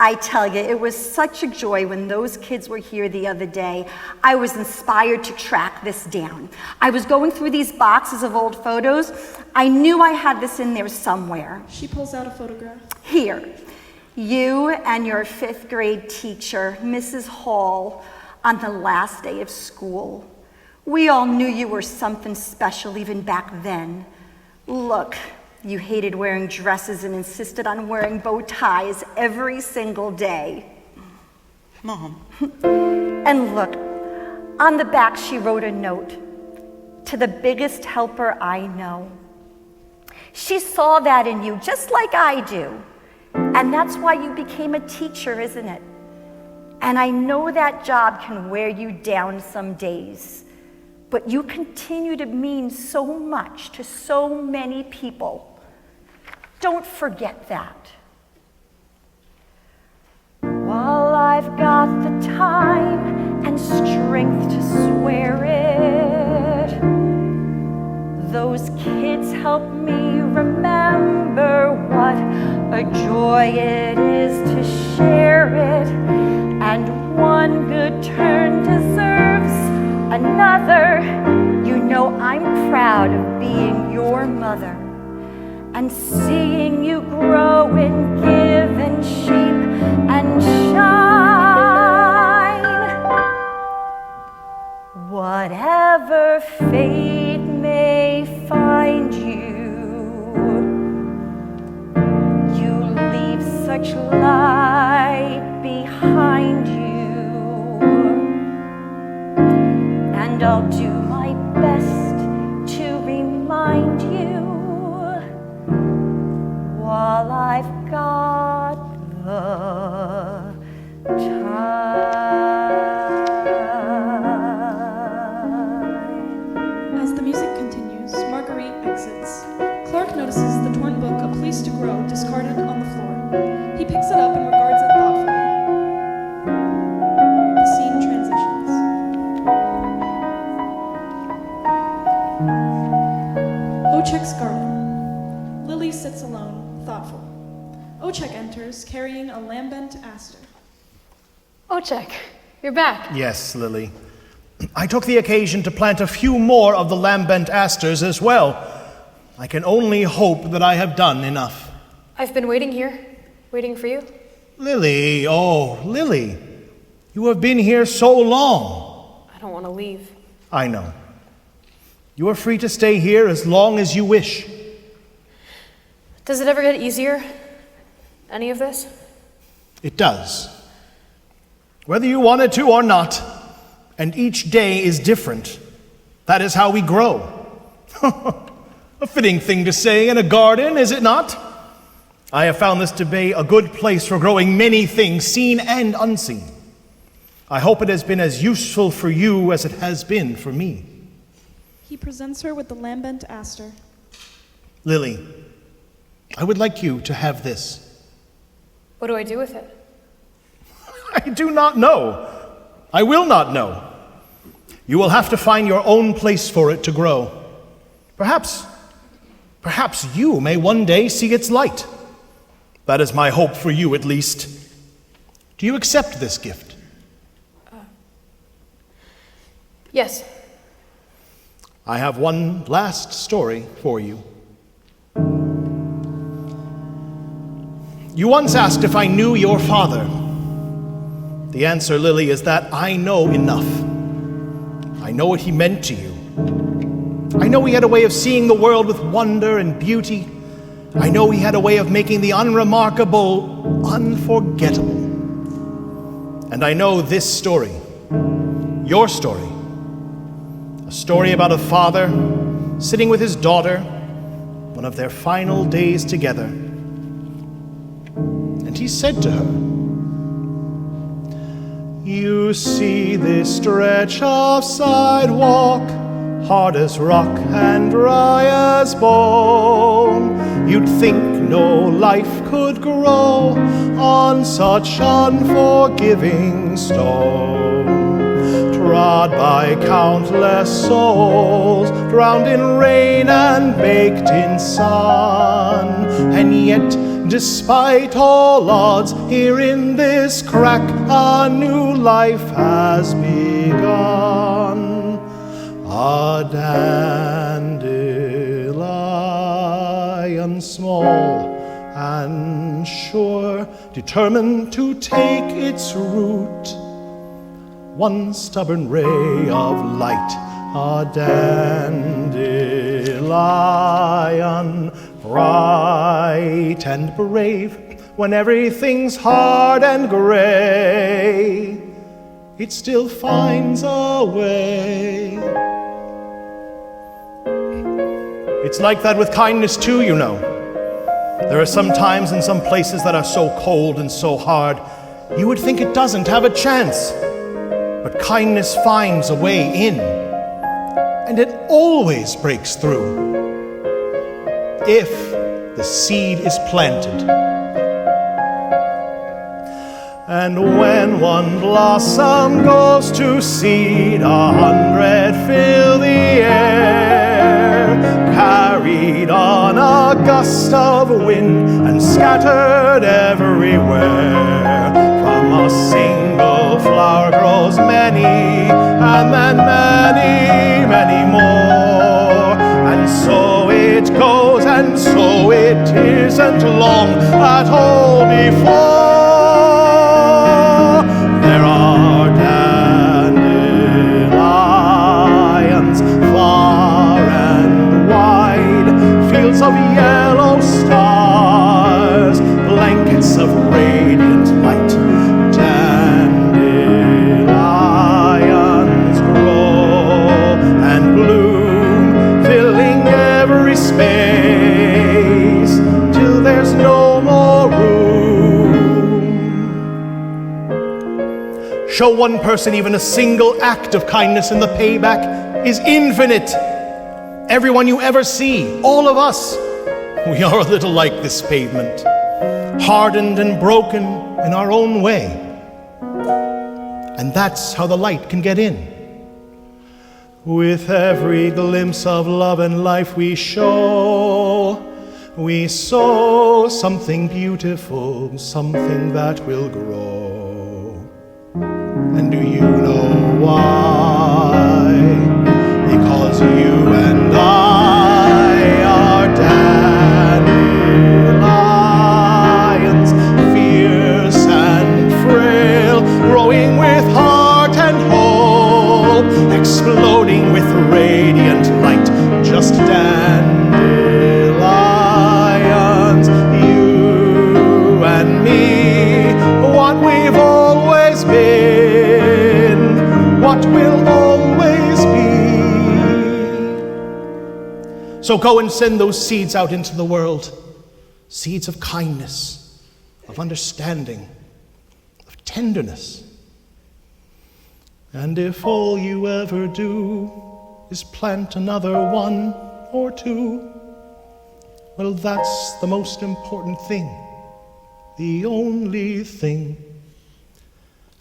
I tell you, it was such a joy when those kids were here the other day. I was inspired to track this down. I was going through these boxes of old photos. I knew I had this in there somewhere. She pulls out a photograph. Here. You and your 5th grade teacher, Mrs. Hall, on the last day of school. We all knew you were something special even back then. Look. You hated wearing dresses and insisted on wearing bow ties every single day. Mom. And look, on the back she wrote a note, to the biggest helper I know. She saw that in you, just like I do. And that's why you became a teacher, isn't it? And I know that job can wear you down some days. But you continue to mean so much to so many people. Don't forget that. While I've got the time and strength to swear it, those kids help me remember what a joy it is to share it. And one good turn deserves another. You know I'm proud of being your mother and seeing you grow and give and shape and shine. Whatever fate may find you, you leave such light behind you. And I'll do my best to remind you while I've got the time. As the music continues, Marguerite exits. Clark notices the torn book, A Place to Grow, discarded on the floor. He picks it up and regards it thoughtfully. The scene transitions. OACHEK's garden. Lily sits alone, thoughtful. OACHEK enters, carrying a lambent aster. OACHEK, you're back. Yes, Lily. I took the occasion to plant a few more of the lambent asters as well. I can only hope that I have done enough. I've been waiting here, waiting for you. Lily, oh, Lily. You have been here so long. I don't want to leave. I know. You are free to stay here as long as you wish. Does it ever get easier? Any of this? It does. Whether you want it to or not, and each day is different. That is how we grow. A fitting thing to say in a garden, is it not? I have found this to be a good place for growing many things, seen and unseen. I hope it has been as useful for you as it has been for me. He presents her with the lambent aster. Lily, I would like you to have this. What do I do with it? I do not know. I will not know. You will have to find your own place for it to grow. Perhaps you may one day see its light. That is my hope for you, at least. Do you accept this gift? Yes. I have one last story for you. You once asked if I knew your father. The answer, Lily, is that I know enough. I know what he meant to you. I know he had a way of seeing the world with wonder and beauty. I know he had a way of making the unremarkable unforgettable. And I know this story, your story, a story about a father sitting with his daughter, one of their final days together. And he said to her, "You see this stretch of sidewalk, hard as rock and dry as bone. You'd think no life could grow on such unforgiving stone. Trod by countless souls, drowned in rain and baked in sun. And yet, despite all odds, here in this crack, a new life has begun. A dandelion small and sure, determined to take its root. One stubborn ray of light, a dandelion, bright and brave. When everything's hard and gray, it still finds a way. It's like that with kindness too, you know. There are some times and some places that are so cold and so hard, you would think it doesn't have a chance. But kindness finds a way in, and it always breaks through, if the seed is planted. And when one blossom goes to seed, 100 fill the air, carried on a gust of wind and scattered everywhere. From a single flower grows many, and then many, many more. And so it goes, and so it isn't long at all before there are dandelions far and wide, fields of yellow stars, blankets of radiant light. Dandelions grow and bloom, filling every space till there's no more room. Show one person even a single act of kindness, and the payback is infinite. Everyone you ever see, all of us, we are a little like this pavement, hardened and broken in our own way. And that's how the light can get in. With every glimpse of love and life we show, we sow something beautiful, something that will grow. And do you know why? Because you and I are dandelions, fierce and frail, growing with heart and hope, exploding with radiant light, just dandelions, you and me, what we've always been, what will always be. So go and send those seeds out into the world, seeds of kindness, of understanding, of tenderness. And if all you ever do is plant another one or two, well, that's the most important thing, the only thing.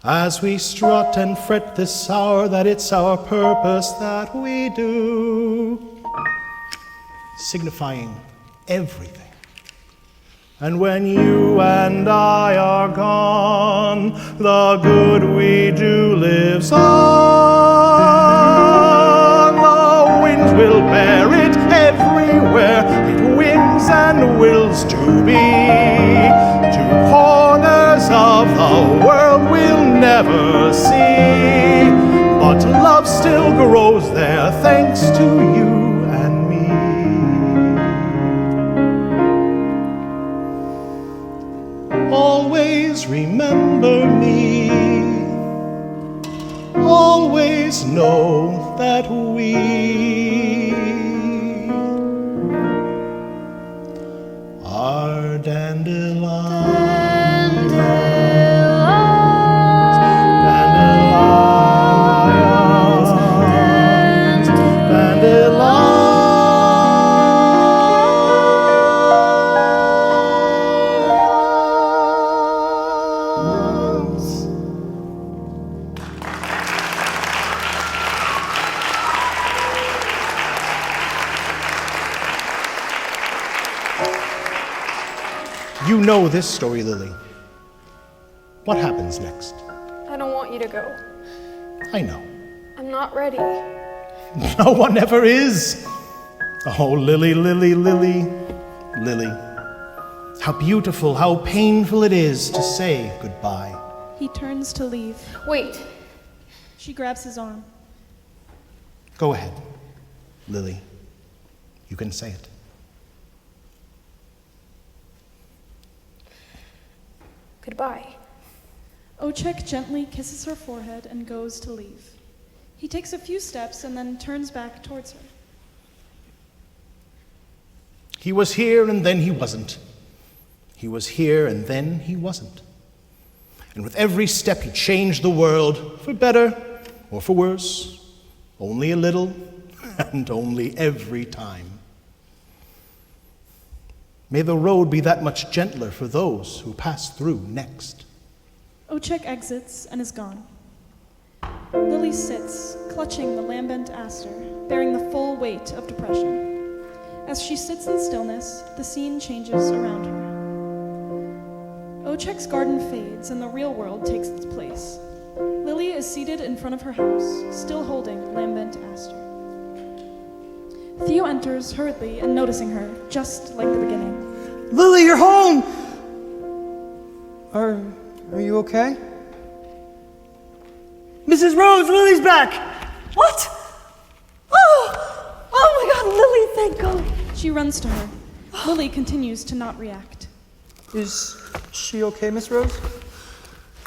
As we strut and fret this hour, that it's our purpose that we do, signifying everything. And when you and I are gone, on. The good we do lives on. The winds will bear it everywhere. It wins and wills to be. Two corners of the world we'll never see. But love still grows there thanks to you and me. Always remember me. Always know that we are dandelions. You know this story, Lily. What happens next? I don't want you to go. I know. I'm not ready. No one ever is. Oh, Lily, Lily, Lily, Lily. How beautiful, how painful it is to say goodbye. He turns to leave. Wait. She grabs his arm. Go ahead, Lily. You can say it. Goodbye. OACHEK gently kisses her forehead and goes to leave. He takes a few steps and then turns back towards her. He was here and then he wasn't. He was here and then he wasn't. And with every step he changed the world, for better or for worse, only a little and only every time. May the road be that much gentler for those who pass through next. OACHEK exits and is gone. Lily sits, clutching the lambent aster, bearing the full weight of depression. As she sits in stillness, the scene changes around her. OACHEK's garden fades and the real world takes its place. Lily is seated in front of her house, still holding lambent aster. THEO enters hurriedly and noticing her, just like the beginning. Lily, you're home! Are you okay? Mrs. Rose, Lily's back! What? Oh my God, Lily, thank God. She runs to her. Lily continues to not react. Is she okay, Miss Rose?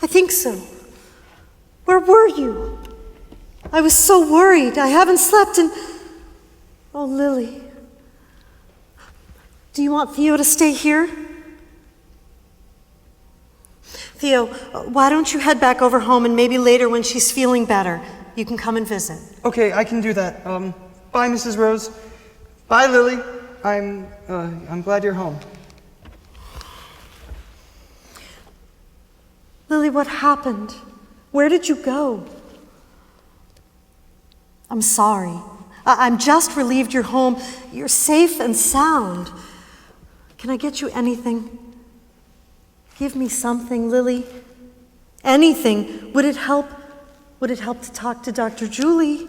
I think so. Where were you? I was so worried. I haven't slept in... Oh, Lily. Do you want THEO to stay here? THEO, why don't you head back over home and maybe later when she's feeling better, you can come and visit. Okay, I can do that. Bye, Mrs. Rose. Bye, Lily. I'm glad you're home. Lily, what happened? Where did you go? I'm sorry. I'm just relieved you're home. You're safe and sound. Can I get you anything? Give me something, Lily. Anything. Would it help? Would it help to talk to Dr. Julie?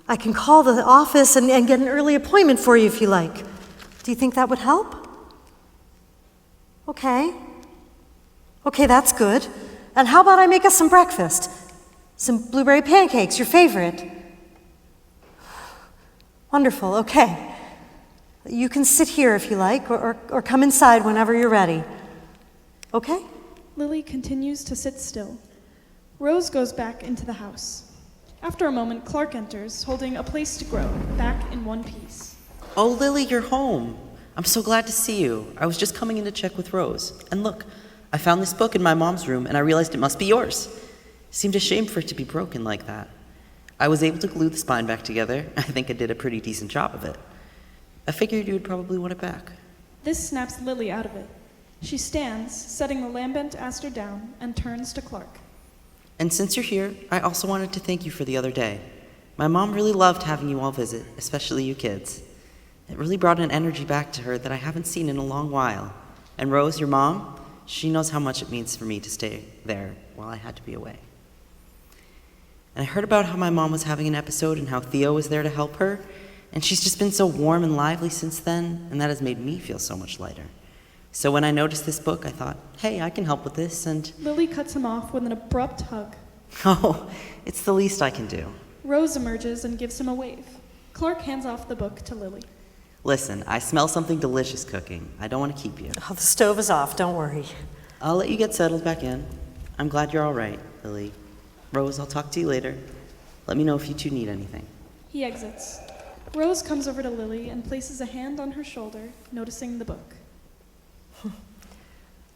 I can call the office and get an early appointment for you if you like. Do you think that would help? Okay. Okay, that's good. And how about I make us some breakfast? Some blueberry pancakes, your favorite. Wonderful, okay. You can sit here if you like, or come inside whenever you're ready. Okay? Lily continues to sit still. Rose goes back into the house. After a moment, Clark enters, holding a place to grow, back in one piece. Oh, Lily, you're home. I'm so glad to see you. I was just coming in to check with Rose. And look, I found this book in my mom's room, and I realized it must be yours. It seemed a shame for it to be broken like that. I was able to glue the spine back together. I think I did a pretty decent job of it. I figured you would probably want it back. This snaps Lily out of it. She stands, setting the lambent aster down, and turns to Clark. And since you're here, I also wanted to thank you for the other day. My mom really loved having you all visit, especially you kids. It really brought an energy back to her that I haven't seen in a long while. And Rose, your mom, She knows how much it means for me to stay there while I had to be away. And I heard about how my mom was having an episode and how THEO was there to help her, and she's just been so warm and lively since then, and that has made me feel so much lighter. So when I noticed this book, I thought, hey, I can help with this, and... Lily cuts him off with an abrupt hug. Oh, it's the least I can do. Rose emerges and gives him a wave. Clark hands off the book to Lily. Listen, I smell something delicious cooking. I don't want to keep you. Oh, the stove is off, don't worry. I'll let you get settled back in. I'm glad you're all right, Lily. Rose, I'll talk to you later. Let me know if you two need anything. He exits. Rose comes over to Lily and places a hand on her shoulder, noticing the book.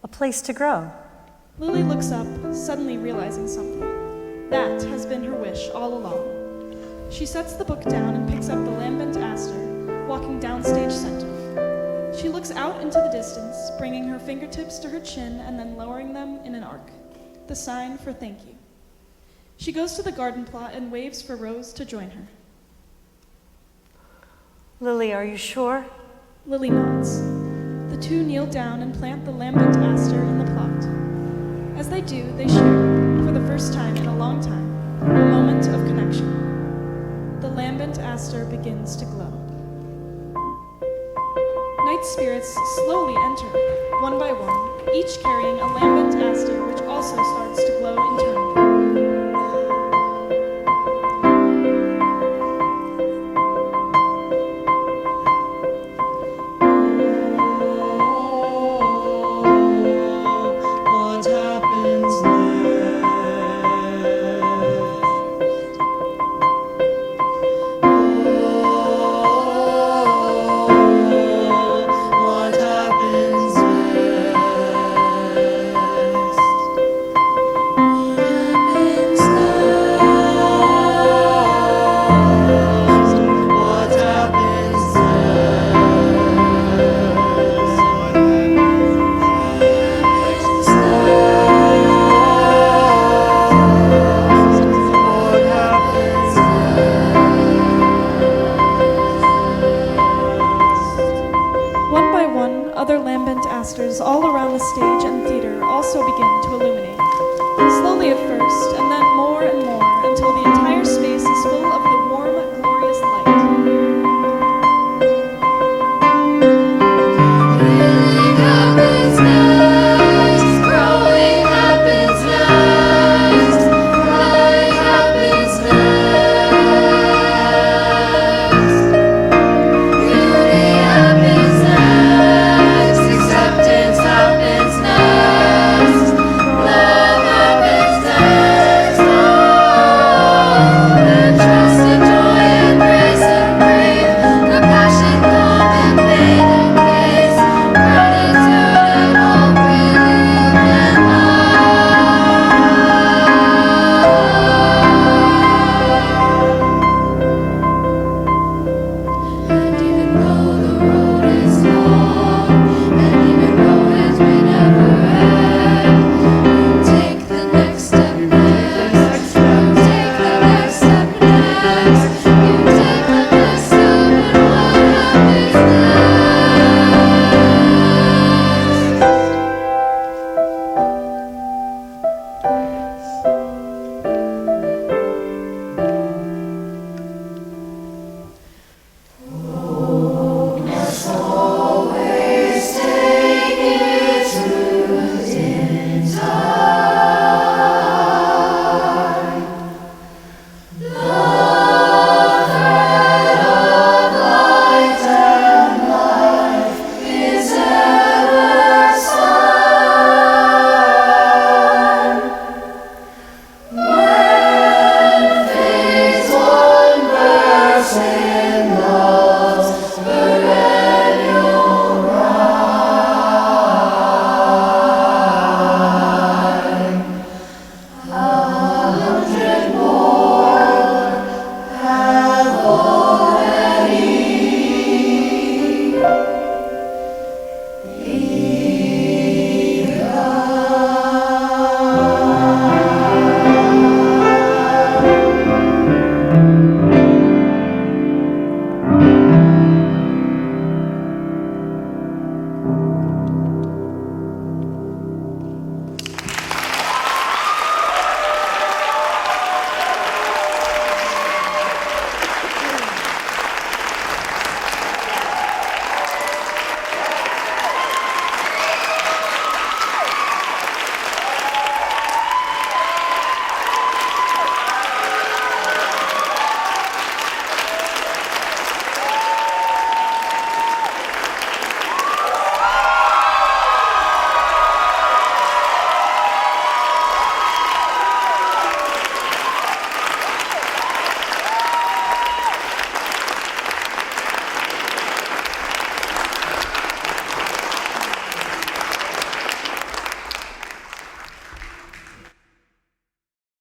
A place to grow. Lily looks up, suddenly realizing something. That has been her wish all along. She sets the book down and picks up the lambent aster, walking down stage center. She looks out into the distance, bringing her fingertips to her chin and then lowering them in an arc, the sign for thank you. She goes to the garden plot and waves for Rose to join her. Lily, are you sure? Lily nods. The two kneel down and plant the lambent aster in the plot. As they do, they share, for the first time in a long time, a moment of connection. The lambent aster begins to glow. Night spirits slowly enter, one by one, each carrying a lambent aster which also starts